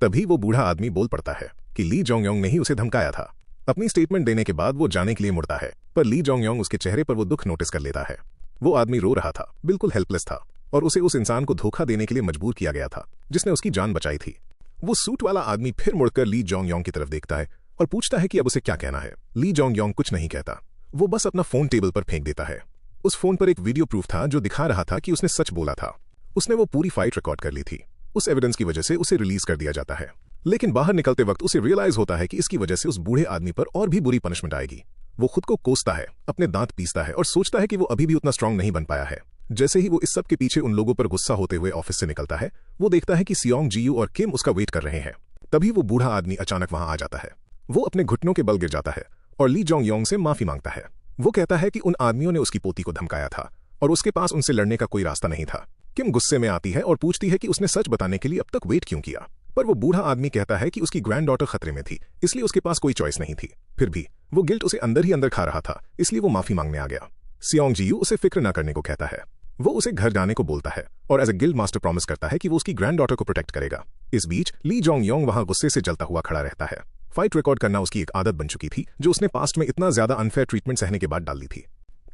तभी वो बूढ़ा आदमी बोल पड़ता है कि ली जोंग योंग ने ही उसे धमकाया था। अपनी स्टेटमेंट देने के बाद वो जाने के लिए मुड़ता है, पर ली जोंग योंग उसके चेहरे पर वो दुख नोटिस कर लेता है। वो आदमी रो रहा था, बिल्कुल हेल्पलेस था और उसे उस इंसान को धोखा देने के लिए मजबूर किया गया था जिसने उसकी जान बचाई थी। वो सूट वाला आदमी फिर मुड़कर ली जोंग योंग की तरफ देखता है और पूछता है कि अब उसे क्या कहना है। ली जोंग योंग कुछ नहीं कहता, वो बस अपना फोन टेबल पर फेंक देता है। उस फोन पर एक वीडियो प्रूफ था जो दिखा रहा था कि उसने सच बोला था। उसने वो पूरी फाइट रिकॉर्ड कर ली थी। उस एविडेंस की वजह से उसे रिलीज कर दिया जाता है, लेकिन बाहर निकलते वक्त उसे रियलाइज होता है कि इसकी वजह से उस बूढ़े आदमी पर और भी बुरी पनिशमेंट आएगी। वो खुद को कोसता है, अपने दांत पीसता है और सोचता है कि वो अभी भी उतना स्ट्रांग नहीं बन पाया है। जैसे ही वो इस सब के पीछे उन लोगों पर गुस्सा होते हुए ऑफिस से निकलता है, वो देखता है कि सियोंग जीयू और किम उसका वेट कर रहे हैं। तभी वो बूढ़ा आदमी अचानक वहां आ जाता है। वो अपने घुटनों के बल गिर जाता है और ली जोंग योंग से माफी मांगता है। वो कहता है कि उन आदमियों ने उसकी पोती को धमकाया था और उसके पास उनसे लड़ने का कोई रास्ता नहीं था। किम गुस्से में आती है और पूछती है कि उसने सच बताने के लिए अब तक वेट क्यों किया, पर वो बूढ़ा आदमी कहता है कि उसकी ग्रैंड डॉटर खतरे में थी, इसलिए उसके पास कोई चॉइस नहीं थी। फिर भी वो गिल्ट उसे अंदर ही अंदर खा रहा था, इसलिए वो माफी मांगने आ गया। सियोंग जीयू उसे फिक्र न करने को कहता है। वो उसे घर जाने को बोलता है और as a guild master promise करता है कि वो उसकी ग्रैंड डॉटर को प्रोटेक्ट करेगा। इस बीच ली जोंग योंग वहां गुस्से से जलता हुआ खड़ा रहता है। फाइट रिकॉर्ड करना उसकी एक आदत बन चुकी थी जो उसने पास्ट में इतना ज्यादा अनफेयर ट्रीटमेंट सहने के बाद डाल दी थी।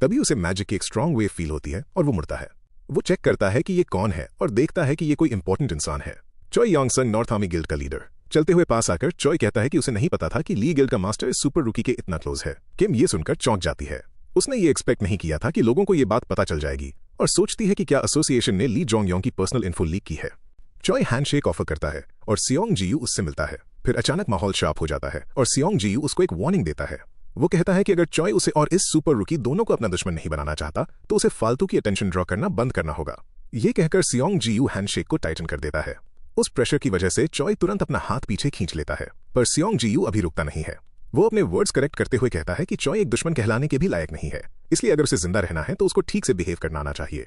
तभी उसे मैजिक की एक स्ट्रांग वेव फील होती है और वो मुड़ता है। वो चेक करता है कि ये कौन है और देखता है कि ये कोई इंपॉर्टेंट इंसान है। चॉय यांगसंग नॉर्थ आर्मी गिल्ड का लीडर चलते हुए पास आकर चॉय कहता है कि उसे नहीं पता था कि ली गिल्ड का मास्टर इस सुपर रूकी के इतना क्लोज है। किम ये सुनकर चौंक जाती है। उसने ये एक्सपेक्ट नहीं किया था कि लोगों को ये बात पता चल जाएगी और सोचती है कि क्या एसोसिएशन ने ली जोंग योंग की पर्सनल इन्फो लीक की है। चॉय हैंडशेक ऑफर करता है और सियोंग जीयू उससे मिलता है। फिर अचानक माहौल शार्प हो जाता है और सियोंग जीयू उसको एक वार्निंग देता है। वो कहता है कि अगर चॉय उसे और इस सुपर रूकी दोनों को अपना दुश्मन नहीं बनाना चाहता तो उसे फालतू की अटेंशन ड्रॉ करना बंद करना होगा। ये कहकर सियोंग जीयू हैंडशेक को टाइटन कर देता है। उस प्रेशर की वजह से चॉय तुरंत अपना हाथ पीछे खींच लेता है, पर सियोंग जीयू अभी रुकता नहीं है। वो अपने वर्ड्स करेक्ट करते हुए कहता है कि चॉय एक दुश्मन कहलाने के भी लायक नहीं है, इसलिए अगर उसे जिंदा रहना है तो उसको ठीक से बिहेव करना आना चाहिए।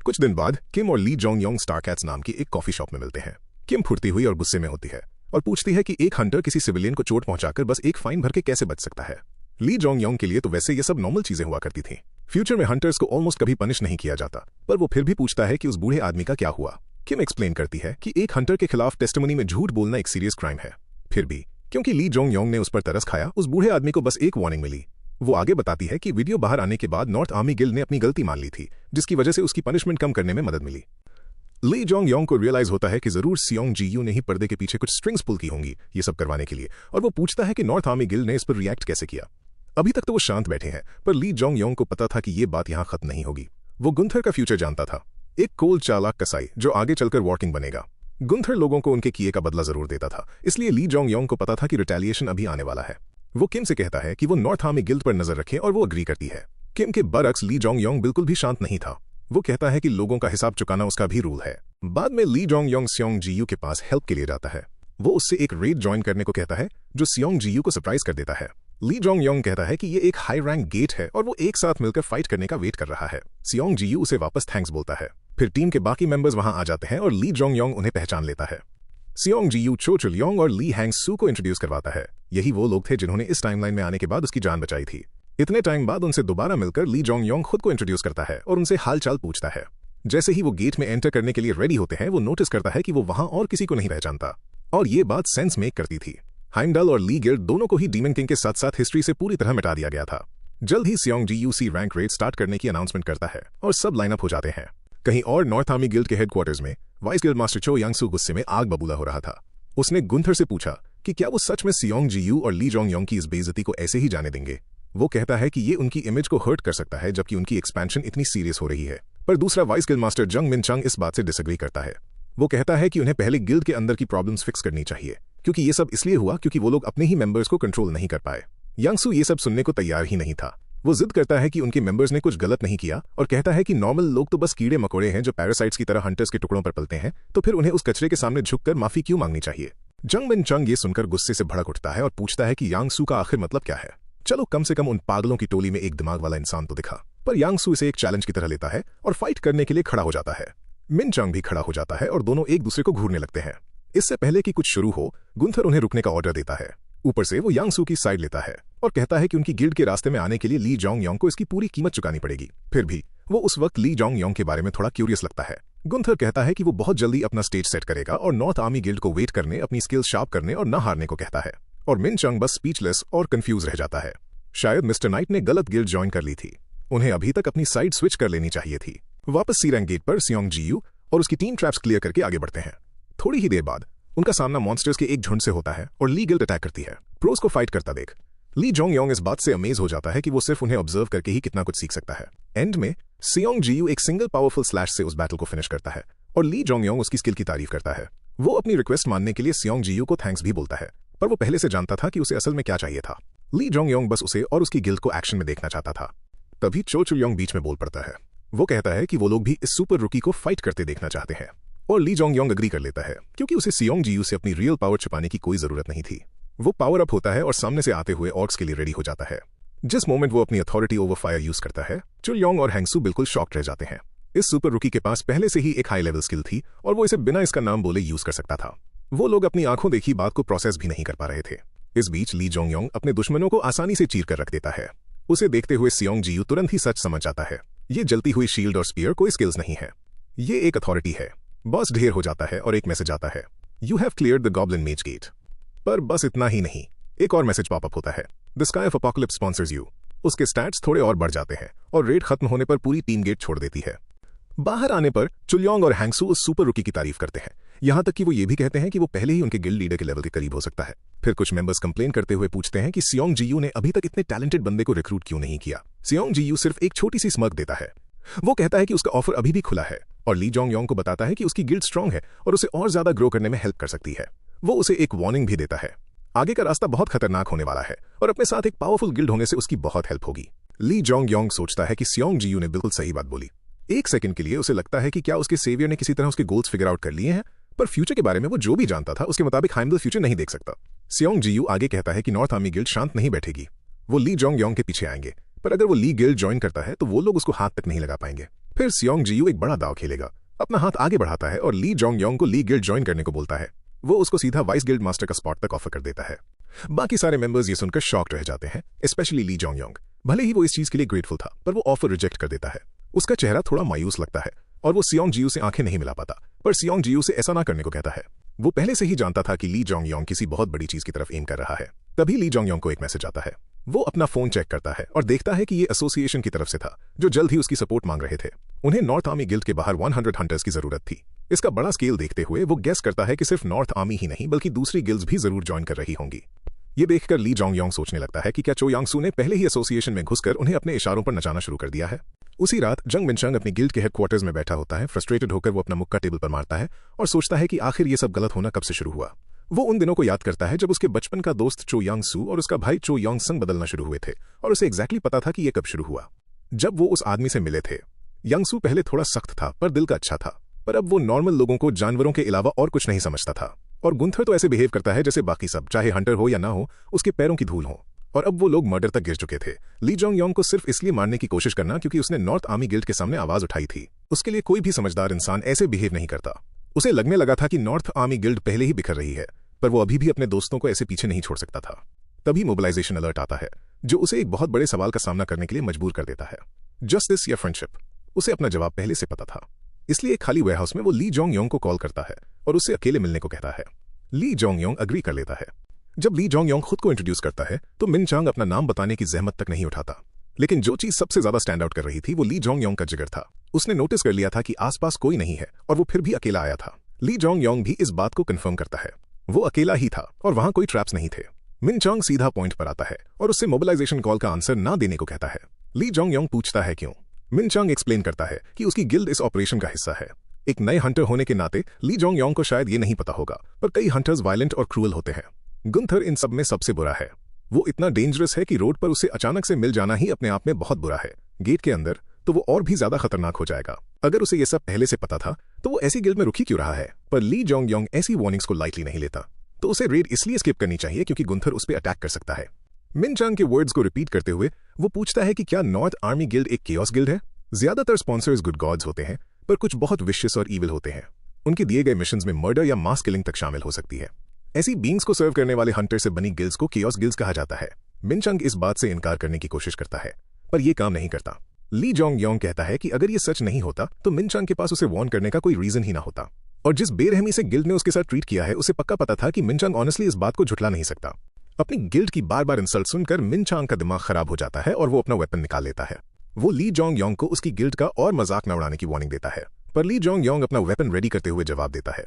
कुछ दिन बाद किम और ली जोंग योंग स्टारकैट्स नाम की एक कॉफी शॉप में मिलते हैं। किम फुर्ती हुई और गुस्से में होती है और पूछती है कि एक हंटर किसी सिविलियन को चोट पहुंचाकर बस एक फाइन भर के कैसे बच सकता है। ली जोंग योंग के लिए तो वैसे ये सब नॉर्मल चीजें हुआ करती थी। फ्यूचर में हंटर्स को ऑलमोस्ट कभी पनिश नहीं किया जाता, पर वो फिर भी पूछता है कि उस बूढ़े आदमी का क्या हुआ। किम एक्सप्लेन करती है कि एक हंटर के खिलाफ टेस्टिमनी में झूठ बोलना एक सीरियस क्राइम है। फिर भी क्योंकि ली जोंग योंग ने उस पर तरस खाया, उस बूढ़े आदमी को बस एक वार्निंग मिली। वो आगे बताती है कि वीडियो बाहर आने के बाद नॉर्थ आर्मी गिल्ड ने अपनी गलती मान ली थी, जिसकी वजह से उसकी पनिशमेंट कम करने में मदद मिली। ली जोंग योंग को रियलाइज होता है कि जरूर सियोंग जीयू ने ही पर्दे के पीछे कुछ स्ट्रिंग्स पुल की होंगी ये सब करवाने के लिए, और वो पूछता है कि नॉर्थ आर्मी गिल्ड ने इस पर रिएक्ट कैसे किया। अभी तक तो वो शांत बैठे हैं, पर ली जोंग योंग को पता था कि ये बात यहां खत्म नहीं होगी। वो गुंथर का फ्यूचर जानता था, एक कोल्ड चालाक कसाई जो आगे चलकर वॉर्किंग बनेगा। गुंथर लोगों को उनके किए का बदला जरूर देता था, इसलिए ली जोंग योंग को पता था कि रिटेलिएशन अभी आने वाला है। वो किम से कहता है कि वो नॉर्थ आर्मी गिल्ड पर नजर रखे और वो अग्री करती है। किम के बरअक्स ली जोंग योंग बिल्कुल भी शांत नहीं था। वो कहता है कि लोगों का हिसाब चुकाना उसका भी रूल है। बाद में ली जोंग योंग सियोंग जीयू के पास हेल्प के लिए जाता है। वो उससे एक रेड ज्वाइन करने को कहता है जो सियोंग जीयू को सरप्राइज कर देता है। ली जोंग योंग कहता है कि ये एक हाई रैंक गेट है और वो एक साथ मिलकर फाइट करने का वेट कर रहा है। सियोंग जीयू उसे वापस थैंक्स बोलता है। फिर टीम के बाकी मेंबर्स वहां आ जाते हैं और ली जोंग योंग उन्हें पहचान लेता है। सियोंग जीयू चो चुलियोंग और ली हैंग सू को इंट्रोड्यूस करवाता है। यही वो लोग थे जिन्होंने इस टाइमलाइन में आने के बाद उसकी जान बचाई थी। इतने टाइम बाद उनसे दोबारा मिलकर ली जोंग योंग खुद को इंट्रोड्यूस करता है और उनसे हालचाल पूछता है। जैसे ही वो गेट में एंटर करने के लिए रेडी होते हैं, वो नोटिस करता है कि वो वहां और किसी को नहीं पहचानता, और ये बात सेंस मेक करती थी। हाइमडल और ली गिल्ड दोनों को ही डीमन किंग के साथ साथ हिस्ट्री से पूरी तरह मिटा दिया गया था। जल्द ही सियोंग जीयू सी रैंक रेड स्टार्ट करने की अनाउंसमेंट करता है और सब लाइनअप हो जाते हैं। कहीं और नॉर्थ आर्मी गिल्ड के हेडक्वार्टर्स में वाइस गिल्ड मास्टर चो यांगसू गुस्से में आग बबूला हो रहा था। उसने गुंथर से पूछा कि क्या वो सच में सियोंग जीयू और ली जोंग योंग की इस बेइज्जती को ऐसे ही जाने देंगे। वो कहता है कि ये उनकी इमेज को हर्ट कर सकता है जबकि उनकी एक्सपेंशन इतनी सीरियस हो रही है, पर दूसरा वाइस गिल्ड मास्टर जंग मिन चंग इस बात से डिसएग्री करता है। वो कहता है कि उन्हें पहले गिल्ड के अंदर की प्रॉब्लम्स फिक्स करनी चाहिए, क्योंकि ये सब इसलिए हुआ क्योंकि वो लोग अपने ही मेंबर्स को कंट्रोल नहीं कर पाए। यांगसू ये सब सुनने को तैयार ही नहीं था। वो जिद करता है कि उनके मेंबर्स ने कुछ गलत नहीं किया और कहता है कि नॉर्मल लोग तो बस कीड़े मकोड़े हैं जो पैरासाइट्स की तरह हंटर्स के टुकड़ों पर पलते हैं, तो फिर उन्हें उस कचरे के सामने झुककर माफी क्यों मांगनी चाहिए। जंग मिनचंग ये सुनकर गुस्से से भड़क उठता है और पूछता है कि यांगसू का आखिर मतलब क्या है। चलो कम से कम उन पागलों की टोली में एक दिमाग वाला इंसान तो दिखा। पर यांगसू इसे एक चैलेंज की तरह लेता है और फाइट करने के लिए खड़ा हो जाता है। मिनचंग भी खड़ा हो जाता है और दोनों एक दूसरे को घूरने लगते हैं। इससे पहले कि कुछ शुरू हो, गुंथर उन्हें रुकने का ऑर्डर देता है। ऊपर से वो यांगसू की साइड लेता है और कहता है कि उनकी गिल्ड के रास्ते में आने के लिए ली जोंग योंग को इसकी पूरी कीमत चुकानी पड़ेगी। फिर भी वो उस वक्त ली जोंग योंग के बारे में थोड़ा क्यूरियस लगता है। गुंथर कहता है कि वो बहुत जल्दी अपना स्टेज सेट करेगा और नॉर्थ आर्मी गिल्ड को वेट करने, अपनी स्किल्स शार्प करने और न हारने को कहता है। और मिनचंग बस स्पीचलेस और कंफ्यूज रह जाता है। शायद मिस्टर नाइट ने गलत गिल्ड ज्वाइन कर ली थी। उन्हें अभी तक अपनी साइड स्विच कर लेनी चाहिए थी। वापस सी रैंक गेट पर सियोंग जियू और उसकी टीम ट्रैप्स क्लियर करके आगे बढ़ते हैं। थोड़ी ही देर बाद उनका सामना मॉन्स्टर्स के एक झुंड से होता है और ली गिल्ड अटैक करती है। प्रोस को फाइट करता देख ली जोंग योंग इस बात से अमेज हो जाता है कि वो सिर्फ उन्हें ऑब्जर्व करके ही कितना कुछ सीख सकता है। एंड में सियोंग जियू एक सिंगल पावरफुल स्लैश से उस बैटल को फिनिश करता है और ली जोंग योंग उसकी स्किल की तारीफ करता है। वो अपनी रिक्वेस्ट मानने के लिए सियोंग जियू को थैंक्स भी बोलता है, पर वो पहले से जानता था कि उसे असल में क्या चाहिए था। ली जोंग योंग बस उसे और उसकी गिल्ड को एक्शन में देखना चाहता था। तभी चो चुलयोंग बीच में बोल पड़ता है। वो कहता है कि वो लोग भी इस सुपर रुकी को फाइट करते देखना चाहते हैं और ली जोंग योंग अग्री कर लेता है, क्योंकि उसे सियोंग जियू से अपनी रियल पावर छुपाने की कोई जरूरत नहीं थी। वो पावर अप होता है और सामने से आते हुए ऑर्क्स के लिए रेडी हो जाता है। जिस मोमेंट वो अपनी अथॉरिटी ओवर फायर यूज करता है, चुलयोंग और हैंगसू बिल्कुल शॉक्ड रह जाते हैं। इस सुपर रुकी के पास पहले से ही एक हाई लेवल स्किल थी और वो इसे बिना इसका नाम बोले यूज कर सकता था। वो लोग अपनी आंखों देखी बात को प्रोसेस भी नहीं कर पा रहे थे। इस बीच ली जोंग योंग अपने दुश्मनों को आसानी से चीर कर रख देता है। उसे देखते हुए सियोंग जियू तुरंत ही सच समझ जाता है। ये जलती हुई शील्ड और स्पीयर कोई स्किल्स नहीं है, ये एक अथॉरिटी है। बॉस ढेर हो जाता है और एक मैसेज आता है, you have cleared the goblin मेज गेट। पर बस इतना ही नहीं, एक और मैसेज पॉपअप होता है, the sky of apocalypse sponsors you. उसके स्टैट्स थोड़े और बढ़ जाते हैं और रेड खत्म होने पर पूरी टीम गेट छोड़ देती है। बाहर आने पर चुलयोंग और हैंगसू उस सुपर रुकी की तारीफ करते हैं, यहां तक कि वो ये भी कहते हैं कि वो पहले ही उनके गिल्ड लीडर के लेवल के करीब हो सकता है। फिर कुछ मेंबर्स कंप्लेन करते हुए पूछते हैं कि सियोंग जियू ने अभी तक इतने टैलेंटेड बंदे को रिक्रूट क्यों नहीं किया। सियोंग जियू सिर्फ एक छोटी सी स्मग देता है। वो कहता है कि उसका ऑफर अभी भी खुला है और ली जोंग योंग को बताता है कि उसकी गिल्ड स्ट्रांग है और उसे और ज्यादा ग्रो करने में हेल्प कर सकती है। वो उसे एक वार्निंग भी देता है, आगे का रास्ता बहुत खतरनाक होने वाला है और अपने साथ एक पावरफुल गिल्ड होने से उसकी बहुत हेल्प होगी। ली जोंग योंग सोचता है कि सियोंग जियू ने बिल्कुल सही बात बोली। एक सेकंड के लिए उसे लगता है कि क्या उसके सेवियर ने किसी तरह उसके गोल्स फिगर आउट कर लिए हैं, पर फ्यूचर के बारे में वो जो भी जानता था उसके मुताबिक हाइमदल फ्यूचर नहीं देख सकता। सियोंग जियू आगे कहता है कि नॉर्थ आर्मी गिल्ड शांत नहीं बैठेगी, वो ली जोंग योंग के पीछे आएंगे, पर अगर वो ली गिल्ड ज्वाइन करता है तो वो लोग उसको हाथ तक नहीं लगा पाएंगे। फिर सियोंग जियू एक बड़ा दाव खेलेगा, अपना हाथ आगे बढ़ाता है और ली जोंग योंग को ली गिल्ड ज्वाइन करने को बोलता है। वो उसको सीधा वाइस गिल्ड मास्टर का स्पॉट तक ऑफर कर देता है। बाकी सारे मेंबर्स ये सुनकर शॉक्ड रह जाते हैं, स्पेशली ली जोंग योंग। भले ही वो इस चीज के लिए ग्रेटफुल था, पर वो ऑफर रिजेक्ट कर देता है। उसका चेहरा थोड़ा मायूस लगता है और वो सियोंग जियू से आंखें नहीं मिला पाता, पर सियोंग जियू से ऐसा ना करने को कहता है। वो पहले से ही जानता था कि ली जोंग योंग किसी बहुत बड़ी चीज की तरफ एम कर रहा है। तभी ली जोंग योंग को एक मैसेज आता है। वो अपना फोन चेक करता है और देखता है कि ये एसोसिएशन की तरफ से था, जो जल्द ही उसकी सपोर्ट मांग रहे थे। उन्हें नॉर्थ आर्मी गिल्ड के बाहर 100 हंटर्स की जरूरत थी। इसका बड़ा स्केल देखते हुए वो गेस करता है कि सिर्फ नॉर्थ आर्मी ही नहीं बल्कि दूसरी गिल्ड्स भी जरूर ज्वाइन कर रही होंगी। ये देखकर ली जोंग योंग सोचने लगता है कि क्या चो यांगसू ने पहले ही एसोसिएशन में घुसकर उन्हें अपने इशारों पर नचाना शुरू कर दिया है। उसी रात जंग मिनचंग अपनी गिल्ड के हेडक्वार्टर्स में बैठा होता है। फ्रस्ट्रेटेड होकर वो अपना मुक्का टेबल पर मारता है और सोचता है कि आखिर ये सब गलत होना कब से शुरू हुआ। वो उन दिनों को याद करता है जब उसके बचपन का दोस्त चो यांगसू और उसका भाई चो योंग संग बदलना शुरू हुए थे और उसे एग्जैक्टली पता था कि ये कब शुरू हुआ। जब वो उस आदमी से मिले थे, यांगसू पहले थोड़ा सख्त था पर दिल का अच्छा था, पर अब वो नॉर्मल लोगों को जानवरों के अलावा और कुछ नहीं समझता था। और गुंथर तो ऐसे बिहेव करता है जैसे बाकी सब, चाहे हंटर हो या ना हो, उसके पैरों की धूल हो। और अब वो लोग मर्डर तक गिर चुके थे। ली जोंग योंग को सिर्फ इसलिए मारने की कोशिश करना क्योंकि उसने नॉर्थ आर्मी गिल्ड के सामने आवाज उठाई थी। उसके लिए कोई भी समझदार इंसान ऐसे बिहेव नहीं करता। उसे लगने लगा था कि नॉर्थ आर्मी गिल्ड पहले ही बिखर रही है, पर वो अभी भी अपने दोस्तों को ऐसे पीछे नहीं छोड़ सकता था। तभी मोबिलाइजेशन अलर्ट आता है, जो उसे एक बहुत बड़े सवाल का सामना करने के लिए मजबूर कर देता है, जस्टिस या फ्रेंडशिप। उसे अपना जवाब पहले से पता था, इसलिए एक खाली वेयरहाउस में वो ली जोंग योंग को कॉल करता है और उससे अकेले मिलने को कहता है। ली जोंग योंग अग्री कर लेता है। जब ली जोंग योंग खुद को इंट्रोड्यूस करता है तो मिनचांग अपना नाम बताने की जहमत तक नहीं उठाता, लेकिन जो चीज सबसे ज्यादा स्टैंड आउट कर रही थी वो ली जोंग योंग का जिगर था। उसने नोटिस कर लिया था कि आसपास कोई नहीं है और वो फिर भी अकेला आया था। ली जोंग योंग भी इस बात को कंफर्म करता है, वो अकेला ही था और वहां कोई ट्रैप्स नहीं थे। मिनचांग सीधा पॉइंट पर आता है और उससे मोबिलाइजेशन कॉल का आंसर ना देने को कहता है। ली जोंग योंग पूछता है क्यों। मिनचांग एक्सप्लेन करता है कि उसकी गिल्ड इस ऑपरेशन का हिस्सा है। एक नए हंटर होने के नाते ली जोंग योंग को शायद ये नहीं पता होगा, पर कई हंटर्स वायलेंट और क्रूअल होते हैं। गुंथर इन सब में सबसे बुरा है। वो इतना डेंजरस है कि रोड पर उसे अचानक से मिल जाना ही अपने आप में बहुत बुरा है। गेट के अंदर तो वो और भी ज्यादा खतरनाक हो जाएगा। अगर उसे ये सब पहले से पता था तो वो ऐसी गिल्ड में रुकी क्यों रहा है? पर ली जोंग योंग ऐसी वार्निंग्स को लाइटली नहीं लेता, तो उसे रेड इसलिए स्किप करनी चाहिए क्योंकि गुंथर उस पर अटैक कर सकता है। मिन चांग के वर्ड्स को रिपीट करते हुए वो पूछता है कि क्या नॉर्थ आर्मी गिल्ड एक केओस गिल्ड है? ज्यादातर स्पॉन्सर्स गुड गॉड्स होते हैं, पर कुछ बहुत विशियस और ईविल होते हैं। उनके दिए गए मिशंस में मर्डर या मास किलिंग तक शामिल हो सकती है। ऐसी बींग्स को सर्व करने वाले हंटर से बनी गिल्ड्स को केओस गिल्ड्स कहा जाता है। मिन चांग इस बात से इनकार करने की कोशिश करता है, पर यह काम नहीं करता। ली जोंग योंग कहता है कि अगर ये सच नहीं होता तो मिन चांग के पास उसे वार्न करने का कोई रीजन ही ना होता, और जिस बेरहमी से गिल्ड ने उसके साथ ट्रीट किया है उसे पक्का पता था कि मिन चांग ऑनेस्टली इस बात को झुठला नहीं सकता। अपनी गिल्ड की बार बार इंसल्ट सुनकर मिन चांग का दिमाग खराब हो जाता है और वो अपना वेपन निकाल लेता है। वो ली जोंग योंग को उसकी गिल्ड का और मजाक न उड़ाने की वार्निंग देता है, पर ली जोंग योंग अपना वेपन रेडी करते हुए जवाब देता है।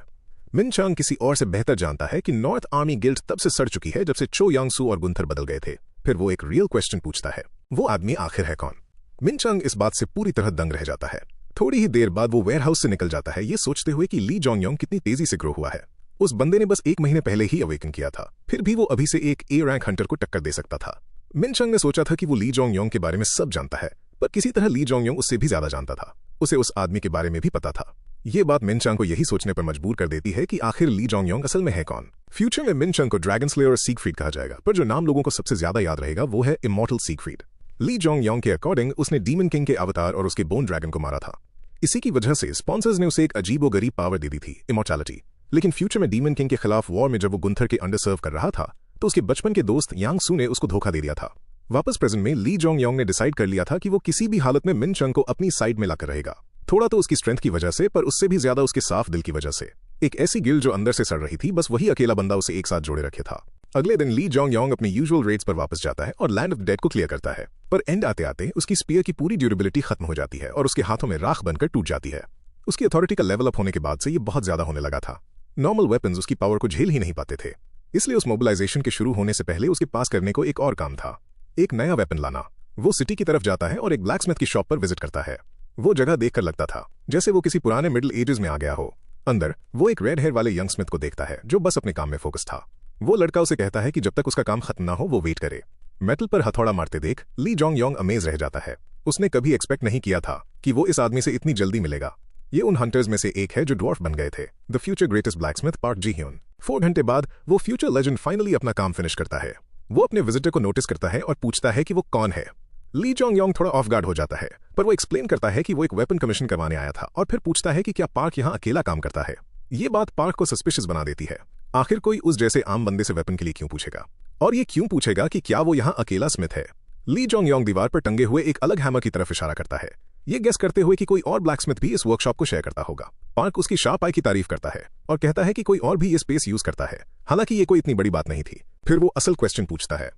मिन चांग किसी और से बेहतर जानता है कि नॉर्थ आर्मी गिल्ड तब से सड़ चुकी है जब से चो यांग सू और गुंथर बदल गए थे। फिर वो एक रियल क्वेश्चन पूछता है, वो आदमी आखिर है कौन? मिन चांग इस बात से पूरी तरह दंग रह जाता है। थोड़ी ही देर बाद वो वेयरहाउस से निकल जाता है, ये सोचते हुए कि ली जोंग योंग कितनी तेजी से ग्रो हुआ है। उस बंदे ने बस 1 महीने पहले ही अवेकन किया था, फिर भी वो अभी से एक ए रैंक हंटर को टक्कर दे सकता था। मिन चांग ने सोचा था कि वो ली जोंग योंग के बारे में सब जानता है, पर किसी तरह ली जोंग योंग उससे भी ज्यादा जानता था। उसे उस आदमी के बारे में भी पता था। ये बात मिन चांग को यही सोचने पर मजबूर कर देती है कि आखिर ली जोंग योंग असल में है कौन। फ्यूचर में मिन चांग को ड्रैगन स्लेयर और सीगफ्रीड कहा जाएगा, पर जो नाम लोगों को सबसे ज्यादा याद रहेगा वो है इमॉर्टल सीगफ्रीड। ली जोंग योंग के अकॉर्डिंग उसने डीमन किंग के अवतार और उसके बोन ड्रैगन को मारा था। इसी की वजह से स्पॉन्सर्स ने उसे एक अजीबोगरीब पावर दे दी थी, इमॉर्टैलिटी। लेकिन फ्यूचर में डीमन किंग के खिलाफ वॉर में जब वो गुंथर के अंडर सर्व कर रहा था तो उसके बचपन के दोस्त यांग सू ने उसको धोखा दे दिया था। वापस प्रेजेंट में ली जोंग योंग ने डिसाइड कर लिया था कि वो किसी भी हालत में मिन चांग को अपनी साइड में लाकर रहेगा। थोड़ा तो उसकी स्ट्रेंथ की वजह से, पर उससे भी ज्यादा उसके साफ दिल की वजह से। एक ऐसी गिल्ड जो अंदर से सड़ रही थी, बस वही अकेला बंदा उसे एक साथ जोड़े रखे था। अगले दिन ली जोंग योंग अपनी यूजुअल रेड्स पर वापस जाता है और लैंड ऑफ डेड को क्लियर करता है, पर एंड आते आते उसकी स्पीयर की पूरी ड्यूरेबिलिटी खत्म हो जाती है और उसके हाथों में राख बनकर टूट जाती है। उसकी अथॉरिटी का लेवल अप होने के बाद से ये बहुत ज्यादा होने लगा था। नॉर्मल वेपन्स उसकी पावर को झेल ही नहीं पाते थे, इसलिए उस मोबिलाइजेशन के शुरू होने से पहले उसके पास करने को एक और काम था, एक नया वेपन लाना। वो सिटी की तरफ जाता है और एक ब्लैक स्मिथ की शॉप पर विजिट करता है। वो जगह देखकर लगता था जैसे वो किसी पुराने मिडिल एजेस में आ गया हो। अंदर वो एक रेड हेयर वाले यंग स्मिथ को देखता है जो बस अपने काम में फोकस था। वो लड़का उसे कहता है कि जब तक उसका काम खत्म ना हो वो वेट करे। मेटल पर हथौड़ा मारते देख ली जोंग योंग अमेज रह जाता है। उसने कभी एक्सपेक्ट नहीं किया था कि वो इस आदमी से इतनी जल्दी मिलेगा। ये उन हंटर्स में से एक है जो ड्वार्फ बन गए थे, the future greatest blacksmith Park Ji Hyun. 4 घंटे बाद वो फ्यूचर लेजेंड फाइनली अपना काम फिनिश करता है। वो अपने विजिटर को नोटिस करता है और पूछता है कि वो कौन है। ली जोंग योंग थोड़ा ऑफ गार्ड हो जाता है, पर वो एक्सप्लेन करता है कि वो एक वेपन कमीशन करवाने आया था, और फिर पूछता है कि क्या पार्क यहाँ अकेला काम करता है। ये बात पार्क को सस्पिशियस बना देती है। आखिर कोई उस जैसे आम बंदे से वेपन के लिए क्यों पूछेगा, और ये क्यों पूछेगा कि क्या वो यहाँ अकेला स्मिथ है। ली जोंग योंग दीवार पर टंगे हुए एक अलग हैमर की तरफ इशारा करता है, ये गेस करते हुए कि कोई और ब्लैकस्मिथ भी इस वर्कशॉप को शेयर करता होगा। पार्क उसकी शार्प आई की तारीफ करता है और कहता है कि कोई और भी ये स्पेस यूज करता है, हालांकि ये कोई इतनी बड़ी बात नहीं थी। फिर वो असल क्वेश्चन पूछता है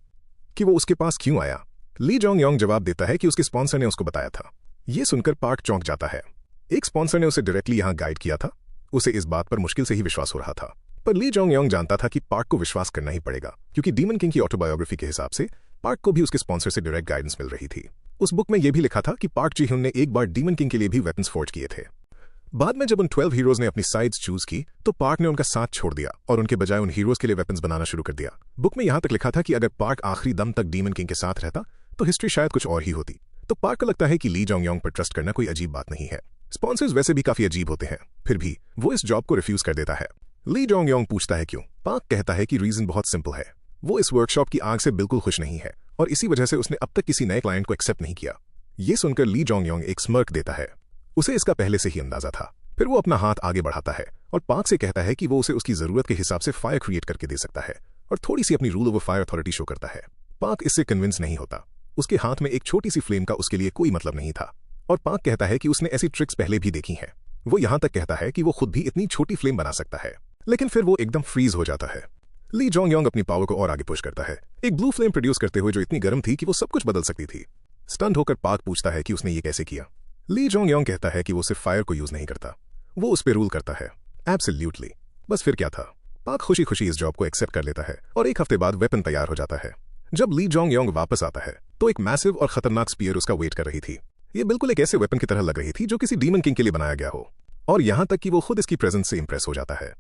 कि वो उसके पास क्यों आया। ली जोंग योंग जवाब देता है कि उसके स्पॉन्सर ने उसको बताया था। ये सुनकर पार्क चौंक जाता है। एक स्पॉन्सर ने उसे डायरेक्टली यहाँ गाइड किया था। उसे इस बात पर मुश्किल से ही विश्वास हो रहा था, पर ली जोंग योंग जानता था कि पार्क को विश्वास करना ही पड़ेगा, क्योंकि डीमन किंग की ऑटोबायोग्राफी के हिसाब से पार्क को भी उसके स्पॉन्सर से डायरेक्ट गाइडेंस मिल रही थी। उस बुक में यह भी लिखा था कि पार्क जी ह्यून ने एक बार डीमन किंग के लिए भी वेपन्स फोर्ज किए थे। बाद में जब उन 12 हीरोज ने अपनी साइड्स चूज की तो पार्क ने उनका साथ छोड़ दिया और उनके बजाय उन हीरोज के लिए वेपन्स बनाना शुरू कर दिया। बुक में यहां तक लिखा था कि अगर पार्क आखिरी दम तक डीमन किंग के साथ रहता तो हिस्ट्री शायद कुछ और ही होती। तो पार्क को लगता है कि ली जोंग योंग पर ट्रस्ट करना कोई अजीब बात नहीं है। स्पॉन्सर्स वैसे भी काफी अजीब होते हैं, फिर भी वो इस जॉब को रिफ्यूज कर देता है। ली जोंग योंग पूछता है क्यों। पार्क कहता है कि रीजन बहुत सिंपल है, वो इस वर्कशॉप की आग से बिल्कुल खुश नहीं है और इसी वजह से उसने अब तक किसी नए क्लाइंट को एक्सेप्ट नहीं किया। ये सुनकर ली जोंग योंग एक स्मर्क देता है। उसे इसका पहले से ही अंदाजा था। फिर वो अपना हाथ आगे बढ़ाता है और पार्क से कहता है कि वो उसे उसकी जरूरत के हिसाब से फायर क्रिएट करके दे सकता है और थोड़ी सी अपनी rule over fire authority show करता है। पार्क इससे कन्विंस नहीं होता। उसके हाथ में एक छोटी सी फ्लेम का उसके लिए कोई मतलब नहीं था और पार्क कहता है कि उसने ऐसी ट्रिक्स पहले भी देखी हैं। वो यहां तक कहता है कि वो खुद भी इतनी छोटी फ्लेम बना सकता है, लेकिन फिर वो एकदम फ्रीज हो जाता है। ली जोंग योंग अपनी पावर को और आगे पुश करता है, एक ब्लू फ्लेम प्रोड्यूस करते हुए जो इतनी गर्म थी कि वो सब कुछ बदल सकती थी। स्टंट होकर पार्क पूछता है कि उसने ये कैसे किया। ली जोंग योंग कहता है कि वो सिर्फ फायर को यूज नहीं करता, वो उस पर रूल करता है। एब्सोल्युटली। बस फिर क्या था, पार्क खुशी खुशी इस जॉब को एक्सेप्ट कर लेता है और एक हफ्ते बाद वेपन तैयार हो जाता है। जब ली जोंग योंग वापस आता है तो एक मैसिव और खतरनाक स्पीयर उसका वेट कर रही थी। ये बिल्कुल एक ऐसे वेपन की तरह लग रही थी जो किसी डीमन किंग के लिए बनाया गया हो। और यहां तक कि वो खुद इसकी प्रेजेंस से इंप्रेस हो जाता है।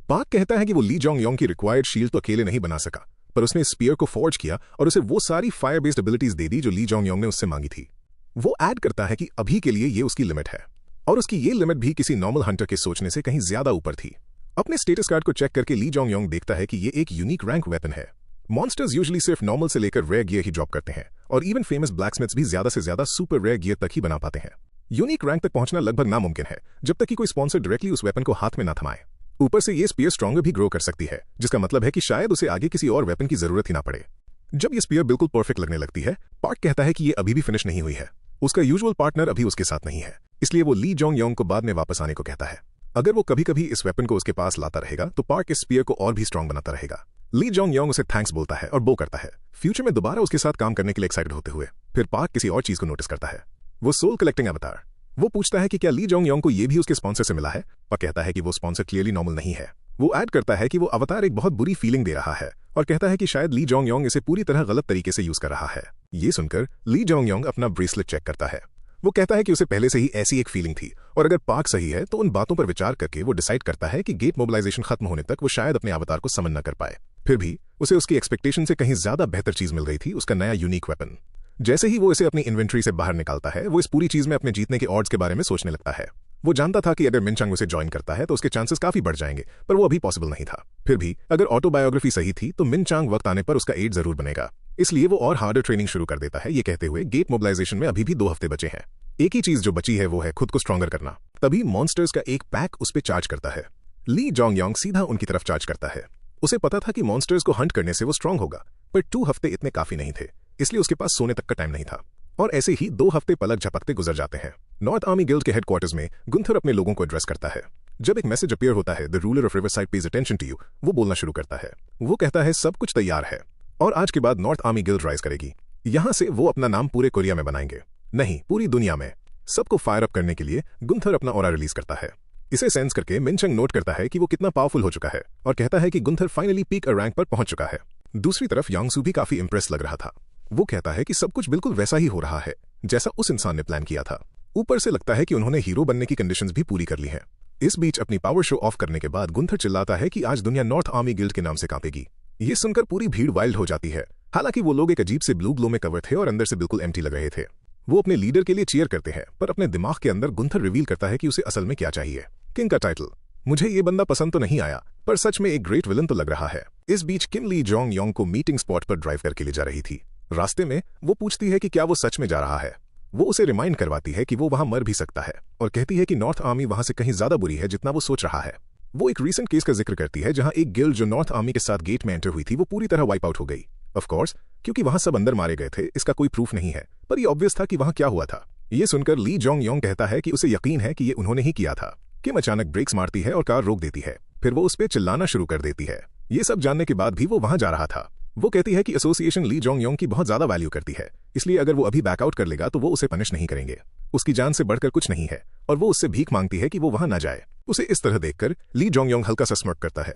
पार्क कहता है कि वो ली जोंग योंग की रिक्वायर्ड शील्ड तो अकेले नहीं बना सका, पर उसने स्पीयर को फॉर्ज किया और उसे वो सारी फायर बेस्ड एबिलिटीज दे दी जो ली जोंग योंग ने उससे मांगी थी। वो ऐड करता है कि अभी के लिए ये उसकी लिमिट है, और उसकी ये लिमिट भी किसी नॉर्मल हंटर के सोचने से कहीं ज्यादा ऊपर थी। अपने स्टेटस कार्ड को चेक करके ली जोंग योंग देखता है कि ये एक यूनिक रैंक वेपन है। मॉन्स्टर्स यूजुअली सिर्फ नॉर्मल से लेकर रेयर गियर ही ड्रॉप करते हैं, और इवन फेमस ब्लैकस्मिथ्स भी ज्यादा से ज्यादा सुपर रेयर गियर तक ही बना पाते हैं। यूनिक रैंक तक पहुंचना लगभग नामुमकिन है जब तक कि कोई स्पॉन्सर डायरेक्टली उस वेपन को हाथ में ना थमाए। ऊपर से ये स्पीयर स्ट्रॉन्गर भी ग्रो कर सकती है, जिसका मतलब है कि शायद उसे आगे किसी और वेपन की जरूरत ही ना पड़े। जब ये स्पीयर बिल्कुल परफेक्ट लगने लगती है, पार्क कहता है कि ये अभी भी फिनिश नहीं हुई है। उसका यूजुअल पार्टनर अभी उसके साथ नहीं है, इसलिए वो ली जोंग योंग को बाद में वापस आने को कहता है। अगर वो कभी कभी इस वेपन को उसके पास लाता रहेगा तो पार्क इस स्पीयर को और भी स्ट्रॉन्ग बनाता रहेगा। ली जोंग योंग उसे थैंक्स बोलता है और बो करता है, फ्यूचर में दोबारा उसके साथ काम करने के लिए एक्साइटेड होते हुए। फिर पार्क किसी और चीज को नोटिस करता है, वो सोल कलेक्टिंग अवतार। वो पूछता है कि क्या ली जोंग योंग को ये भी उसके स्पॉन्सर से मिला है, और कहता है कि वो स्पॉन्सर क्लियरली नॉर्मल नहीं है। वो ऐड करता है कि वो अवतार एक बहुत बुरी फीलिंग दे रहा है, और कहता है कि शायद ली जोंग योंग इसे पूरी तरह गलत तरीके से यूज कर रहा है। ये सुनकर ली जोंग योंग अपना ब्रेसलेट चेक करता है। वो कहता है कि उसे पहले से ही ऐसी एक फीलिंग थी, और अगर पार्क सही है तो उन बातों पर विचार करके वो डिसाइड करता है कि गेट मोबिलाइजेशन खत्म होने तक वो शायद अपने अवतार को समन न कर पाए। फिर भी उसे उसकी एक्सपेक्टेशन से कहीं ज्यादा बेहतर चीज मिल रही थी, उसका नया यूनिक वेपन। जैसे ही वो इसे अपनी इन्वेंट्री से बाहर निकालता है, वो इस पूरी चीज में अपने जीतने के ऑड्स के बारे में सोचने लगता है। वो जानता था कि अगर मिनचंग उसे ज्वाइन करता है तो उसके चांसेस काफी बढ़ जाएंगे, पर वो अभी पॉसिबल नहीं था। फिर भी अगर ऑटोबायोग्राफी सही थी तो मिनचांग वक्त आने पर उसका एड जरूर बनेगा, इसलिए वो और हार्डर ट्रेनिंग शुरू कर देता है, ये कहते हुए गेट मोबिलाइजेशन में अभी भी 2 हफ्ते बचे हैं। एक ही चीज जो बची है वो है खुद को स्ट्रॉन्गर करना। तभी मॉन्स्टर्स का एक पैक उस पर चार्ज करता है। ली जोंग योंग सीधा उनकी तरफ चार्ज करता है। उसे पता था कि मॉन्स्टर्स को हंट करने से वो स्ट्रांग होगा, पर 2 हफ्ते इतने काफी नहीं थे, इसलिए उसके पास सोने तक का टाइम नहीं था। और ऐसे ही 2 हफ्ते पलक झपकते गुजर जाते हैं। नॉर्थ आर्मी गिल्ड के हेडक्वार्टर्स में गुंथर अपने लोगों को एड्रेस करता है। जब एक मैसेज अपीयर होता है, the Ruler of Riverside pays attention to you, वो बोलना शुरू करता है। वो कहता है सब कुछ तैयार है और आज के बाद नॉर्थ आर्मी गिल्ड राइज करेगी। यहां से वो अपना नाम पूरे कोरिया में बनाएंगे, नहीं पूरी दुनिया में। सबको फायर अप करने के लिए गुंथर अपना ऑरा रिलीज करता है। इसे सेंस करके मिनचंग नोट करता है कि वो कितना पावरफुल हो चुका है और कहता है कि गुंथर फाइनली पीक रैंक पर पहुंच चुका है। दूसरी तरफ यांगसू भी काफी इंप्रेस लग रहा था। वो कहता है कि सब कुछ बिल्कुल वैसा ही हो रहा है जैसा उस इंसान ने प्लान किया था। ऊपर से लगता है कि उन्होंने हीरो बनने की कंडीशंस भी पूरी कर ली हैं। इस बीच अपनी पावर शो ऑफ करने के बाद गुंथर चिल्लाता है कि आज दुनिया नॉर्थ आर्मी गिल्ड के नाम से कांपेगी। ये सुनकर पूरी भीड़ वाइल्ड हो जाती है। हालांकि वो लोग एक अजीब से ब्लू ग्लो में कवर थे और अंदर से बिल्कुल एम्प्टी लग रहे थे। वो अपने लीडर के लिए चीयर करते हैं, पर अपने दिमाग के अंदर गुंथर रिवील करता है कि उसे असल में क्या चाहिए। किंग का टाइटल। मुझे ये बंदा पसंद तो नहीं आया, पर सच में एक ग्रेट विलन तो लग रहा है। इस बीच किम ली जोंग योंग को मीटिंग स्पॉट पर ड्राइव करके ले जा रही थी। रास्ते में वो पूछती है कि क्या वो सच में जा रहा है। वो उसे रिमाइंड करवाती है कि वो वहां मर भी सकता है और कहती है कि नॉर्थ आर्मी वहां से कहीं ज्यादा बुरी है जितना वो सोच रहा है। वो एक रीसेंट केस का जिक्र करती है जहां एक गिल्ड जो नॉर्थ आर्मी के साथ गेट में एंटर हुई थी वो पूरी तरह वाइप आउट हो गई। ऑफ कोर्स क्योंकि वहां सब अंदर मारे गए थे, इसका कोई प्रूफ नहीं है, पर ये ऑब्वियस था कि वहां क्या हुआ था। ये सुनकर ली जोंग योंग कहता है कि उसे यकीन है कि ये उन्होंने ही किया था। किम अचानक ब्रेक्स मारती है और कार रोक देती है। फिर वो उस पर चिल्लाना शुरू कर देती है। ये सब जानने के बाद भी वो वहां जा रहा था। वो कहती है कि एसोसिएशन ली जोंग योंग की बहुत ज्यादा वैल्यू करती है, इसलिए अगर वो अभी बैकआउट कर लेगा तो वो उसे पनिश नहीं करेंगे। उसकी जान से बढ़कर कुछ नहीं है और वो उससे भीख मांगती है कि वो वहां ना जाए। उसे इस तरह देखकर ली जोंग योंग हल्का सा स्मर्क करता है।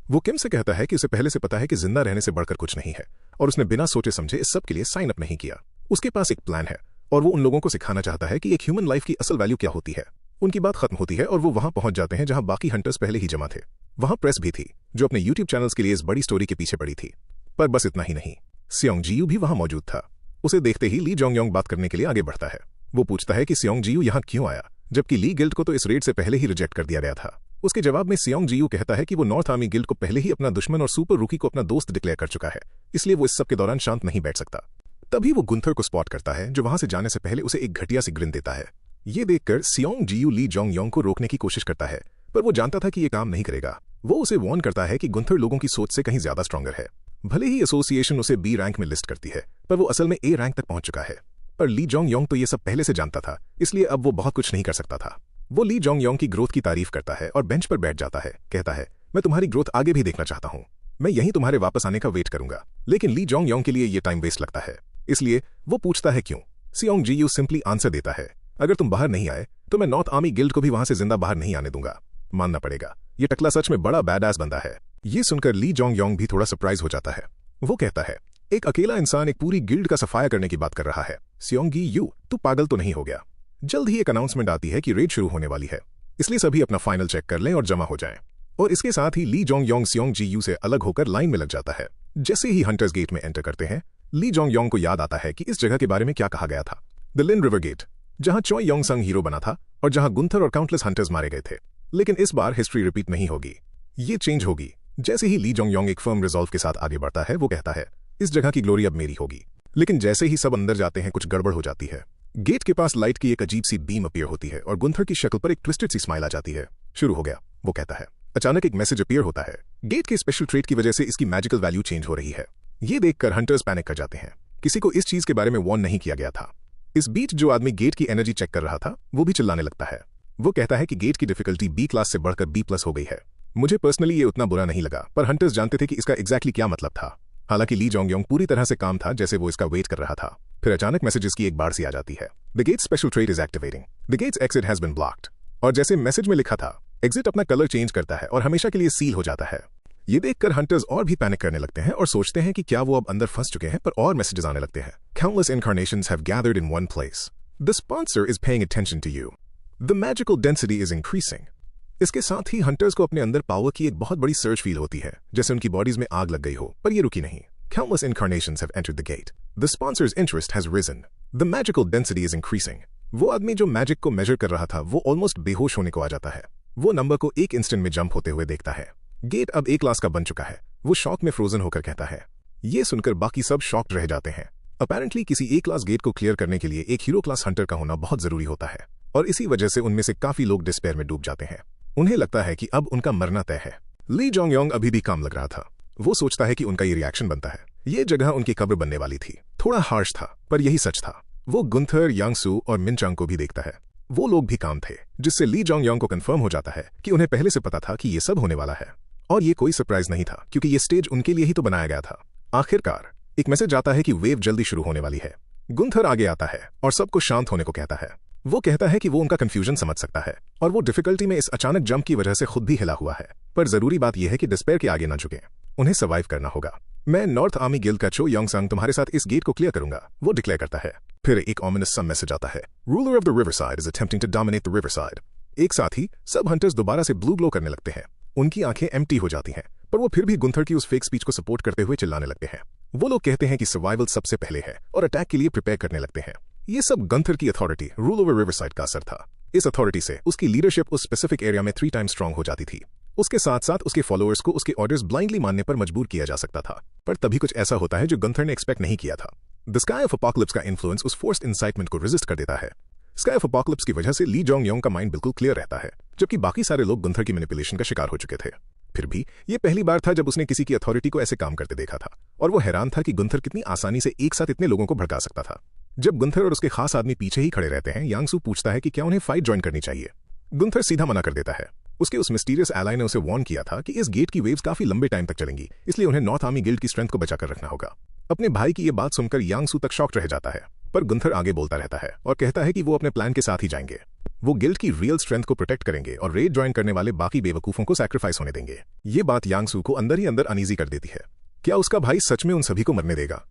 वो किम से कहता है कि उसे पहले से पता है कि जिंदा रहने से बढ़कर कुछ नहीं है और उसने बिना सोचे समझे इस सब के लिए साइन अप नहीं किया। उसके पास एक प्लान है और वो उन लोगों को सिखाना चाहता है कि एक ह्यूमन लाइफ की असल वैल्यू क्या होती है। उनकी बात खत्म होती है और वो वहां पहुंच जाते हैं जहां बाकी हंटर्स पहले ही जमा थे। वहां प्रेस भी थी जो अपने यूट्यूब चैनल्स के लिए इस बड़ी स्टोरी के पीछे पड़ी थी। पर बस इतना ही नहीं, सियोंग जियू भी वहां मौजूद था। उसे देखते ही ली जोंग योंग बात करने के लिए आगे बढ़ता है। वो पूछता है कि सियोंग जियू यहां क्यों आया, जबकि ली गिल्ड को तो इस रेड से पहले ही रिजेक्ट कर दिया गया था। उसके जवाब में सियोंग जियू कहता है कि वो नॉर्थ आर्मी गिल्ड को पहले ही अपना दुश्मन और सुपर रूकी को अपना दोस्त डिक्लेयर कर चुका है, इसलिए वो इस सब के दौरान शांत नहीं बैठ सकता। तभी वो गुंथर को स्पॉट करता है जो वहां से जाने से पहले उसे एक घटिया सी ग्रिन देता है। ये देखकर सियोंग जियू ली जोंग योंग को रोकने की कोशिश करता है, पर वो जानता था कि ये काम नहीं करेगा। वो उसे वार्न करता है कि गुंथर लोगों की सोच से कहीं ज्यादा स्ट्रॉन्गर है। भले ही एसोसिएशन उसे बी रैंक में लिस्ट करती है, पर वो असल में ए रैंक तक पहुंच चुका है। पर ली जोंग योंग तो ये सब पहले से जानता था, इसलिए अब वो बहुत कुछ नहीं कर सकता था। वो ली जोंग योंग की ग्रोथ की तारीफ करता है और बेंच पर बैठ जाता है। कहता है, मैं तुम्हारी ग्रोथ आगे भी देखना चाहता हूँ। मैं यहीं तुम्हारे वापस आने का वेट करूंगा। लेकिन ली जोंग योंग के लिए ये टाइम वेस्ट लगता है, इसलिए वो पूछता है क्यों। सियोंग जियू सिंपली आंसर देता है, अगर तुम बाहर नहीं आए तो मैं नॉर्थ आर्मी गिल्ड को भी वहां से जिंदा बाहर नहीं आने दूंगा। मानना पड़ेगा, ये टकला सच में बड़ा बैडएस बंदा है। ये सुनकर ली जोंग योंग भी थोड़ा सरप्राइज हो जाता है। वो कहता है, एक अकेला इंसान एक पूरी गिल्ड का सफाया करने की बात कर रहा है। सियोंग यू, तू पागल तो नहीं हो गया। जल्द ही एक अनाउंसमेंट आती है कि रेड शुरू होने वाली है। इसलिए सभी अपना फाइनल चेक कर लें और जमा हो जाएं। और इसके साथ ही ली जोंग योंग सियोंग जी यू से अलग होकर लाइन में लग जाता है। जैसे ही हंटर्स गेट में एंटर करते हैं, ली जोंग योंग को याद आता है कि इस जगह के बारे में क्या कहा गया था, द लिन रिवर गेट, जहां चॉय योंग संग हीरो बना था और जहां गुंथर और काउंटलेस हंटर्स मारे गए थे। लेकिन इस बार हिस्ट्री रिपीट नहीं होगी, ये चेंज होगी। जैसे ही ली जोंग योंग एक फर्म रिजॉल्व के साथ आगे बढ़ता है, वो कहता है इस जगह की ग्लोरी अब मेरी होगी। लेकिन जैसे ही सब अंदर जाते हैं, कुछ गड़बड़ हो जाती है। गेट के पास लाइट की एक अजीब सी बीम अपीयर होती है और गुंथर की शक्ल पर एक ट्विस्टेड सी स्माइल आ जाती है। शुरू हो गया, वो कहता है। अचानक एक मैसेज अपीयर होता है। गेट के स्पेशल ट्रेट की वजह से इसकी मैजिकल वैल्यू चेंज हो रही है। ये देखकर हंटर्स पैनिक कर जाते हैं। किसी को इस चीज के बारे में वार्न नहीं किया गया था। इस बीच जो आदमी गेट की एनर्जी चेक कर रहा था, वो भी चिल्लाने लगता है। वो कहता है कि गेट की डिफिकल्टी बी क्लास से बढ़कर B+ हो गई है। मुझे पर्सनली ये उतना बुरा नहीं लगा, पर हंटर्स जानते थे कि इसका एग्जैक्टली क्या मतलब था। हालांकि ली जोंग योंग पूरी तरह से काम था, जैसे वो इसका वेट कर रहा था। फिर अचानक मैसेजेस की एक बाढ़ सी आ जाती है। The gate special trait is activating, the gate's exit has been blocked. और जैसे मैसेज में लिखा था, एग्जिट अपना कलर चेंज करता है और हमेशा के लिए सील हो जाता है। ये देखकर हंटर्स और भी पैनिक करने लगते हैं और सोचते हैं कि क्या वो अब अंदर फंस चुके हैं, पर और मैसेजेस आने लगते हैं। Countless incarnations have gathered in one place. The sponsor is paying attention to you. The magical density is increasing. इसके साथ ही हंटर्स को अपने अंदर पावर की एक बहुत बड़ी सर्च फील होती है, जैसे उनकी बॉडीज में आग लग गई हो, पर ये रुकी नहीं। Countless incarnations have entered the gate. The sponsor's interest has risen. The magical density is increasing. वो आदमी जो मैजिक को मेजर कर रहा था, वो ऑलमोस्ट बेहोश होने को आ जाता है। वो नंबर को एक इंस्टेंट में जंप होते हुए देखता है। गेट अब A क्लास का बन चुका है। वो शॉक में फ्रोजन होकर कहता है। ये सुनकर बाकी सब शॉक्ड रह जाते हैं। अपेरेंटली किसी A क्लास गेट को क्लियर करने के लिए एक हीरो क्लास हंटर का होना बहुत जरूरी होता है, और इसी वजह से उनमें से काफी लोग डिस्पेयर में डूब जाते हैं। उन्हें लगता है कि अब उनका मरना तय है। ली जोंग योंग अभी भी काम लग रहा था। वो सोचता है कि उनका ये रिएक्शन बनता है। ये जगह उनकी कब्र बनने वाली थी। थोड़ा हार्श था, पर यही सच था। वो गुंथर, यांगसू और मिनचांग को भी देखता है। वो लोग भी काम थे, जिससे ली जोंग योंग को कंफर्म हो जाता है कि उन्हें पहले से पता था कि ये सब होने वाला है। और ये कोई सरप्राइज नहीं था, क्योंकि ये स्टेज उनके लिए ही तो बनाया गया था। आखिरकार एक मैसेज आता है कि वेव जल्दी शुरू होने वाली है। गुंथर आगे आता है और सबको शांत होने को कहता है। वो कहता है कि वो उनका कंफ्यूजन समझ सकता है और वो डिफिकल्टी में इस अचानक जंप की वजह से खुद भी हिला हुआ है। पर जरूरी बात यह है कि डिस्पेयर के आगे ना झुके, उन्हें सर्वाइव करना होगा। मैं नॉर्थ आर्मी गिल्ड का चो योंग संग तुम्हारे साथ इस गेट को क्लियर करूंगा, वो डिक्लेयर करता है। फिर एक ऑमिनस सा मैसेज आता है। Ruler of the river side is attempting to dominate the river side. एक साथ ही सब हंटर्स दोबारा से ब्लू ग्लो करने लगते हैं। उनकी आंखें एम्प्टी हो जाती हैं, पर वो फिर भी गुंथर की उस फेक स्पीच को सपोर्ट करते हुए चिल्लाने लगते हैं। वो लोग कहते हैं कि सर्वाइवल सबसे पहले है और अटैक के लिए प्रिपेयर करने लगते हैं। ये सब गुंथर की अथॉरिटी, रूल ओवर रिवरसाइड का असर था। इस अथॉरिटी से उसकी लीडरशिप उस स्पेसिफिक एरिया में 3 टाइम्स स्ट्रांग हो जाती थी। उसके साथ साथ उसके फॉलोअर्स को उसके ऑर्डर्स ब्लाइंडली मानने पर मजबूर किया जा सकता था। पर तभी कुछ ऐसा होता है जो गुंथर ने एक्सपेक्ट नहीं किया था। द स्काई ऑफ अपोकलिप्स का इन्फ्लुएंस उस फोर्स्ड इंसाइटमेंट को रेजिस्ट कर देता है। स्काई ऑफ अपोकलिप्स की वजह से ली जोंग योंग का माइंड बिल्कुल क्लियर रहता है, जबकि बाकी सारे लोग गुंथर की मैनिपुलेशन का शिकार हो चुके थे। फिर भी ये पहली बार था जब उसने किसी की अथॉरिटी को ऐसे काम करते देखा था, और वो हैरान था कि गुंथर कितनी आसानी से एक साथ इतने लोगों को भड़का सकता था। जब गुंथर और उसके खास आदमी पीछे ही खड़े रहते हैं, यांगसू पूछता है कि क्या उन्हें फाइट ज्वाइन करनी चाहिए। गुंथर सीधा मना कर देता है। उसके उस मिस्टीरियस एलाई ने उसे वार्न किया था कि इस गेट की वेव्स काफी लंबे टाइम तक चलेंगी, इसलिए उन्हें नॉर्थ आर्मी गिल्ड की स्ट्रेंथ को बचाकर रखना होगा। अपने भाई की ये बात सुनकर यांगसू तक शॉक्ड रह जाता है, पर गुंथर आगे बोलता रहता है और कहता है कि वो अपने प्लान के साथ ही जाएंगे। वो गिल्ड की रियल स्ट्रेंथ को प्रोटेक्ट करेंगे और रेड ज्वाइन करने वाले बाकी बेवकूफों को सैक्रिफाइस होने देंगे। ये बात यांगसू को अंदर ही अंदर अनईजी कर देती है। क्या उसका भाई सच में उन सभी को मरने देगा?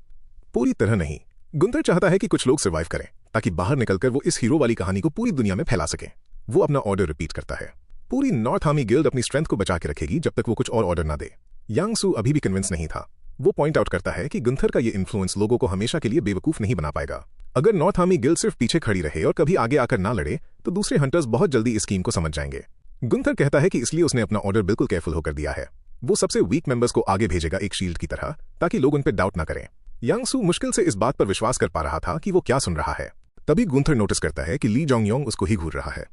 पूरी तरह नहीं। गुंथर चाहता है कि कुछ लोग सर्वाइव करें, ताकि बाहर निकलकर वो इस हीरो वाली कहानी को पूरी दुनिया में फैला सकें। वो अपना ऑर्डर रिपीट करता है। पूरी नॉर्थ आर्मी गिल्ड अपनी स्ट्रेंथ को बचा के रखेगी जब तक वो कुछ और ऑर्डर ना दे। यांगसू अभी भी कन्विंस नहीं था। वो पॉइंट आउट करता है कि गुंथर का ये इन्फ्लुएंस लोगों को हमेशा के लिए बेवकूफ नहीं बना पाएगा। अगर नॉर्थ आर्मी गिल्ड सिर्फ पीछे खड़ी रहे और कभी आगे आकर ना लड़े, तो दूसरे हंटर्स बहुत जल्दी इस स्कीम को समझ जाएंगे। गुंथर कहता है कि इसलिए उसने अपना ऑर्डर बिल्कुल केयरफुल होकर दिया है। वो सबसे वीक मेंबर्स को आगे भेजेगा एक शील्ड की तरह, ताकि लोग उन पर डाउट ना करें। यांगसू मुश्किल से इस बात पर विश्वास कर पा रहा था कि वो क्या सुन रहा है। तभी गुंथर नोटिस करता है कि ली जोंग योंग उसको ही घूर रहा है।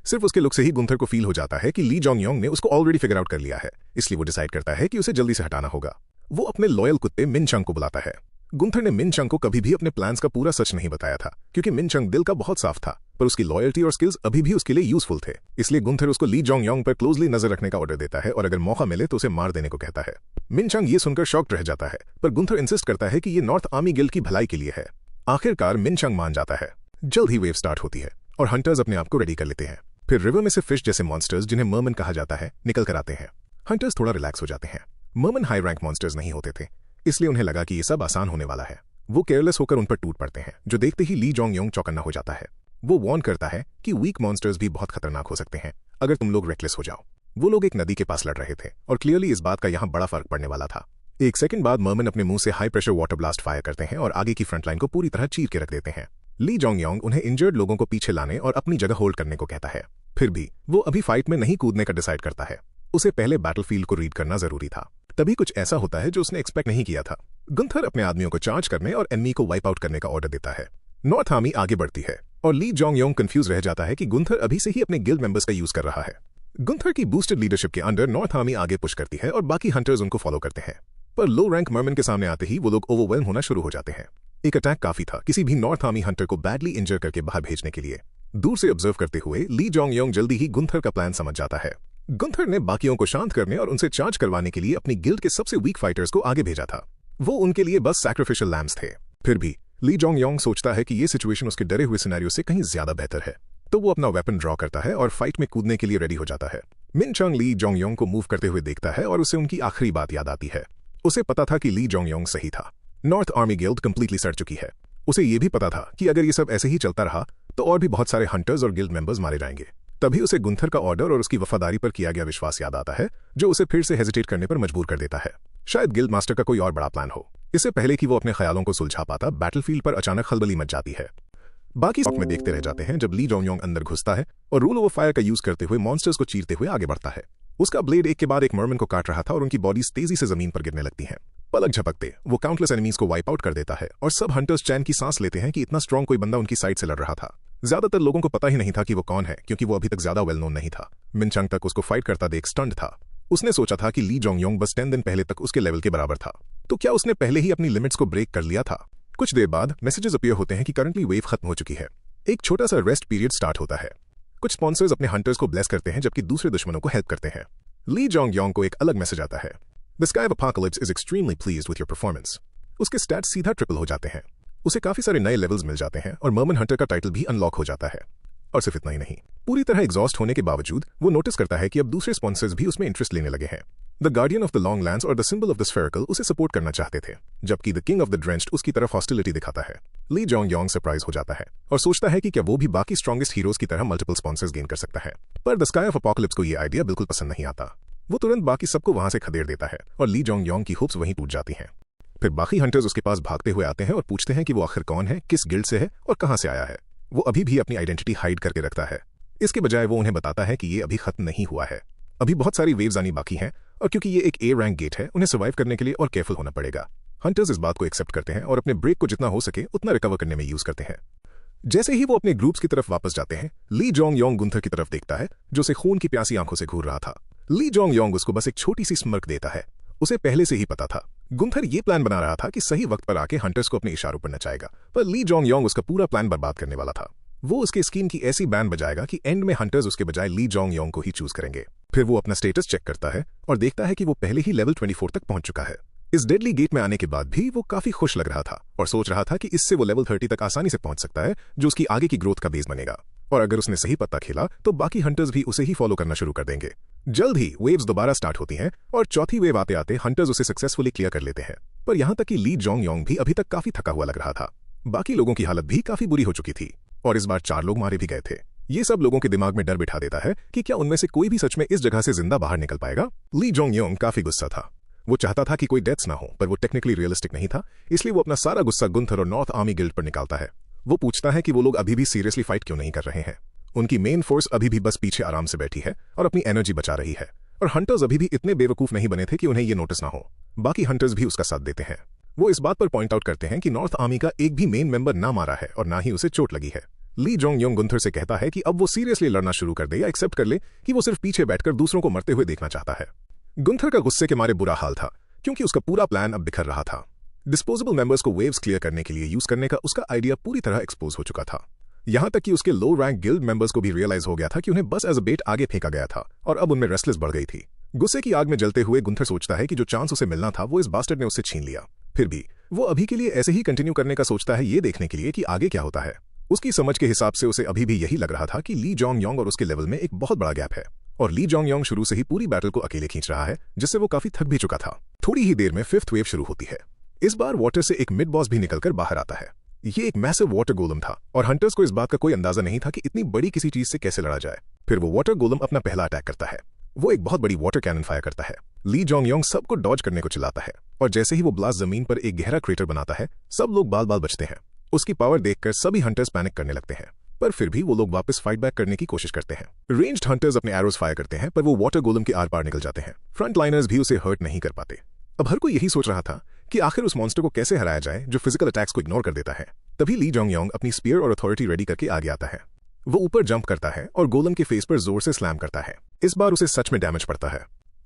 सिर्फ उसके लुक से ही गुंथर को फील हो जाता है कि ली जोंग योंग ने उसको ऑलरेडी फिगर आउट कर लिया है, इसलिए वो डिसाइड करता है कि उसे जल्दी से हटाना होगा। वो अपने लॉयल कुत्ते मिनचंग को बुलाता है। गुंथर ने मिनचंग को कभी भी अपने प्लान्स का पूरा सच नहीं बताया था, क्योंकि मिनचंग दिल का बहुत साफ था, पर उसकी लॉयल्टी और स्किल्स अभी भी उसके लिए यूजफुल थे। इसलिए गुंथर उसको ली जोंग योंग पर क्लोजली नजर रखने का ऑर्डर देता है और अगर मौका मिले तो उसे मार देने को कहता है। मिनचंग ये सुनकर शॉक्ड रह जाता है, पर गुंथर इंसिस्ट करता है कि ये नॉर्थ आर्मी गिल्ड की भलाई के लिए है। आखिरकार मिनचंग मान जाता है। जल्द ही वेव स्टार्ट होती है और हंटर्स अपने आप को रेडी कर लेते हैं। फिर रिवर में से फिश जैसे मॉन्स्टर्स, जिन्हें मर्मन कहा जाता है, निकल कर आते हैं। हंटर्स थोड़ा रिलैक्स हो जाते हैं। मर्मन हाई रैंक मॉन्स्टर्स नहीं होते थे, इसलिए उन्हें लगा कि ये सब आसान होने वाला है। वो केयरलेस होकर उन पर टूट पड़ते हैं, जो देखते ही ली जोंग योंग चौकन्ना हो जाता है। वो वार्न करता है कि वीक मॉन्स्टर्स भी बहुत खतरनाक हो सकते हैं, अगर तुम लोग रेकलेस हो जाओ। वो लोग एक नदी के पास लड़ रहे थे और क्लियरली इस बात का यहाँ बड़ा फर्क पड़ने वाला था। एक सेकंड बाद मर्मन अपने मुंह से high pressure water blast fire करते हैं और आगे की फ्रंटलाइन को पूरी तरह चीर के रख देते हैं। ली जोंग उन्हें इंजर्ड लोगों को पीछे लाने और अपनी जगह होल्ड करने को कहता है। फिर भी वो अभी फाइट में नहीं कूदने का डिसाइड करता है। उसे पहले बैटलफील्ड को रीड करना जरूरी था। तभी कुछ ऐसा होता है जो उसने एक्सपेक्ट नहीं किया था। गुंथर अपने आदमियों को चार्ज करने और एनिमी को वाइप आउट करने का ऑर्डर देता है। नॉर्थ आर्मी आगे बढ़ती है और ली जोंग कंफ्यूज रह जाता है कि गुंथर अभी से ही अपने गिल्ड मेंबर्स का यूज कर रहा है। गुंथर की बूस्टेड लीडरशिप के अंडर नॉर्थ आर्मी आगे पुश करती है और बाकी हंटर्स उनको फॉलो करते हैं। पर लो रैंक मर्मन के सामने आते ही वो लोग ओवरवेल्म होना शुरू हो जाते हैं। एक अटैक काफी था किसी भी नॉर्थ आर्मी हंटर को बैडली इंजर करके बाहर भेजने के लिए। दूर से ऑब्जर्व करते हुए ली जोंग जल्दी ही गुंथर का प्लान समझ जाता है। गुंथर ने बाकियों को शांत करने और उनसे चार्ज करवाने के लिए अपनी गिल्ड के सबसे वीक फाइटर्स को आगे भेजा था। वो उनके लिए बस सैक्रिफिशियल लैम्स थे। फिर भी ली जोंग सोचता है कि ये सिचुएशन उसके डरे हुए सिनेरियो से कहीं ज्यादा बेहतर है, तो वो अपना वेपन ड्रॉ करता है और फाइट में कूदने के लिए रेडी हो जाता है। मिन चंग ली जोंग को मूव करते हुए देखता है और उसे उनकी आखिरी बात याद आती है। उसे पता था कि ली जोंग सही था। नॉर्थ आर्मी गिल्ड कंप्लीटली सड़ चुकी है। उसे ये भी पता था कि अगर ये सब ऐसे ही चलता रहा तो और भी बहुत सारे हंटर्स और गिल्ड मेंबर्स मारे जाएंगे। तभी उसे गुंथर का ऑर्डर और उसकी वफादारी पर किया गया विश्वास याद आता है, जो उसे फिर से हेजिटेट करने पर मजबूर कर देता है। शायद गिल्ड मास्टर का कोई और बड़ा प्लान हो। इससे पहले कि वो अपने ख्यालों को सुलझा पाता, बैटलफील्ड पर अचानक खलबली मच जाती है। बाकी सब में देखते रह जाते हैं जब ली जोंग अंदर घुसता है और रूल ओवर फायर का यूज करते हुए मॉन्स्टर्स को चीरते हुए आगे बढ़ता है। उसका ब्लेड एक के बाद एक मर्मन को काट रहा था और उनकी बॉडीज तेजी से जमीन पर गिरने लगती हैं। पलक झपकते वो काउंटलेस एनिमीज को वाइप आउट कर देता है और सब हंटर्स चैन की सांस लेते हैं कि इतना स्ट्रॉन्ग कोई बंदा उनकी साइड से लड़ रहा था। ज्यादातर लोगों को पता ही नहीं था कि वो कौन है, क्योंकि वो अभी तक ज्यादा वेल नोन नहीं था। मिनचंग तक उसको फाइट करता देख स्टंड था। उसने सोचा था कि ली जोंग बस 10 दिन पहले तक उसके लेवल के बराबर था। तो क्या उसने पहले ही अपनी लिमिट्स को ब्रेक कर लिया था? कुछ देर बाद मैसेजेस अपीयर होते हैं कि करंटली वेव खत्म हो चुकी है। एक छोटा सा रेस्ट पीरियड स्टार्ट होता है। कुछ स्पॉन्सर्स अपने हंटर्स को ब्लेस करते हैं जबकि दूसरे दुश्मनों को हेल्प करते हैं। ली जोंग को एक अलग मैसेज आता है। The sky of apocalypse is extremely pleased with your performance. उसके स्टैट्स सीधा ट्रिपल हो जाते हैं। उसे काफी सारे नए लेवल्स मिल जाते हैं और मर्मन हंटर का टाइटल भी अनलॉक हो जाता है। और सिर्फ इतना ही नहीं, पूरी तरह एग्जॉस्ट होने के बावजूद वो नोटिस करता है कि अब दूसरे स्पॉन्सर्स भी उसमें इंटरेस्ट लेने लगे हैं। The guardian of the long lands और the symbol of the spherical उसे सपोर्ट करना चाहते थे, जबकि the king of the drenched उसकी तरफ हॉस्टिलिटी दिखाता है। ली जोंग सरप्राइज हो जाता है और सोचता है कि क्या वो भी बाकी स्ट्रॉन्गेस्ट हीरोज की तरह मल्टीपल स्पॉन्सर्स गेन कर सकता है। पर द स्काई ऑफ अपोकैलिप्स को ये आइडिया बिल्कुल पसंद नहीं आता। वो तुरंत बाकी सबको वहां से खदेड़ देता है और ली जोंग की होप्स वहीं टूट जाती हैं। फिर बाकी हंटर्स उसके पास भागते हुए आते हैं और पूछते हैं कि वो आखिर कौन है, किस गिल्ड से है और कहां से आया है। वो अभी भी अपनी आइडेंटिटी हाइड करके रखता है। इसके बजाय वो उन्हें बताता है कि ये अभी खत्म नहीं हुआ है, अभी बहुत सारी वेव्स आनी बाकी हैं और क्योंकि ये एक ए रैंक गेट है, उन्हें सर्वाइव करने के लिए और केयरफुल होना पड़ेगा। हंटर्स इस बात को एक्सेप्ट करते हैं और अपने ब्रेक को जितना हो सके उतना रिकवर करने में यूज करते हैं। जैसे ही वो अपने ग्रुप्स की तरफ वापस जाते हैं, ली जोंग गुंथर की तरफ देखता है जो उसे खून की प्यासी आंखों से घूर रहा था। ली जोंग उसको बस एक छोटी सी स्मर्क देता है। उसे पहले से ही पता था गुंथर ये प्लान बना रहा था कि सही वक्त पर आके हंटर्स को अपने इशारों पर नचाएगा, पर ली जोंग उसका पूरा प्लान बर्बाद करने वाला था। वो उसके स्कीम की ऐसी बैंड बजाएगा कि एंड में हंटर्स उसके बजाय ली जोंग को ही चूज करेंगे। फिर वो अपना स्टेटस चेक करता है और देखता है कि वो पहले ही लेवल 24 तक पहुंच चुका है। इस डेडली गेट में आने के बाद भी वो काफी खुश लग रहा था और सोच रहा था कि इससे वो लेवल 30 तक आसानी से पहुंच सकता है, जो उसकी आगे की ग्रोथ का बेस बनेगा। और अगर उसने सही पत्ता खेला तो बाकी हंटर्स भी उसे ही फॉलो करना शुरू कर देंगे। जल्द ही वेव्स दोबारा स्टार्ट होती हैं और चौथी वेव आते आते हंटर्स उसे सक्सेसफुली क्लियर कर लेते हैं। पर यहां तक कि ली जोंग भी अभी तक काफी थका हुआ लग रहा था। बाकी लोगों की हालत भी काफी बुरी हो चुकी थी और इस बार 4 लोग मारे भी गए थे। ये सब लोगों के दिमाग में डर बिठा देता है कि क्या उनमें से कोई भी सच में इस जगह से जिंदा बाहर निकल पाएगा। ली जोंग काफी गुस्सा था। वो चाहता था कि कोई डेथ्स ना हो, पर वो टेक्निकली रियलिस्टिक नहीं था, इसलिए वो अपना सारा गुस्सा गुंथर और नॉर्थ आर्मी गिल्ड पर निकालता है। वो पूछता है कि वो लोग अभी भी सीरियसली फाइट क्यों नहीं कर रहे हैं। उनकी मेन फोर्स अभी भी बस पीछे आराम से बैठी है और अपनी एनर्जी बचा रही है, और हंटर्स अभी भी इतने बेवकूफ नहीं बने थे कि उन्हें ये नोटिस ना हो। बाकी हंटर्स भी उसका साथ देते हैं। वो इस बात पर पॉइंट आउट करते हैं कि नॉर्थ आर्मी का एक भी मेन मेंबर ना मारा है और ना ही उसे चोट लगी है। ली जोंग गुंथर से कहता है कि अब वो सीरियसली लड़ना शुरू कर दे या एक्सेप्ट कर ले कि वो सिर्फ पीछे बैठकर दूसरों को मरते हुए देखना चाहता है। गुंथर का गुस्से के मारे बुरा हाल था, क्योंकि उसका पूरा प्लान अब बिखर रहा था। डिस्पोजेबल मेंबर्स को वेव्स क्लियर करने के लिए यूज करने का उसका आइडिया पूरी तरह एक्सपोज हो चुका था। यहां तक कि उसके लो रैंक गिल्ड मेंबर्स को भी रियलाइज हो गया था कि उन्हें बस एज अ बेट आगे फेंका गया था और अब उनमें रेस्टलेस बढ़ गई थी। गुस्से की आग में जलते हुए गुंथर सोचता है कि जो चांस उसे मिलना था वो इस बास्टर्ड ने उससे छीन लिया। फिर भी वो अभी के लिए ऐसे ही कंटिन्यू करने का सोचता है, ये देखने के लिए कि आगे क्या होता है। उसकी समझ के हिसाब से उसे अभी भी यही लग रहा था कि ली जोंग और उसके लेवल में एक बहुत बड़ा गैप है और ली जोंग शुरू से ही पूरी बैटल को अकेले खींच रहा है, जिससे वो काफी थक भी चुका था। थोड़ी ही देर में 5th वेव शुरू होती है। इस बार वाटर से एक मिड बॉस भी निकलकर बाहर आता है। ये एक मैसिव वाटर गोलम था और हंटर्स को इस बात का कोई अंदाजा नहीं था कि इतनी बड़ी किसी चीज से कैसे लड़ा जाए। फिर वो वाटर गोलम अपना पहला अटैक करता है। वो एक बहुत बड़ी वाटर कैनन फायर करता है। ली जोंग योंग सबको डॉज करने को चिल्लाता है और जैसे ही वो ब्लास्ट जमीन पर एक गहरा क्रेटर बनाता है, सब लोग बाल बाल बचते हैं। उसकी पावर देखकर सभी हंटर्स पैनिक करने लगते हैं, पर फिर भी वो लोग वापस फाइट बैक करने की कोशिश करते हैं। रेंज्ड हंटर्स अपने एरोज फायर करते हैं, पर वो वाटर गोलम के आर पार निकल जाते हैं। फ्रंट लाइनर्स भी उसे हर्ट नहीं कर पाते। अब हर कोई यही सोच रहा था कि आखिर उस मॉन्स्टर को कैसे हराया जाए जो फिजिकल अटैक्स को इग्नोर कर देता है। तभी ली जोंग योंग अपनी स्पीयर और अथॉरिटी रेडी करके आगे आता है। वो ऊपर जंप करता है और गोलम के फेस पर जोर से स्लैम करता है। इस बार उसे सच में डैमेज पड़ता है।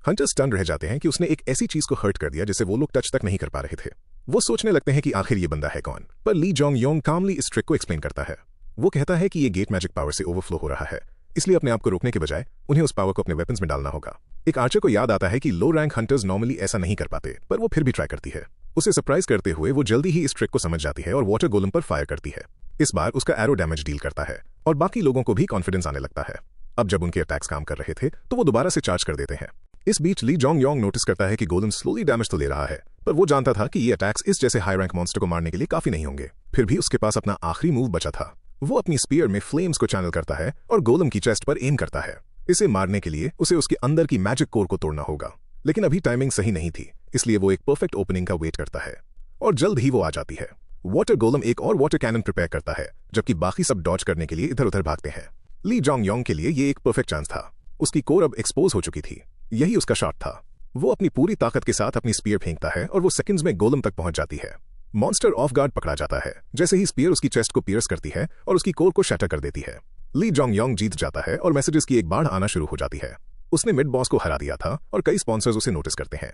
हंटर्स स्टन रह जाते हैं कि उसने एक ऐसी चीज को हर्ट कर दिया जिसे वो लोग टच तक नहीं कर पा रहे थे। वो सोचने लगते हैं कि आखिर ये बंदा है कौन, पर ली जोंग योंग कामली इस ट्रिक को एक्सप्लेन करता है। वो कहता है कि ये गेट मैजिक पावर से ओवरफ्लो हो रहा है, इसलिए अपने आप को रोकने के बजाय उन्हें उस पावर को अपने वेपन्स में डालना होगा। एक आर्चर को याद आता है कि लो रैंक हंटर्स नॉर्मली ऐसा नहीं कर पाते, पर वो फिर भी ट्राई करती है। उसे सरप्राइज करते हुए वो जल्दी ही इस ट्रिक को समझ जाती है और वाटर गोलम पर फायर करती है। इस बार उसका एरो डैमेज डील करता है और बाकी लोगों को भी कॉन्फिडेंस आने लगता है। अब जब उनके अटैक्स काम कर रहे थे तो वो दोबारा से चार्ज कर देते हैं। इस बीच ली जोंग योंग नोटिस करता है कि गोलम स्लोली डैमेज तो ले रहा है, पर वो जानता था कि ये अटैक्स इस जैसे हाई रैंक मॉन्स्टर को मारने के लिए काफी नहीं होंगे। फिर भी उसके पास अपना आखिरी मूव बचा था। वो अपनी स्पीयर में फ्लेम्स को चैनल करता है और गोलम की चेस्ट पर एम करता है। इसे मारने के लिए उसे उसके अंदर की मैजिक कोर को तोड़ना होगा, लेकिन अभी टाइमिंग सही नहीं थी, इसलिए वो एक परफेक्ट ओपनिंग का वेट करता है और जल्द ही वो आ जाती है। वाटर गोलम एक और वाटर कैनन प्रिपेयर करता है, जबकि बाकी सब डॉज करने के लिए इधर उधर भागते हैं। ली जोंग योंग के लिए ये एक परफेक्ट चांस था। उसकी कोर अब एक्सपोज हो चुकी थी, यही उसका शॉट था। वो अपनी पूरी ताकत के साथ अपनी स्पीयर फेंकता है और वो सेकंड्स में गोलम तक पहुंच जाती है। मॉन्स्टर ऑफ गार्ड पकड़ा जाता है जैसे ही स्पीयर उसकी चेस्ट को पियर्स करती है और उसकी कोर को शैटर कर देती है। ली जोंग योंग जीत जाता है और मैसेजेस की एक बाढ़ आना शुरू हो जाती है। उसने मिड बॉस को हरा दिया था और कई स्पॉन्सर्स उसे नोटिस करते हैं।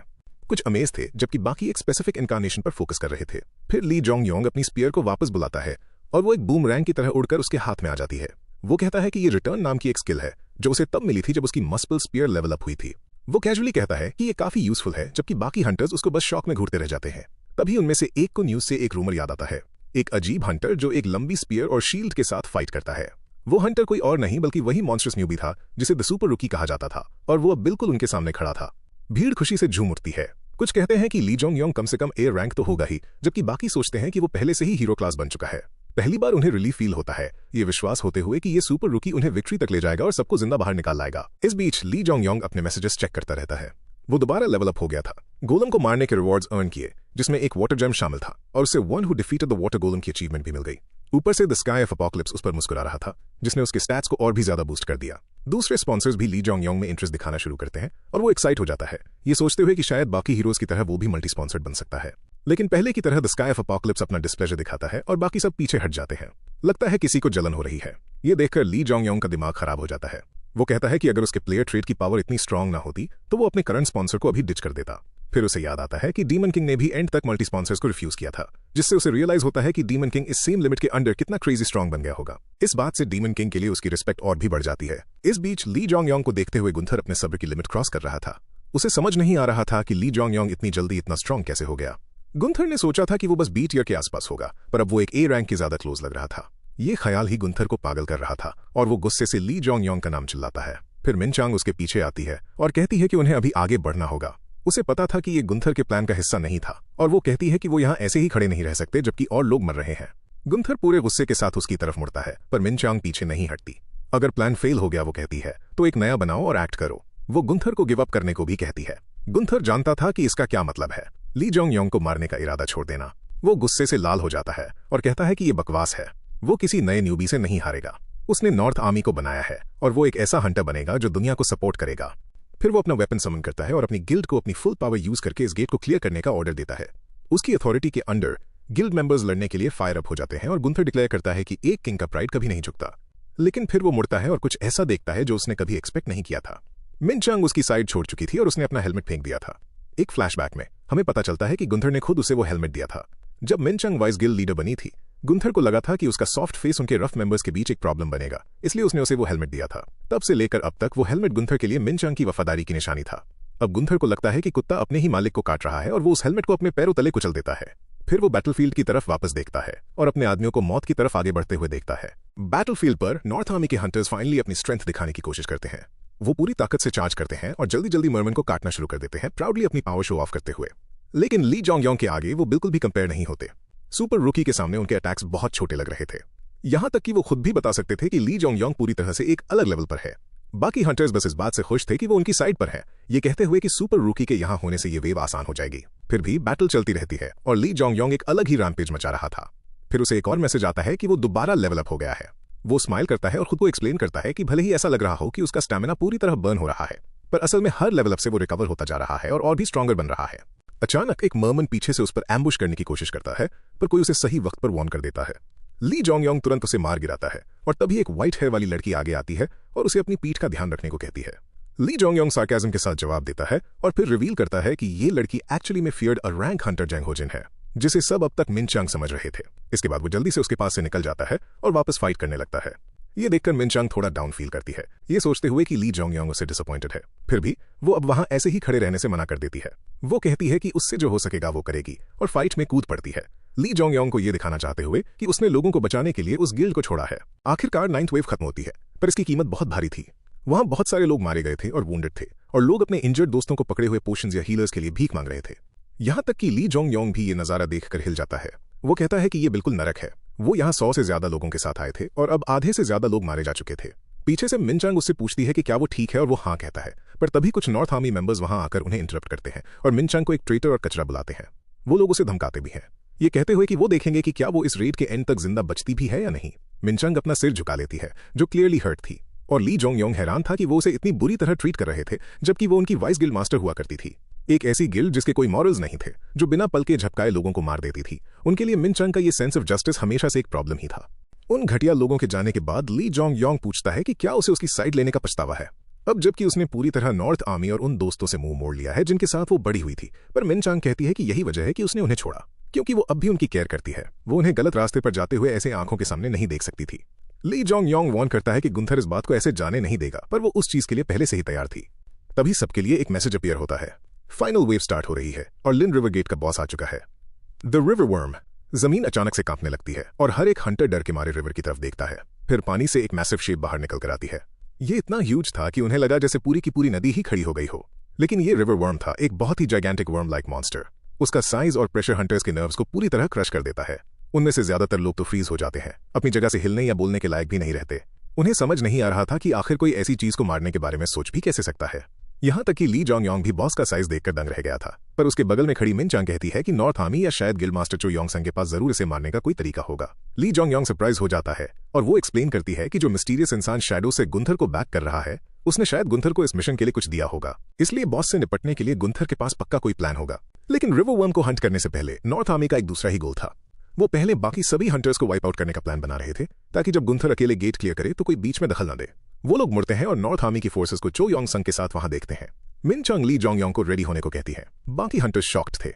कुछ अमेज थे, जबकि बाकी एक स्पेसिफिक इनकारनेशन पर फोकस कर रहे थे। फिर ली जोंग योंग अपनी स्पीयर को वापस बुलाता है और वो एक बूमरैंग की तरह उड़कर उसके हाथ में आ जाती है। वो कहता है कि ये रिटर्न नाम की एक स्किल है जो उसे तब मिली थी जब उसकी मस्पल स्पीयर लेवल अप हुई थी। वो कैजुअली कहता है कि ये काफी यूजफुल है, जबकि बाकी हंटर्स उसको बस शॉक में घूरते रह जाते हैं। तभी उनमें से एक को न्यूज से एक रूमर याद आता है, एक अजीब हंटर जो एक लंबी स्पीयर और शील्ड के साथ फाइट करता है। वो हंटर कोई और नहीं बल्कि वही मॉन्स्टर्स न्यूबी था जिसे द सुपर रुकी कहा जाता था, और वो अब बिल्कुल उनके सामने खड़ा था। भीड़ खुशी से झूम उठती है। कुछ कहते हैं कि ली जोंग योंग कम से कम ए रैंक तो होगा ही, जबकि बाकी सोचते हैं कि वो पहले से ही हीरो क्लास बन चुका है। पहली बार उन्हें रिलीफ फील होता है, ये विश्वास होते हुए कि ये सुपर रुकी उन्हें विक्ट्री तक ले जाएगा और सबको जिंदा बाहर निकाल लाएगा। इस बीच ली जोंग योंग अपने मैसेजेस चेक करता रहता है। वो दोबारा लेवल अप हो गया था। गोलम को मारने के रिवॉर्ड्स अर्न किए, जिसमें एक वाटर जेम शामिल था, और उसे one who defeated the water golem की अचीवमेंट भी मिल गई। ऊपर से द स्काई ऑफ अपोकलिप्स उस पर मुस्कुरा रहा था, जिसने उसके स्टैट्स को और भी ज्यादा बूस्ट कर दिया। दूसरे स्पॉन्सर्स भी ली जोंग योंग में इंटरेस्ट दिखाना शुरू करते हैं और वो एक्साइट हो जाता है, ये सोचते हुए कि शायद बाकी हीरोज की तरह वो भी मल्टी स्पॉन्सर्ड बन सकता है। लेकिन पहले की तरह द स्काई ऑफ अपोकलिप्स अपना डिस्प्लेजर दिखाता है और बाकी सब पीछे हट जाते हैं। लगता है किसी को जलन हो रही है। ये देखकर ली जोंग योंग का दिमाग खराब हो जाता है। वो कहता है कि अगर उसके प्लेयर ट्रेड की पावर इतनी स्ट्रांग ना होती तो वो अपने करंट स्पॉन्सर को अभी डिच कर देता। फिर उसे याद आता है कि डीमन किंग ने भी एंड तक मल्टी स्पॉन्सर्स को रिफ्यूज किया था, जिससे उसे रियलाइज होता है कि डीमन किंग इस सेम लिमिट के अंडर कितना क्रेजी स्ट्रांग बन गया होगा। इस बात से डीमन किंग के लिए उसकी रिस्पेक्ट और भी बढ़ जाती है। इस बीच ली जोंग योंग को देखते हुए गुंथर अपने सब्र की लिमिट क्रॉस कर रहा था। उसे समझ नहीं आ रहा था कि ली जोंग योंग इतनी जल्दी इतना स्ट्रांग कैसे हो गया। गुंथर ने सोचा था कि वो बस बी टियर के आसपास होगा, पर अब वो एक ए रैंक के ज्यादा क्लोज लग रहा था। ये ख्याल ही गुंथर को पागल कर रहा था और वो गुस्से से ली जोंग योंग का नाम चिल्लाता है। फिर मिनचांग उसके पीछे आती है और कहती है कि उन्हें अभी आगे बढ़ना होगा। उसे पता था कि ये गुंथर के प्लान का हिस्सा नहीं था और वो कहती है कि वो यहाँ ऐसे ही खड़े नहीं रह सकते जबकि और लोग मर रहे हैं। गुंथर पूरे गुस्से के साथ उसकी तरफ मुड़ता है, पर मिनचांग पीछे नहीं हटती। अगर प्लान फेल हो गया, वो कहती है, तो एक नया बनाओ और एक्ट करो। वो गुंथर को गिव अप करने को भी कहती है। गुंथर जानता था कि इसका क्या मतलब है, ली जोंग योंग को मारने का इरादा छोड़ देना। वो गुस्से से लाल हो जाता है और कहता है कि ये बकवास है। वो किसी नए न्यूबी से नहीं हारेगा। उसने नॉर्थ आर्मी को बनाया है और वो एक ऐसा हंटर बनेगा जो दुनिया को सपोर्ट करेगा। फिर वो अपना वेपन समन करता है और अपनी गिल्ड को अपनी फुल पावर यूज करके इस गेट को क्लियर करने का ऑर्डर देता है। उसकी अथॉरिटी के अंडर गिल्ड मेंबर्स लड़ने के लिए फायर अप हो जाते हैं और गुंथर डिक्लेयर करता है कि एक किंग का प्राइड कभी नहीं झुकता। लेकिन फिर वो मुड़ता है और कुछ ऐसा देखता है जो उसने कभी एक्सपेक्ट नहीं किया था। मिनचांग उसकी साइड छोड़ चुकी थी और उसने अपना हेलमेट फेंक दिया था। एक फ्लैशबैक में हमें पता चलता है कि गुंथर ने खुद उसे वो हेलमेट दिया था। जब मिनचांग वाइस गिल्ड लीडर बनी थी, गुंथर को लगा था कि उसका सॉफ्ट फेस उनके रफ मेंबर्स के बीच एक प्रॉब्लम बनेगा, इसलिए उसने उसे वो हेलमेट दिया था। तब से लेकर अब तक वो हेलमेट गुंथर के लिए मिनचांग की वफादारी की निशानी था। अब गुंथर को लगता है कि कुत्ता अपने ही मालिक को काट रहा है और वो उस हेलमेट को अपने पैरों तले कुचल देता है। फिर वो बैटलफील्ड की तरफ वापस देखता है और अपने आदमियों को मौत की तरफ आगे बढ़ते हुए देखता है। बैटलफील्ड पर नॉर्थ आर्मी के हंटर्स फाइनली अपनी स्ट्रेंथ दिखाने की कोशिश करते हैं। वो पूरी ताकत से चार्ज करते हैं और जल्दी जल्दी मर्मन को काटना शुरू कर देते हैं, प्राउडली अपनी पावर शो ऑफ करते हुए। लेकिन ली जोंग योंग के आगे वो बिल्कुल भी कंपेयर नहीं होते। सुपर रूकी के सामने उनके अटैक्स बहुत छोटे लग रहे थे, यहां तक कि वो खुद भी बता सकते थे कि ली जोंग योंग पूरी तरह से एक अलग लेवल पर है। बाकी हंटर्स बस इस बात से खुश थे कि वो उनकी साइड पर है, ये कहते हुए कि सुपर रूकी के यहां होने से ये वेव आसान हो जाएगी। फिर भी बैटल चलती रहती है और ली जोंग योंग एक अलग ही रैम्पेज मचा रहा था। फिर उसे एक और मैसेज आता है कि वो दोबारा लेवल अप हो गया है। वो स्माइल करता है और खुद को एक्सप्लेन करता है कि भले ही ऐसा लग रहा हो कि उसका स्टैमिना पूरी तरह बर्न हो रहा है, पर असल में हर लेवल अप से वो रिकवर होता जा रहा है और भी स्ट्रॉन्गर बन रहा है। अचानक एक मर्मन पीछे से उस पर एम्बुश करने की कोशिश करता है, पर कोई उसे सही वक्त पर वार्न कर देता है। ली जोंग योंग तुरंत उसे मार गिराता है और तभी एक व्हाइट हेयर वाली लड़की आगे आती है और उसे अपनी पीठ का ध्यान रखने को कहती है। ली जोंग योंग सार्केज्म के साथ जवाब देता है और फिर रिवील करता है कि ये लड़की एक्चुअली में फियर्ड अ रैंक हंटर जंग होजिन है, जिसे सब अब तक मिन चांग समझ रहे थे। इसके बाद वो जल्दी से उसके पास से निकल जाता है और वापस फाइट करने लगता है। ये देखकर मिन चांग थोड़ा डाउन फील करती है, ये सोचते हुए कि ली जोंग योंग उससे डिसअपॉइंटेड है। फिर भी वो अब वहां ऐसे ही खड़े रहने से मना कर देती है। वो कहती है कि उससे जो हो सकेगा वो करेगी और फाइट में कूद पड़ती है, ली जोंग योंग को ये दिखाना चाहते हुए कि उसने लोगों को बचाने के लिए उस गिल्ड को छोड़ा है। आखिरकार 9th वेव खत्म होती है, पर इसकी कीमत बहुत भारी थी। वहां बहुत सारे लोग मारे गए थे और वुंडेड थे, और लोग अपने इंजर्ड दोस्तों को पकड़े हुए पोशंस या हीलर्स के लिए भीख मांग रहे थे। यहां तक कि ली जोंग योंग भी ये नजारा देखकर हिल जाता है। वो कहता है कि ये बिल्कुल नरक है। वो यहाँ 100 से ज्यादा लोगों के साथ आए थे और अब आधे से ज्यादा लोग मारे जा चुके थे। पीछे से मिन चांग उससे पूछती है कि क्या वो ठीक है और वो हाँ कहता है, पर तभी कुछ नॉर्थ आर्मी मेंबर्स वहां आकर उन्हें इंटरप्ट करते हैं और मिन चांग को एक ट्रेटर और कचरा बुलाते हैं। वो लोग उसे धमकाते भी हैं, ये कहते हुए कि वो देखेंगे कि क्या वो इस रेड के एंड तक जिंदा बचती भी है या नहीं। मिन चांग अपना सिर झुका लेती है, जो क्लियरली हर्ट थी, और ली जोंग योंग हैरान था कि वो उसे इतनी बुरी तरह ट्रीट कर रहे थे, जबकि वो उनकी वाइस गिल्ड मास्टर हुआ करती थी। एक ऐसी गिल्ड जिसके कोई मॉरल्स नहीं थे, जो बिना पल के झपकाए लोगों को मार देती थी। उनके लिए मिन चांग का ये सेंस ऑफ जस्टिस हमेशा से एक प्रॉब्लम ही था। उन घटिया लोगों के जाने के बाद ली जोंग योंग पूछता है कि क्या उसे उसकी साइड लेने का पछतावा है, अब जबकि उसने पूरी तरह नॉर्थ आर्मी और उन दोस्तों से मुंह मोड़ लिया है जिनके साथ वो बड़ी हुई थी। पर मिन चांग कहती है कि यही वजह है कि उसने उन्हें छोड़ा, क्योंकि वो अब भी उनकी केयर करती है। वो उन्हें गलत रास्ते पर जाते हुए ऐसे आंखों के सामने नहीं देख सकती थी। ली जोंग योंग वार्न करता है कि गुंथर इस बात को ऐसे जाने नहीं देगा, पर वो उस चीज के लिए पहले से ही तैयार थी। तभी सबके लिए एक मैसेज अपीयर होता है। फाइनल वेव स्टार्ट हो रही है और लिन रिवर गेट का बॉस आ चुका है, द रिवर वर्म। जमीन अचानक से कांपने लगती है और हर एक हंटर डर के मारे रिवर की तरफ देखता है। फिर पानी से एक मैसिव शेप बाहर निकल कर आती है। ये इतना ह्यूज था कि उन्हें लगा जैसे पूरी की पूरी नदी ही खड़ी हो गई हो। लेकिन ये रिवर वर्म था, एक बहुत ही जाइगेंटिक वर्म लाइक मॉन्स्टर। उसका साइज और प्रेशर हंटर्स के नर्व्स को पूरी तरह क्रश कर देता है। उनमें से ज्यादातर लोग तो फ्रीज हो जाते हैं, अपनी जगह से हिलने या बोलने के लायक भी नहीं रहते। उन्हें समझ नहीं आ रहा था कि आखिर कोई ऐसी चीज को मारने के बारे में सोच भी कैसे सकता है। यहां तक कि ली जोंग योंग भी बॉस का साइज देखकर दंग रह गया था। पर उसके बगल में खड़ी मिन चांग कहती है कि नॉर्थ आर्मी या शायद गिल्ड मास्टर चो योंग संग के पास जरूर इसे मारने का कोई तरीका होगा। ली जोंग योंग सरप्राइज हो जाता है और वो एक्सप्लेन करती है कि जो मिस्टीरियस इंसान शैडो से गुंथर को बैक कर रहा है, उसने शायद गुंथर को इस मिशन के लिए कुछ दिया होगा, इसलिए बॉस से निपटने के लिए गुंथर के पास पक्का कोई प्लान होगा। लेकिन रिवर वर्म को हंट करने से पहले नॉर्थ आर्मी का एक दूसरा ही गोल था। वो पहले बाकी सभी हंटर्स को वाइप आउट करने का प्लान बना रहे थे, ताकि जब गुंथर अकेले गेट क्लियर करे तो कोई बीच में दखल न दे। वो लोग मुड़ते हैं और नॉर्थ आर्मी की फोर्सेस को चो योंग संग के साथ वहां देखते हैं। मिन चांग ली जोंग योंग को रेडी होने को कहती है। बाकी हंटर्स शॉक्ड थे।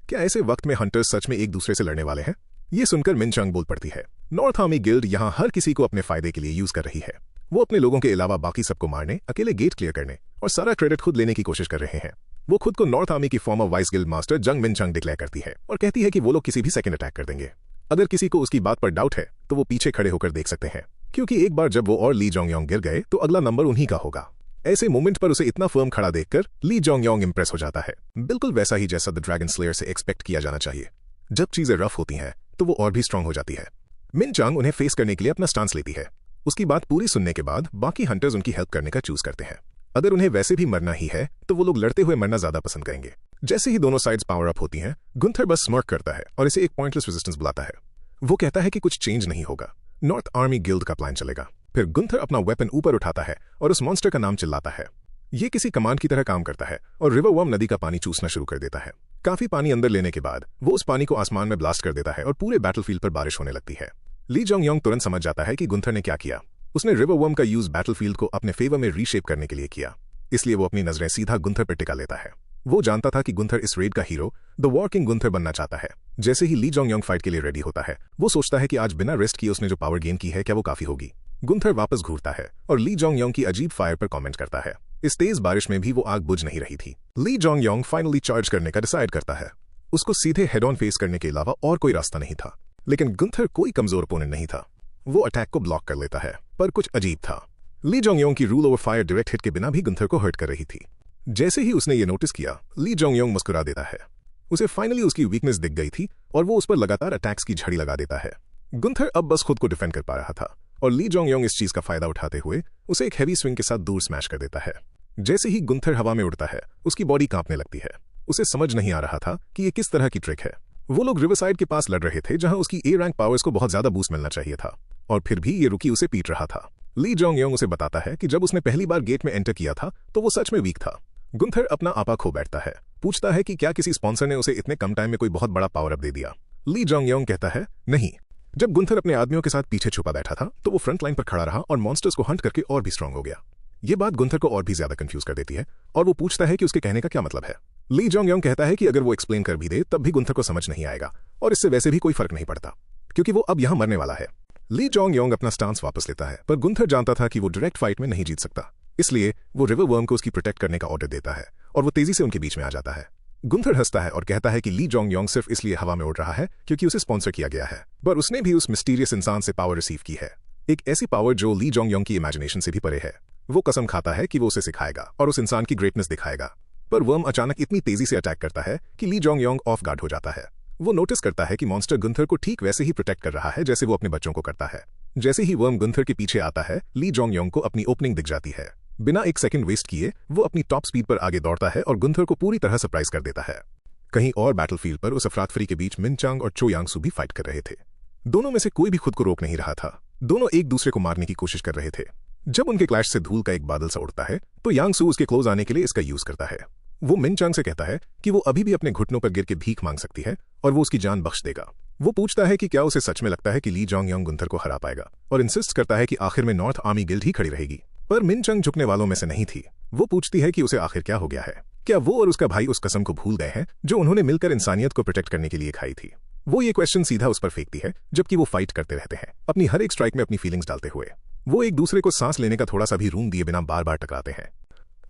क्या ऐसे वक्त में हंटर्स सच में एक दूसरे से लड़ने वाले हैं? ये सुनकर मिन चांग बोल पड़ती है, नॉर्थ आर्मी गिल्ड यहाँ हर किसी को अपने फायदे के लिए यूज कर रही है। वो अपने लोगों के अलावा बाकी सबको मारने, अकेले गेट क्लियर करने और सारा क्रेडिट खुद लेने की कोशिश कर रहे हैं। वो खुद को नॉर्थ आर्मी की फॉर्मर वाइस गिल्ड मास्टर जंग मिन चांग डिक्लेयर करती है और कहती है कि वो लोग किसी भी सेकंड अटैक कर देंगे। अगर किसी को उसकी बात पर डाउट है तो वो पीछे खड़े होकर देख सकते हैं, क्योंकि एक बार जब वो और ली जोंग योंग गिर गए तो अगला नंबर उन्हीं का होगा। ऐसे मोमेंट पर उसे इतना फर्म खड़ा देखकर ली जोंग योंग इंप्रेस हो जाता है, बिल्कुल वैसा ही जैसा द ड्रैगन स्लेयर से एक्सपेक्ट किया जाना चाहिए। जब चीजें रफ होती हैं तो वो और भी स्ट्रांग हो जाती है। मिन चांग उन्हें फेस करने के लिए अपना स्टांस लेती है। उसकी बात पूरी सुनने के बाद बाकी हंटर्स उनकी हेल्प करने का चूज करते हैं। अगर उन्हें वैसे भी मरना ही है तो वो लोग लड़ते हुए मरना ज्यादा पसंद करेंगे। जैसे ही दोनों साइड्स पावर अप होती हैं, गुंथर बस स्मर्क करता है और इसे एक पॉइंटलेस रेजिस्टेंस बुलाता है। वो कहता है कि कुछ चेंज नहीं होगा, नॉर्थ आर्मी गिल्ड का प्लान चलेगा। फिर गुंथर अपना वेपन ऊपर उठाता है और उस मॉन्स्टर का नाम चिल्लाता है। ये किसी कमांड की तरह काम करता है और रिवर वर्म नदी का पानी चूसना शुरू कर देता है। काफी पानी अंदर लेने के बाद वो उस पानी को आसमान में ब्लास्ट कर देता है और पूरे बैटलफील्ड पर बारिश होने लगती है। ली जोंग योंग तुरंत समझ जाता है कि गुंथर ने क्या किया। उसने रिवर वर्म का यूज बैटलफील्ड को अपने फेवर में रीशेप करने के लिए किया, इसलिए वो अपनी नजरें सीधा गुंथर पर टिका लेता है। वो जानता था कि गुंथर इस रेड का hero, the war king Gunther बनना चाहता है। जैसे ही ली जोंग योंग फाइट के लिए रेडी होता है, वो सोचता है कि आज बिना रेस्ट किए उसने जो पावर गेन की है क्या वो काफी होगी। गुंथर वापस घूरता है और ली जोंग योंग की अजीब फायर पर कमेंट करता है। इस तेज बारिश में भी वो आग बुझ नहीं रही थी। Lee Jong Yong finally charge करने का डिसाइड करता है। उसको सीधे हेड ऑन फेस करने के अलावा और कोई रास्ता नहीं था, लेकिन गुंथर कोई कमजोर ओपोनेंट नहीं था। वो अटैक को ब्लॉक कर लेता है, पर कुछ अजीब था। ली जोंग योंग की rule over fire direct hit के बिना भी गुंथर को हर्ट कर रही थी। जैसे ही उसने ये नोटिस किया, ली जोंग योंग मुस्कुरा देता है। उसे फाइनली उसकी वीकनेस दिख गई थी और वो उस पर लगातार अटैक्स की झड़ी लगा देता है। गुंथर अब बस खुद को डिफेंड कर पा रहा था और ली जोंग योंग इस चीज का फायदा उठाते हुए उसे एक हैवी स्विंग के साथ दूर स्मैश कर देता है। जैसे ही गुंथर हवा में उड़ता है उसकी बॉडी कांपने लगती है। उसे समझ नहीं आ रहा था कि ये किस तरह की ट्रिक है। वो लोग रिवरसाइड के पास लड़ रहे थे जहां उसकी ए रैंक पावर्स को बहुत ज्यादा बूस्ट मिलना चाहिए था, और फिर भी ये रुकी उसे पीट रहा था। ली जोंग योंग उसे बताता है कि जब उसने पहली बार गेट में एंटर किया था तो वो सच में वीक था। गुंथर अपना आपा खो बैठता है, पूछता है कि क्या किसी स्पॉन्सर ने उसे इतने कम टाइम में कोई बहुत बड़ा पावर अप दे दिया। ली जोंग योंग कहता है नहीं। जब गुंथर अपने आदमियों के साथ पीछे छुपा बैठा था तो वो फ्रंट लाइन पर खड़ा रहा और मॉन्स्टर्स को हंट करके और भी स्ट्रांग हो गया। ये बात गुंथर को और भी ज्यादा कंफ्यूज कर देती है और वो पूछता है कि उसके कहने का क्या मतलब है। ली जोंग योंग कहता है कि अगर वो एक्सप्लेन कर भी दे तब भी गुंथर को समझ नहीं आएगा और इससे वैसे भी कोई फर्क नहीं पड़ता क्योंकि वो अब यहां मरने वाला है। ली जोंग योंग अपना स्टांस वापस लेता है, पर गुंथर जानता था कि वो डायरेक्ट फाइट में नहीं जीत सकता, इसलिए वो रिवर वर्म को उसकी प्रोटेक्ट करने का ऑर्डर देता है और वो तेजी से उनके बीच में आ जाता है। गुंथर हंसता है और कहता है कि ली जोंग योंग सिर्फ इसलिए हवा में उड़ रहा है क्योंकि उसे स्पॉन्सर किया गया है, पर उसने भी उस मिस्टीरियस इंसान से पावर रिसीव की है, एक ऐसी पावर जो ली जोंग योंग की इमेजिनेशन से भी परे है। वो कसम खाता है कि वो उसे सिखाएगा और उस इंसान की ग्रेटनेस दिखाएगा, पर वर्म अचानक इतनी तेजी से अटैक करता है कि Lee Jong Yong off guard हो जाता है। वो नोटिस करता है कि मॉन्स्टर गुंथर को ठीक वैसे ही प्रोटेक्ट कर रहा है जैसे वो अपने बच्चों को करता है। जैसे ही वर्म गुंथर के पीछे आता है, ली जोंग योंग को अपनी ओपनिंग दिख जाती है। बिना एक सेकंड वेस्ट किए वो अपनी टॉप स्पीड पर आगे दौड़ता है और गुंथर को पूरी तरह सरप्राइज कर देता है। कहीं और बैटलफील्ड पर उस अफरातफरी के बीच मिन चांग और चो यांगसू भी फाइट कर रहे थे। दोनों में से कोई भी खुद को रोक नहीं रहा था। दोनों एक दूसरे को मारने की कोशिश कर रहे थे। जब उनके क्लैश से धूल का एक बादल सा उड़ता है तो यांगसू उसके क्लोज आने के लिए इसका यूज करता है। वो मिन चांग से कहता है कि वो अभी भी अपने घुटनों पर गिर के भीख मांग सकती है और वो उसकी जान बख्श देगा। वो पूछता है कि क्या उसे सच में लगता है कि ली जोंग योंग गुंथर को हरा पाएगा और इंसिस्ट करता है कि आखिर में नॉर्थ आर्मी गिल्ड ही खड़ी रहेगी, पर मिन चांग झुकने वालों में से नहीं थी। वो पूछती है कि उसे आखिर क्या हो गया है, क्या वो और उसका भाई उस कसम को भूल गए हैं जो उन्होंने मिलकर इंसानियत को प्रोटेक्ट करने के लिए खाई थी। वो ये क्वेश्चन सीधा उस पर फेंकती है जबकि वो फाइट करते रहते हैं, अपनी हर एक स्ट्राइक में अपनी फीलिंग्स डालते हुए। वो एक दूसरे को सांस लेने का थोड़ा सा भी रूम दिए बिना बार बार टकराते हैं।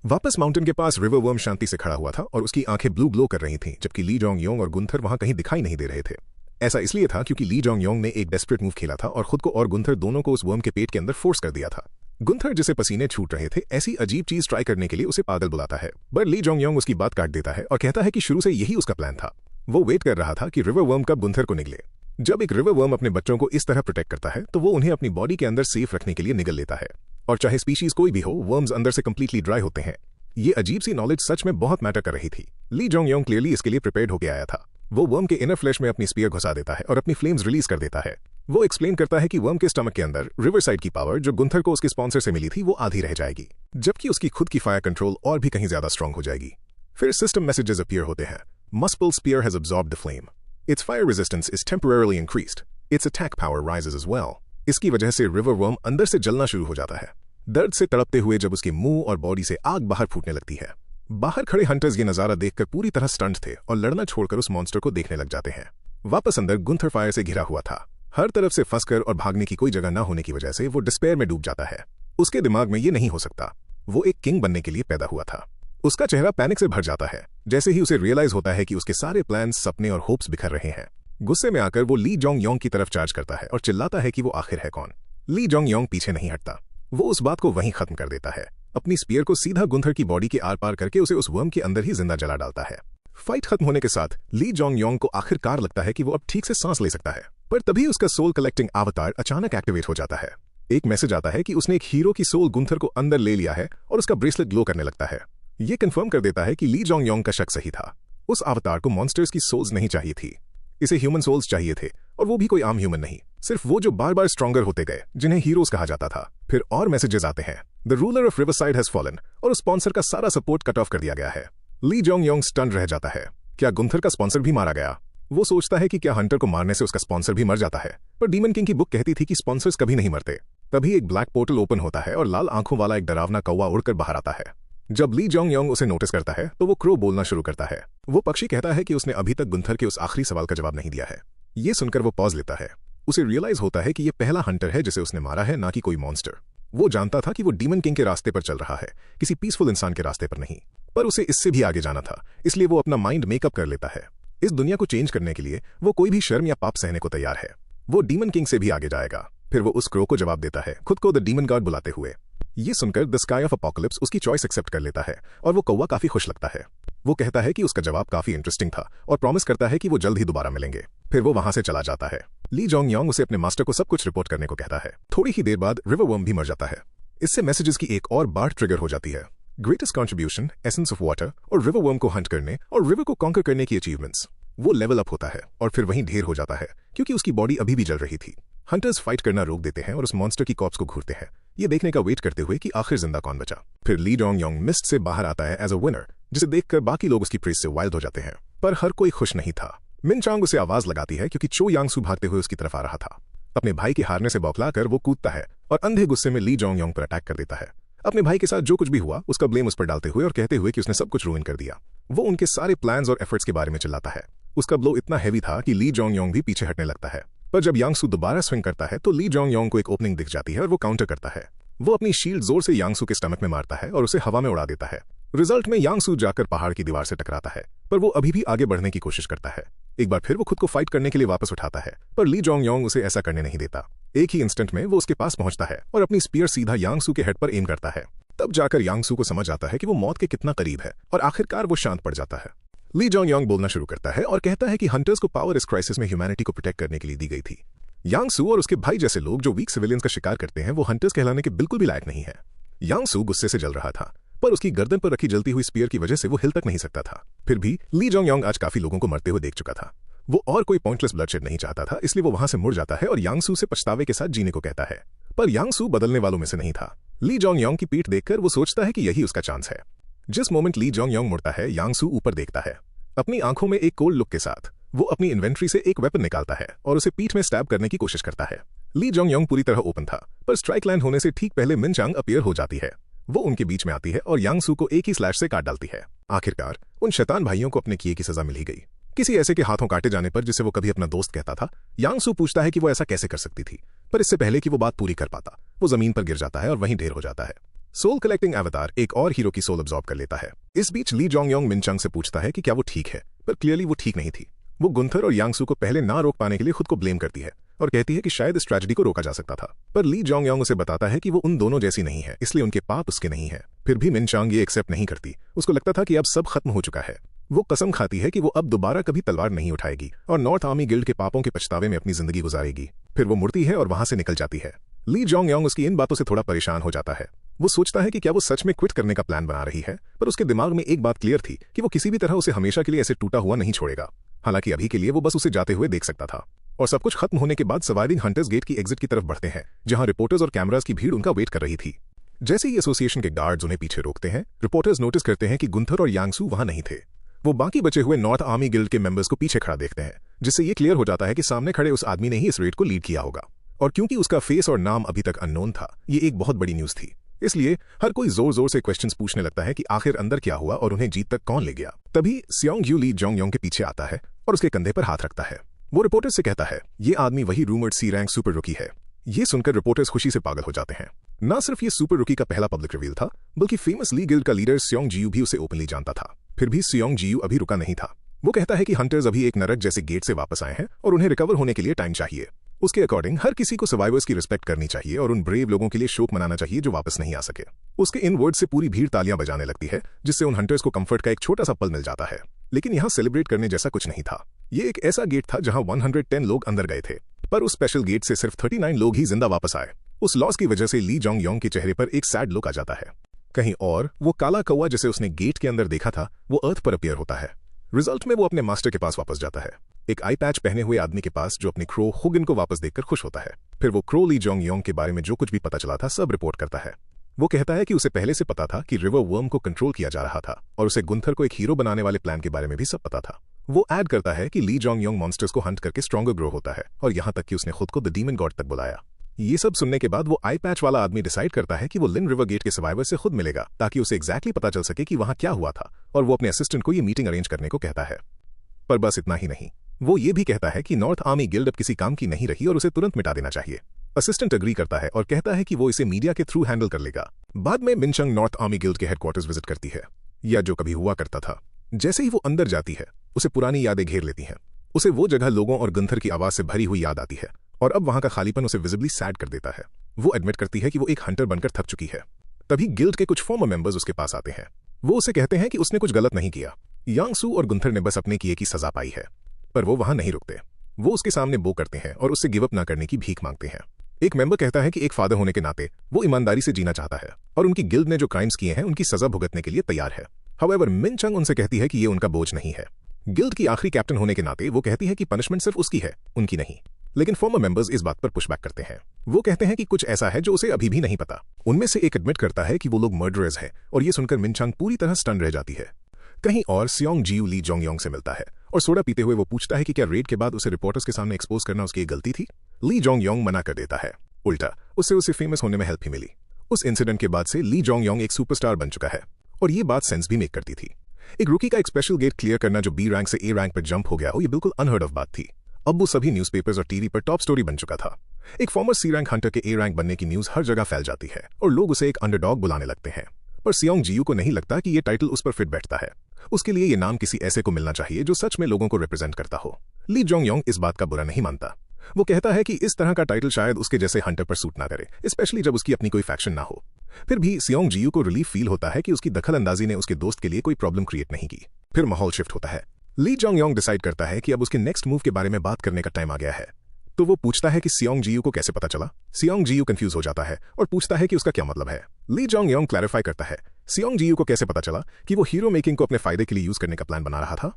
वापस माउंटेन के पास रिवर वर्म शांति से खड़ा हुआ था और उसकी आंखें ब्लू ग्लो कर रही थीं, जबकि ली जोंग योंग और गुंथर वहां कहीं दिखाई नहीं दे रहे थे। ऐसा इसलिए था क्योंकि ली जोंग योंग ने एक डेस्परेट मूव खेला था और खुद को और गुंथर दोनों को उस वर्म के पेट के अंदर फोर्स कर दिया था। गुंथर जिसे पसीने छूट रहे थे ऐसी अजीब चीज ट्राई करने के लिए उसे पागल बुलाता है, पर ली जोंग योंग उसकी बात काट देता है और कहता है कि शुरू से यही उसका प्लान था। वो वेट कर रहा था कि रिवर वर्म कब गुंथर को निगले। जब एक रिवर वर्म अपने बच्चों को इस तरह प्रोटेक्ट करता है तो वो उन्हें अपनी बॉडी के अंदर सेफ रखने के लिए निगल लेता है, और चाहे स्पीशीज कोई भी हो, वर्म्स अंदर से कंप्लीटली ड्राई होते हैं। ये अजीब सी नॉलेज सच में बहुत मैटर कर रही थी। ली जोंग योंग क्लियरली इसके लिए प्रिपेयर्ड होकर आया था। वो वर्म के इनर फ्लैश में अपनी स्पीयर घुसा देता है और अपनी फ्लेम्स रिलीज कर देता है। वो एक्सप्लेन करता है कि वर्म के स्टमक के अंदर रिवरसाइड की पावर जो गुंथर को उसके स्पॉन्सर से मिली थी वो आधी रह जाएगी, जबकि उसकी खुद की फायर कंट्रोल और भी कहीं ज्यादा स्ट्रांग हो जाएगी। फिर सिस्टम मैसेजेस अपीयर होते हैं। Muspel spear has absorbed the flame, its fire resistance is temporarily increased, its attack power rises as well. इसकी वजह से रिवर वर्म अंदर से जलना शुरू हो जाता है, दर्द से तड़पते हुए जब उसके मुंह और बॉडी से आग बाहर फूटने लगती है। बाहर खड़े हंटर्स ये नजारा देखकर पूरी तरह स्टंट थे और लड़ना छोड़कर उस मॉन्स्टर को देखने लग जाते हैं। वापस अंदर गुंथर फायर से घिरा हुआ था। हर तरफ से फंसकर और भागने की कोई जगह न होने की वजह से वो डिस्पेयर में डूब जाता है। उसके दिमाग में ये नहीं हो सकता, वो एक किंग बनने के लिए पैदा हुआ था। उसका चेहरा पैनिक से भर जाता है जैसे ही उसे रियलाइज होता है कि उसके सारे प्लान्स, सपने और होप्स बिखर रहे हैं। गुस्से में आकर वो ली जोंग योंग की तरफ चार्ज करता है और चिल्लाता है कि वो आखिर है कौन। ली जोंग योंग पीछे नहीं हटता। वो उस बात को वहीं खत्म कर देता है, अपनी स्पीयर को सीधा गुंथर की बॉडी के आर पार करके उसे उस वर्म के अंदर ही जिंदा जला डालता है। फाइट खत्म होने के साथ ली जोंग योंग को आखिरकार लगता है कि वो अब ठीक से सांस ले सकता है, पर तभी उसका सोल कलेक्टिंग अवतार अचानक एक्टिवेट हो जाता है। एक मैसेज आता है कि उसने एक हीरो की सोल गुंथर को अंदर ले लिया है और उसका ब्रेसलेट ग्लो करने लगता है। ये कंफर्म कर देता है कि ली जोंग योंग का शक सही था। उस अवतार को मॉन्स्टर्स की सोल्स नहीं चाहिए थी, इसे ह्यूमन सोल्स चाहिए थे, और वो भी कोई आम ह्यूमन नहीं, सिर्फ वो जो बार बार स्ट्रॉन्गर होते गए, जिन्हें हीरोज कहा जाता था। फिर और मैसेजेस आते हैं, the Ruler of riverside has fallen, और उस स्पॉन्सर का सारा सपोर्ट कट ऑफ कर दिया गया है। ली जोंग योंग स्टन रह जाता है। क्या गुंथर का स्पॉन्सर भी मारा गया? वो सोचता है कि क्या हंटर को मारने से उसका स्पॉन्सर भी मर जाता है, पर डीमन किंग की बुक कहती थी कि स्पॉन्सर्स कभी नहीं मरते। तभी एक ब्लैक पोर्टल ओपन होता है और लाल आंखों वाला एक डरावना कौवा उड़कर बाहर आता है। जब ली जोंग योंग उसे नोटिस करता है तो वो क्रो बोलना शुरू करता है। वो पक्षी कहता है कि उसने अभी तक गुंथर के उस आखिरी सवाल का जवाब नहीं दिया है। ये सुनकर वो पॉज लेता है। उसे रियलाइज होता है कि ये पहला हंटर है जिसे उसने मारा है, ना कि कोई मॉन्स्टर। वो जानता था कि वो डीमन किंग के रास्ते पर चल रहा है, किसी पीसफुल इंसान के रास्ते पर नहीं, पर उसे इससे भी आगे जाना था, इसलिए वो अपना माइंड मेकअप कर लेता है। इस दुनिया को चेंज करने के लिए वो कोई भी शर्म या पाप सहने को तैयार है। वो डीमन किंग से भी आगे जाएगा। फिर वो उस क्रो को जवाब देता है, खुद को द डीमन गॉड बुलाते हुए। ये सुनकर द स्काई ऑफ अपोकलिप्स उसकी चॉइस एक्सेप्ट कर लेता है और वो कौवा काफी खुश लगता है। वो कहता है कि उसका जवाब काफी इंटरेस्टिंग था और प्रॉमिस करता है कि वो जल्द ही दोबारा मिलेंगे। फिर वो वहां से चला जाता है। ली जोंग योंग उसे अपने मास्टर को सब कुछ रिपोर्ट करने को कहता है। थोड़ी ही देर बाद रिवर वर्म भी मर जाता है। इससे मैसेजेस की एक और बार ट्रिगर हो जाती है। Greatest contribution, essence of water और रिवर वर्म को हंट करने और रिवर को कॉन्कर करने की अचीवमेंट्स। वो लेवल अप होता है और फिर वहीं ढेर हो जाता है क्योंकि उसकी बॉडी अभी भी जल रही थी। हंटर्स फाइट करना रोक देते हैं और उस मॉन्स्टर की कॉप्स को घूरते हैं, ये देखने का वेट करते हुए कि आखिर जिंदा कौन बचा। फिर ली जोंग योंग मिस्ट से बाहर आता है एज अ विनर, जिसे देखकर बाकी लोग उसकी प्रेज से वाइल्ड हो जाते हैं। पर हर कोई खुश नहीं था। मिन चांग उसे आवाज लगाती है क्योंकि चो यांगसू भागते हुए उसकी तरफ आ रहा था। अपने भाई के हारने से बौखलाकर वो कूदता है और अंधे गुस्से में ली जोंग योंग पर अटैक कर देता है। अपने भाई के साथ जो कुछ भी हुआ उसका ब्लेम उस पर डालते हुए और कहते हुए कि उसने सब कुछ रूइन कर दिया। वो उनके सारे प्लान्स और एफर्ट्स के बारे में चिल्लाता है। उसका ब्लो इतना हैवी था कि ली जोंग योंग भी पीछे हटने लगता है। पर जब यांगसू दोबारा स्विंग करता है तो ली जोंग योंग को एक ओपनिंग दिख जाती है और वो काउंटर करता है। वो अपनी शील्ड जोर से यांगसू के स्टमक में मारता है और उसे हवा में उड़ा देता है। रिजल्ट में यांगसू जाकर पहाड़ की दीवार से टकराता है, पर वो अभी भी आगे बढ़ने की कोशिश करता है। एक बार फिर वो खुद को फाइट करने के लिए वापस उठाता है, पर ली जोंग योंग उसे ऐसा करने नहीं देता। एक ही इंस्टेंट में वो उसके पास पहुंचता है और अपनी स्पीयर सीधा यांगसू के हेड पर एम करता है। तब जाकर यांगसू को समझ आता है कि वो मौत के कितना करीब है और आखिरकार वो शांत पड़ जाता है। ली जोंग योंग बोलना शुरू करता है और कहता है कि हंटर्स को पावर इस क्राइसिस में ह्यूमैनिटी को प्रोटेक्ट करने के लिए दी गई थी। यांगसू और उसके भाई जैसे लोग जो वीक सिविलियंस का शिकार करते हैं वो हंटर्स कहलाने के बिल्कुल भी लायक नहीं है। यांगसू गुस्से से जल रहा था, पर उसकी गर्दन पर रखी जलती हुई स्पीयर की वजह से वो हिल तक नहीं सकता था। फिर भी ली जोंग योंग आज काफी लोगों को मरते हुए देख चुका था। वो और कोई पॉइंटलेस ब्लडशेड नहीं चाहता था, इसलिए वो वहां से मुड़ जाता है और यांगसू से पछतावे के साथ जीने को कहता है। पर यांगसू बदलने वालों में से नहीं था। ली जोंग योंग की पीठ देखकर वो सोचता है कि यही उसका चांस है। जिस मोमेंट ली जोंग योंग मुड़ता है, यांगसू ऊपर देखता है। अपनी आंखों में एक कोल्ड लुक के साथ वो अपनी इन्वेंट्री से एक वेपन निकालता है और उसे पीठ में स्टैब करने की कोशिश करता है। ली जोंग योंग पूरी तरह ओपन था, पर स्ट्राइक लैंड होने से ठीक पहले मिन चांग अपीयर हो जाती है। वो उनके बीच में आती है और यांगसू को एक ही स्लैश से काट डालती है। आखिरकार उन शैतान भाइयों को अपने किए की सजा मिल ही गई। किसी ऐसे के हाथों काटे जाने पर जिसे वो कभी अपना दोस्त कहता था, यांगसू पूछता है कि वो ऐसा कैसे कर सकती थी, पर इससे पहले कि वो बात पूरी कर पाता वो जमीन पर गिर जाता है और वहीं ढेर हो जाता है। सोल कलेक्टिंग अवतार एक और हीरो की सोल अब्सॉर्ब कर लेता है। इस बीच ली जोंग योंग मिन चांग से पूछता है कि क्या वो ठीक है, पर क्लियरली वो ठीक नहीं थी। वो गुंथर और यांगसू को पहले ना रोक पाने के लिए खुद को ब्लेम करती है और कहती है कि शायद इस ट्रेजेडी को रोका जा सकता था। पर ली जोंग योंग उसे बताता है कि वो उन दोनों जैसी नहीं है, इसलिए उनके पाप उसके नहीं है। फिर भी मिन चांग ये एक्सेप्ट नहीं करती। उसको लगता था कि अब सब खत्म हो चुका है। वो कसम खाती है कि वो अब दोबारा कभी तलवार नहीं उठाएगी और नॉर्थ आर्मी गिल्ड के पापों के पछतावे में अपनी जिंदगी गुजारेगी। फिर वो मुड़ती है और वहां से निकल जाती है। ली जोंग योंग उसकी इन बातों से थोड़ा परेशान हो जाता है। वो सोचता है कि क्या वो सच में क्विट करने का प्लान बना रही है, पर उसके दिमाग में एक बात क्लियर थी कि वो किसी भी तरह उसे हमेशा के लिए ऐसे टूटा हुआ नहीं छोड़ेगा। हालांकि अभी के लिए वो बस उसे जाते हुए देख सकता था। और सब कुछ खत्म होने के बाद सर्वाइविंग हंटर्स गेट की एग्जिट की तरफ बढ़ते हैं, जहां रिपोर्टर्स और कैमरास की भीड़ उनका वेट कर रही थी। जैसे ही एसोसिएशन के गार्ड्स उन्हें पीछे रोकते हैं, रिपोर्टर्स नोटिस करते हैं कि गुंथर और यांगसू वहां नहीं थे। वो बाकी बचे हुए नॉर्थ आर्मी गिल्ड के मेंबर्स को पीछे खड़ा देखते हैं, जिससे ये क्लियर हो जाता है कि सामने खड़े उस आदमी ने ही इस रेड को लीड किया होगा। और क्योंकि उसका फेस और नाम अभी तक अननोन था, ये एक बहुत बड़ी न्यूज थी। इसलिए हर कोई जोर जोर से क्वेश्चंस पूछने लगता है कि आखिर अंदर क्या हुआ और उन्हें जीत तक कौन ले गया। तभी सियोंग यू ली जोंग योंग के पीछे आता है और उसके कंधे पर हाथ रखता है। वो रिपोर्टर्स से कहता है, ये आदमी वही रूमर्ड सी रैंक सुपर रुकी है। ये सुनकर रिपोर्टर्स खुशी से पागल हो जाते हैं। न सिर्फ ये सुपर रुकी का पहला पब्लिक रिवील था, बल्कि फेमस ली गिल्ड का लीडर सियोंग जियू भी उसे ओपनली जानता था। फिर भी सियोंग जियू अभी रुका नहीं था। वो कहता है कि हंटर्स अभी एक नरक जैसे गेट से वापस आए हैं और उन्हें रिकवर होने के लिए टाइम चाहिए। उसके अकॉर्डिंग हर किसी को सर्वाइवर्स की रिस्पेक्ट करनी चाहिए और उन ब्रेव लोगों के लिए शोक मनाना चाहिए जो वापस नहीं आ सके। उसके इन वर्ड से पूरी भीड़ तालियां बजाने लगती है, जिससे उन हंटर्स को कंफर्ट का एक छोटा सा पल मिल जाता है। लेकिन यहाँ सेलिब्रेट करने जैसा कुछ नहीं था। ये एक ऐसा गेट था जहां 110 लोग अंदर गए थे, पर उस स्पेशल गेट से सिर्फ 39 लोग ही जिंदा वापस आए। उस लॉस की वजह से ली जोंग योंग के चेहरे पर एक सैड लुक आ जाता है। कहीं और वो काला कौवा जिसे उसने गेट के अंदर देखा था, वो अर्थ पर अपीयर होता है। रिजल्ट में वो अपने मास्टर के पास वापस जाता है, एक आई पैच पहने हुए आदमी के पास, जो अपने क्रो हुगिन को वापस देखकर खुश होता है। फिर वो क्रो ली जोंग योंग के बारे में जो कुछ भी पता चला था सब रिपोर्ट करता है। वो कहता है कि उसे पहले से पता था कि रिवर वर्म को कंट्रोल किया जा रहा था और उसे गुंथर को एक हीरो बनाने वाले प्लान के बारे में भी सब पता था। वो ऐड करता है कि ली जोंग योंग मॉन्स्टर्स को हंट करके स्ट्रॉन्गर ग्रो होता है और यहाँ तक कि उसने खुद को द डीमन गॉड तक बुलाया। ये सब सुनने के बाद वो आई पैच वाला आदमी डिसाइड करता है कि वो लिन रिवर गेट के सर्वाइवर से खुद मिलेगा, ताकि उसे एग्जैक्टली पता चल सके कि वहां क्या हुआ था, और वो अपने असिस्टेंट को ये मीटिंग अरेंज करने को कहता है। पर बस इतना ही नहीं, वो ये भी कहता है कि नॉर्थ आर्मी गिल्ड अब किसी काम की नहीं रही और उसे तुरंत मिटा देना चाहिए। असिस्टेंट अग्री करता है और कहता है कि वो इसे मीडिया के थ्रू हैंडल कर लेगा। बाद में मिनचंग नॉर्थ आर्मी गिल्ड के हेडक्वार्टर्स विजिट करती है, या जो कभी हुआ करता था। जैसे ही वो अंदर जाती है, उसे पुरानी यादें घेर लेती हैं। उसे वो जगह लोगों और गुंथर की आवाज से भरी हुई याद आती है, और अब वहां का खालीपन उसे विजिबली सैड कर देता है। वो एडमिट करती है कि वो एक हंटर बनकर थक चुकी है। तभी गिल्ड के कुछ फॉर्मर मेंबर्स उसके पास आते हैं। वो उसे कहते हैं कि उसने कुछ गलत नहीं किया, यांग सू और गुंथर ने बस अपने किए की सजा पाई है, पर वो वहां नहीं रुकते। वो उसके सामने बो करते हैं और उससे गिव अप ना करने की भीख मांगते हैं। एक मेंबर कहता है कि एक फादर होने के नाते वो ईमानदारी से जीना चाहता है और उनकी गिल्ड ने जो क्राइम्स किए हैं उनकी सजा भुगतने के लिए तैयार है। हाउएवर मिन चंग उनसे कहती है कि ये उनका बोझ नहीं है। गिल्ड की आखिरी कैप्टन होने के नाते वो कहती है कि पनिशमेंट सिर्फ उसकी है, उनकी नहीं। लेकिन फॉर्मर मेंबर्स इस बात पर पुशबैक करते हैं। वो कहते हैं कि कुछ ऐसा है जो उसे अभी भी नहीं पता। उनमें से एक एडमिट करता है कि वो लोग मर्डरर्स हैं और ये सुनकर मिन चंग पूरी तरह स्टन रह जाती है। कहीं और सियोंग जियू ली जोंग योंग से मिलता है और सोडा पीते हुए वो पूछता है कि क्या रेड के बाद उसे रिपोर्टर्स के सामने एक्सपोज करना उसकी एक गलती थी। ली जोंग योंग मना कर देता है, उल्टा उससे उसे फेमस होने में हेल्प ही मिली। उस इंसिडेंट के बाद से ली जोंग योंग एक सुपरस्टार बन चुका है और ये बात सेंस भी मेक करती थी। एक रूकी का एक स्पेशल गेट क्लियर करना जो बी रैंक से ए रैंक पर जंप हो गया हो, ये बिल्कुल अनहर्ड ऑफ बात थी। अब वो सभी न्यूज़पेपर्स और टीवी पर टॉप स्टोरी बन चुका था। एक फॉर्मर सी रैंक हंटर के ए रैंक बनने की न्यूज़ हर जगह फैल जाती है और लोग उसे एक अंडरडॉग बुलाने लगते हैं। पर सियोंग जियू को नहीं लगता कि ये टाइटल उस पर फिट बैठता है। उसके लिए ये नाम किसी ऐसे को मिलना चाहिए जो सच में लोगों को रिप्रेजेंट करता हो। ली जोंग योंग इस बात का बुरा नहीं मानता। वो कहता है कि इस तरह का टाइटल शायद उसके जैसे हंटर पर सूट ना करे, स्पेशली जब उसकी अपनी कोई फैक्शन ना हो। फिर भी सियोंग जियू को रिलीफ फील होता है कि उसकी दखल अंदाजी ने उसके दोस्त के लिए कोई प्रॉब्लम क्रिएट नहीं की। फिर माहौल शिफ्ट होता है। ली जोंग योंग डिसाइड करता है कि अब उसके नेक्स्ट मूव के बारे में बात करने का टाइम आ गया है। तो वो पूछता है कि सियोंग जियू को कैसे पता चला। सियोंग जियू कंफ्यूज हो जाता है और पूछता है कि उसका क्या मतलब है। ली जोंग योंग क्लैरिफाई करता है, सियोंग जियू को कैसे पता चला कि वो हीरो मेकिंग को अपने फायदे के लिए यूज करने का प्लान बना रहा था।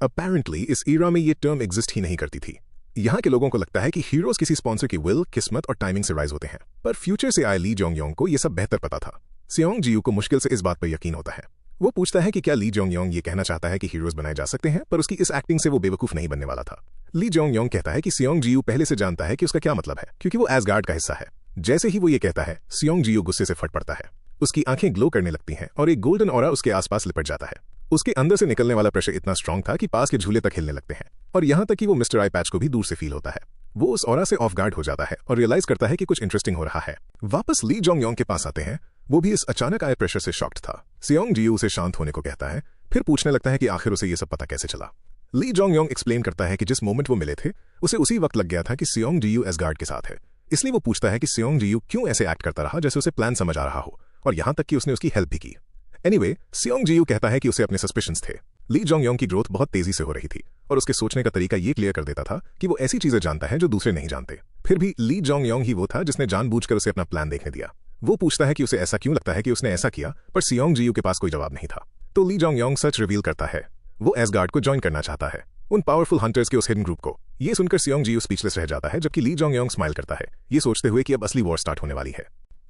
अपेरेंटली इस ईरा में ये टर्म एग्जिस्ट ही नहीं करती थी। यहाँ के लोगों को लगता है कि हीरोज किसी स्पॉन्सर की विल, किस्मत और टाइमिंग से राइज होते हैं, पर फ्यूचर से आए ली जोंग योंग को यह सब बेहतर पता था। सियोंग जियू को मुश्किल से इस बात पर यकीन होता है। वो पूछता है कि क्या ली जोंग योंग ये कहना चाहता है कि हीरोज बनाए जा सकते हैं, पर उसकी इस एक्टिंग से वो बेवकूफ नहीं बनने वाला था। ली जोंग योंग कहता है कि सियोंग जियू पहले से जानता है कि उसका क्या मतलब है, क्योंकि वो एसगार्ड का हिस्सा है। जैसे ही वो ये कहता है, सियोंग जियू गुस्से से फट पड़ता है। उसकी आंखें ग्लो करने लगती हैं और एक गोल्डन ऑरा उसके आसपास लिपट जाता है। उसके अंदर से निकलने वाला प्रेशर इतना स्ट्रांग था कि पास के झूले तक हिलने लगते हैं और यहाँ तक कि वो मिस्टर आई पैच को भी दूर से फील होता है। वो उस ऑरा से ऑफ गार्ड हो जाता है और रियलाइज करता है कि कुछ इंटरेस्टिंग हो रहा है। वापस ली जोंग योंग के पास आते हैं। वो भी इस अचानक आए प्रेशर से शॉक्ड था। सियोंग जियू उसे शांत होने को कहता है, फिर पूछने लगता है कि आखिर उसे ये सब पता कैसे चला। ली जोंग योंग एक्सप्लेन करता है कि जिस मोमेंट वो मिले थे उसे उसी वक्त लग गया था कि सियोंग जियू एसगार्ड के साथ है। इसलिए वो पूछता है कि सियोंग जियू क्यों ऐसे एक्ट करता रहा जैसे उसे प्लान समझ आ रहा हो, और यहां तक कि उसने उसकी हेल्प भी की। एनीवे, सियोंग जियू कहता है कि उसे अपने सस्पिशंस थे। ली जोंग योंग की ग्रोथ बहुत तेजी से हो रही थी और उसके सोचने का तरीका ये क्लियर कर देता था कि वो ऐसी चीजें जानता है जो दूसरे नहीं जानते। फिर भी ली जोंग योंग ही वो था जिसने जानबूझकर उसे अपना प्लान देखने दिया। वो पूछता है कि उसे ऐसा क्यों लगता है कि उसने ऐसा किया, पर सियोंग जियू के पास कोई जवाब नहीं था। तो ली जोंग योंग सच रिवील करता है। वो एसगार्ड को ज्वाइन करना चाहता है, उन पावरफुल हंटर्स के उस हिडन ग्रुप को। ये सुनकर सियोंग जियू स्पीचलेस रह जाता है, जबकि ली जोंग योंग स्माइल करता है, ये सोचते हुए कि अब असली वॉर स्टार्ट होने वाली है।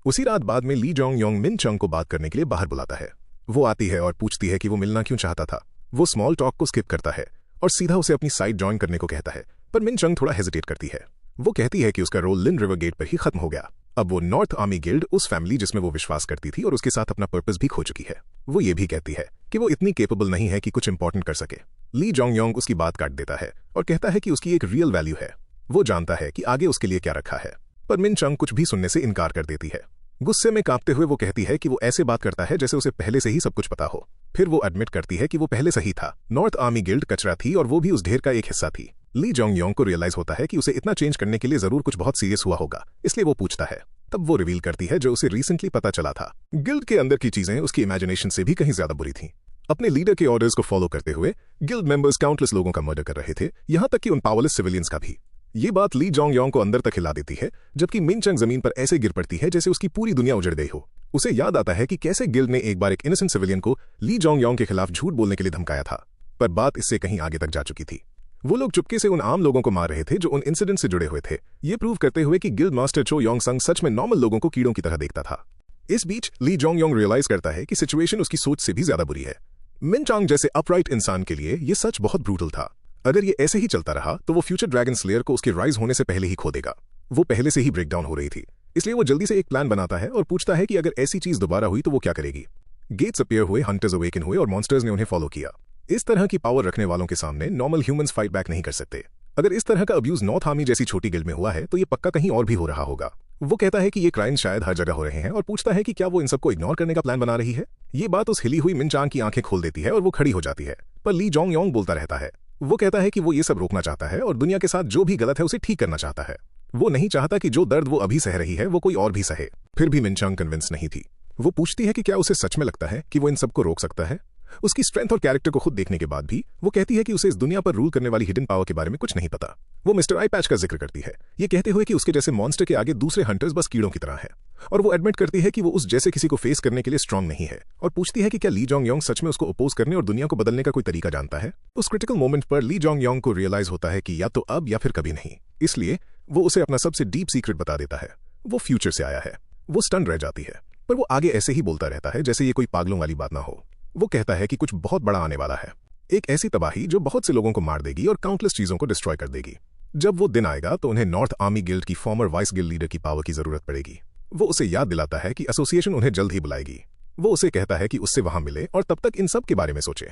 उसी रात बाद में ली जोंग योंग मिन चंग को बात करने के लिए बाहर बुलाता है। वो आती है और पूछती है कि वो मिलना क्यों चाहता था। वो स्मॉल टॉक को स्किप करता है और सीधा उसे अपनी साइड ज्वाइन करने को कहता है, पर मिन चंग थोड़ा हेजिटेट करती है। वो कहती है कि उसका रोल लिन रिवर गेट पर ही खत्म हो गया। अब वो नॉर्थ आर्मी गिल्ड, उस फैमिली जिसमें वो विश्वास करती थी और उसके साथ अपना पर्पस भी खो चुकी है। वो ये भी कहती है कि वो इतनी केपेबल नहीं है कि कुछ इंपॉर्टेंट कर सके। ली जोंग योंग उसकी बात काट देता है और कहता है कि उसकी एक रियल वैल्यू है। वो जानता है कि आगे उसके लिए क्या रखा है, पर मिन चंग कुछ भी सुनने से इनकार कर देती है। गुस्से में कांपते हुए वो कहती है कि वो ऐसे बात करता है जैसे उसे पहले से ही सब कुछ पता हो। फिर वो एडमिट करती है कि वो पहले सही था। नॉर्थ आर्मी गिल्ड कचरा थी और वो भी उस ढेर का एक हिस्सा थी। ली जोंग योंग को रियलाइज होता है कि उसे इतना चेंज करने के लिए जरूर कुछ बहुत सीरियस हुआ होगा, इसलिए वो पूछता है। तब वो रिवील करती है जो उसे रिसेंटली पता चला था। गिल्ड के अंदर की चीजें उसकी इमेजिनेशन से भी कहीं ज्यादा बुरी थीं। अपने लीडर के ऑर्डर्स को फॉलो करते हुए गिल्ड मेंबर्स काउंटलेस लोगों का मर्डर कर रहे थे, यहां तक कि उन पावरलेस सिविलियंस का भी। ये बात ली जोंग योंग को अंदर तक हिला देती है, जबकि मिन चंग जमीन पर ऐसे गिर पड़ती है जैसे उसकी पूरी दुनिया उजड़ गई हो। उसे याद आता है कि कैसे गिल्ड ने एक बार एक इनोसेंट सिविलियन को ली जोंग योंग के खिलाफ झूठ बोलने के लिए धमकाया था, पर बात इससे कहीं आगे तक जा चुकी थी। वो लोग चुपके से उन आम लोगों को मार रहे थे जो उन इंसिडेंट से जुड़े हुए थे, ये प्रूव करते हुए कि गिल्ड मास्टर चो योंग संग सच में नॉर्मल लोगों को कीड़ों की तरह देखता था। इस बीच ली जोंग योंग रियलाइज करता है कि सिचुएशन उसकी सोच से भी ज्यादा बुरी है। मिन चांग जैसे अपराइट इंसान के लिए ये सच बहुत ब्रूटल था। अगर ये ऐसे ही चलता रहा तो वो फ्यूचर ड्रैगन स्लेयर को उसके राइज होने से पहले ही खो देगा। वो पहले से ही ब्रेकडाउन हो रही थी, इसलिए वो जल्दी से एक प्लान बनाता है और पूछता है कि अगर ऐसी चीज दोबारा हुई तो वो क्या करेगी। गेट्स अपीयर हुए, हंटर्स अवेकन हुए और मॉन्स्टर्स ने उन्हें फॉलो किया। इस तरह की पावर रखने वालों के सामने नॉर्मल ह्यूमंस फाइट बैक नहीं कर सकते। अगर इस तरह का अब्यूज नॉर्थ आर्मी जैसी छोटी गिल्ड में हुआ है तो ये पक्का कहीं और भी हो रहा होगा। वो कहता है कि ये क्राइम शायद हर जगह हो रहे हैं और पूछता है कि क्या वो इन सबको इग्नोर करने का प्लान बना रही है। ये बात उस हिली हुई मिन चांग की आंखें खोल देती है और वो खड़ी हो जाती है, पर ली जोंग योंग बोलता रहता है। वो कहता है कि वो ये सब रोकना चाहता है और दुनिया के साथ जो भी गलत है उसे ठीक करना चाहता है। वो नहीं चाहता कि जो दर्द वो अभी सह रही है वो कोई और भी सहे। फिर भी मिन चांग कन्विंस नहीं थी। वो पूछती है कि क्या उसे सच में लगता है कि वो इन सबको रोक सकता है। उसकी स्ट्रेंथ और कैरेक्टर को खुद देखने के बाद भी वो कहती है कि उसे इस दुनिया पर रूल करने वाली हिडन पावर के बारे में कुछ नहीं पता। वो मिस्टर आई पैच का जिक्र करती है, ये कहते हुए कि उसके जैसे मॉन्स्टर के आगे दूसरे हंटर्स बस कीड़ों की तरह हैं। और वो एडमिट करती है कि वो उस जैसे किसी को फेस करने के लिए स्ट्रांग नहीं है, और पूछती है कि क्या ली जोंग योंग सच में उसको अपोज करने और दुनिया को बदलने का कोई तरीका जानता है। उस क्रिटिकल मोमेंट पर ली जोंग योंग को रियलाइज होता है कि या तो अब या फिर कभी नहीं, इसलिए वो उसे अपना सबसे डीप सीक्रेट बता देता है। वो फ्यूचर से आया है। वो स्टन रह जाती है, पर वो आगे ऐसे ही बोलता रहता है जैसे ये कोई पागलों वाली बात ना हो। वो कहता है कि कुछ बहुत बड़ा आने वाला है, एक ऐसी तबाही जो बहुत से लोगों को मार देगी और काउंटलेस चीजों को डिस्ट्रॉय कर देगी। जब वो दिन आएगा तो उन्हें नॉर्थ आर्मी गिल्ड की फॉर्मर वाइस गिल्ड लीडर की पावर की जरूरत पड़ेगी। वो उसे याद दिलाता है कि एसोसिएशन उन्हें जल्द ही बुलाएगी। वो उसे कहता है कि उससे वहां मिले और तब तक इन सब के बारे में सोचे।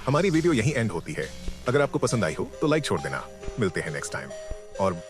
हमारी वीडियो यहीं एंड होती है। अगर आपको पसंद आई हो तो लाइक छोड़ देना। मिलते हैं नेक्स्ट टाइम। और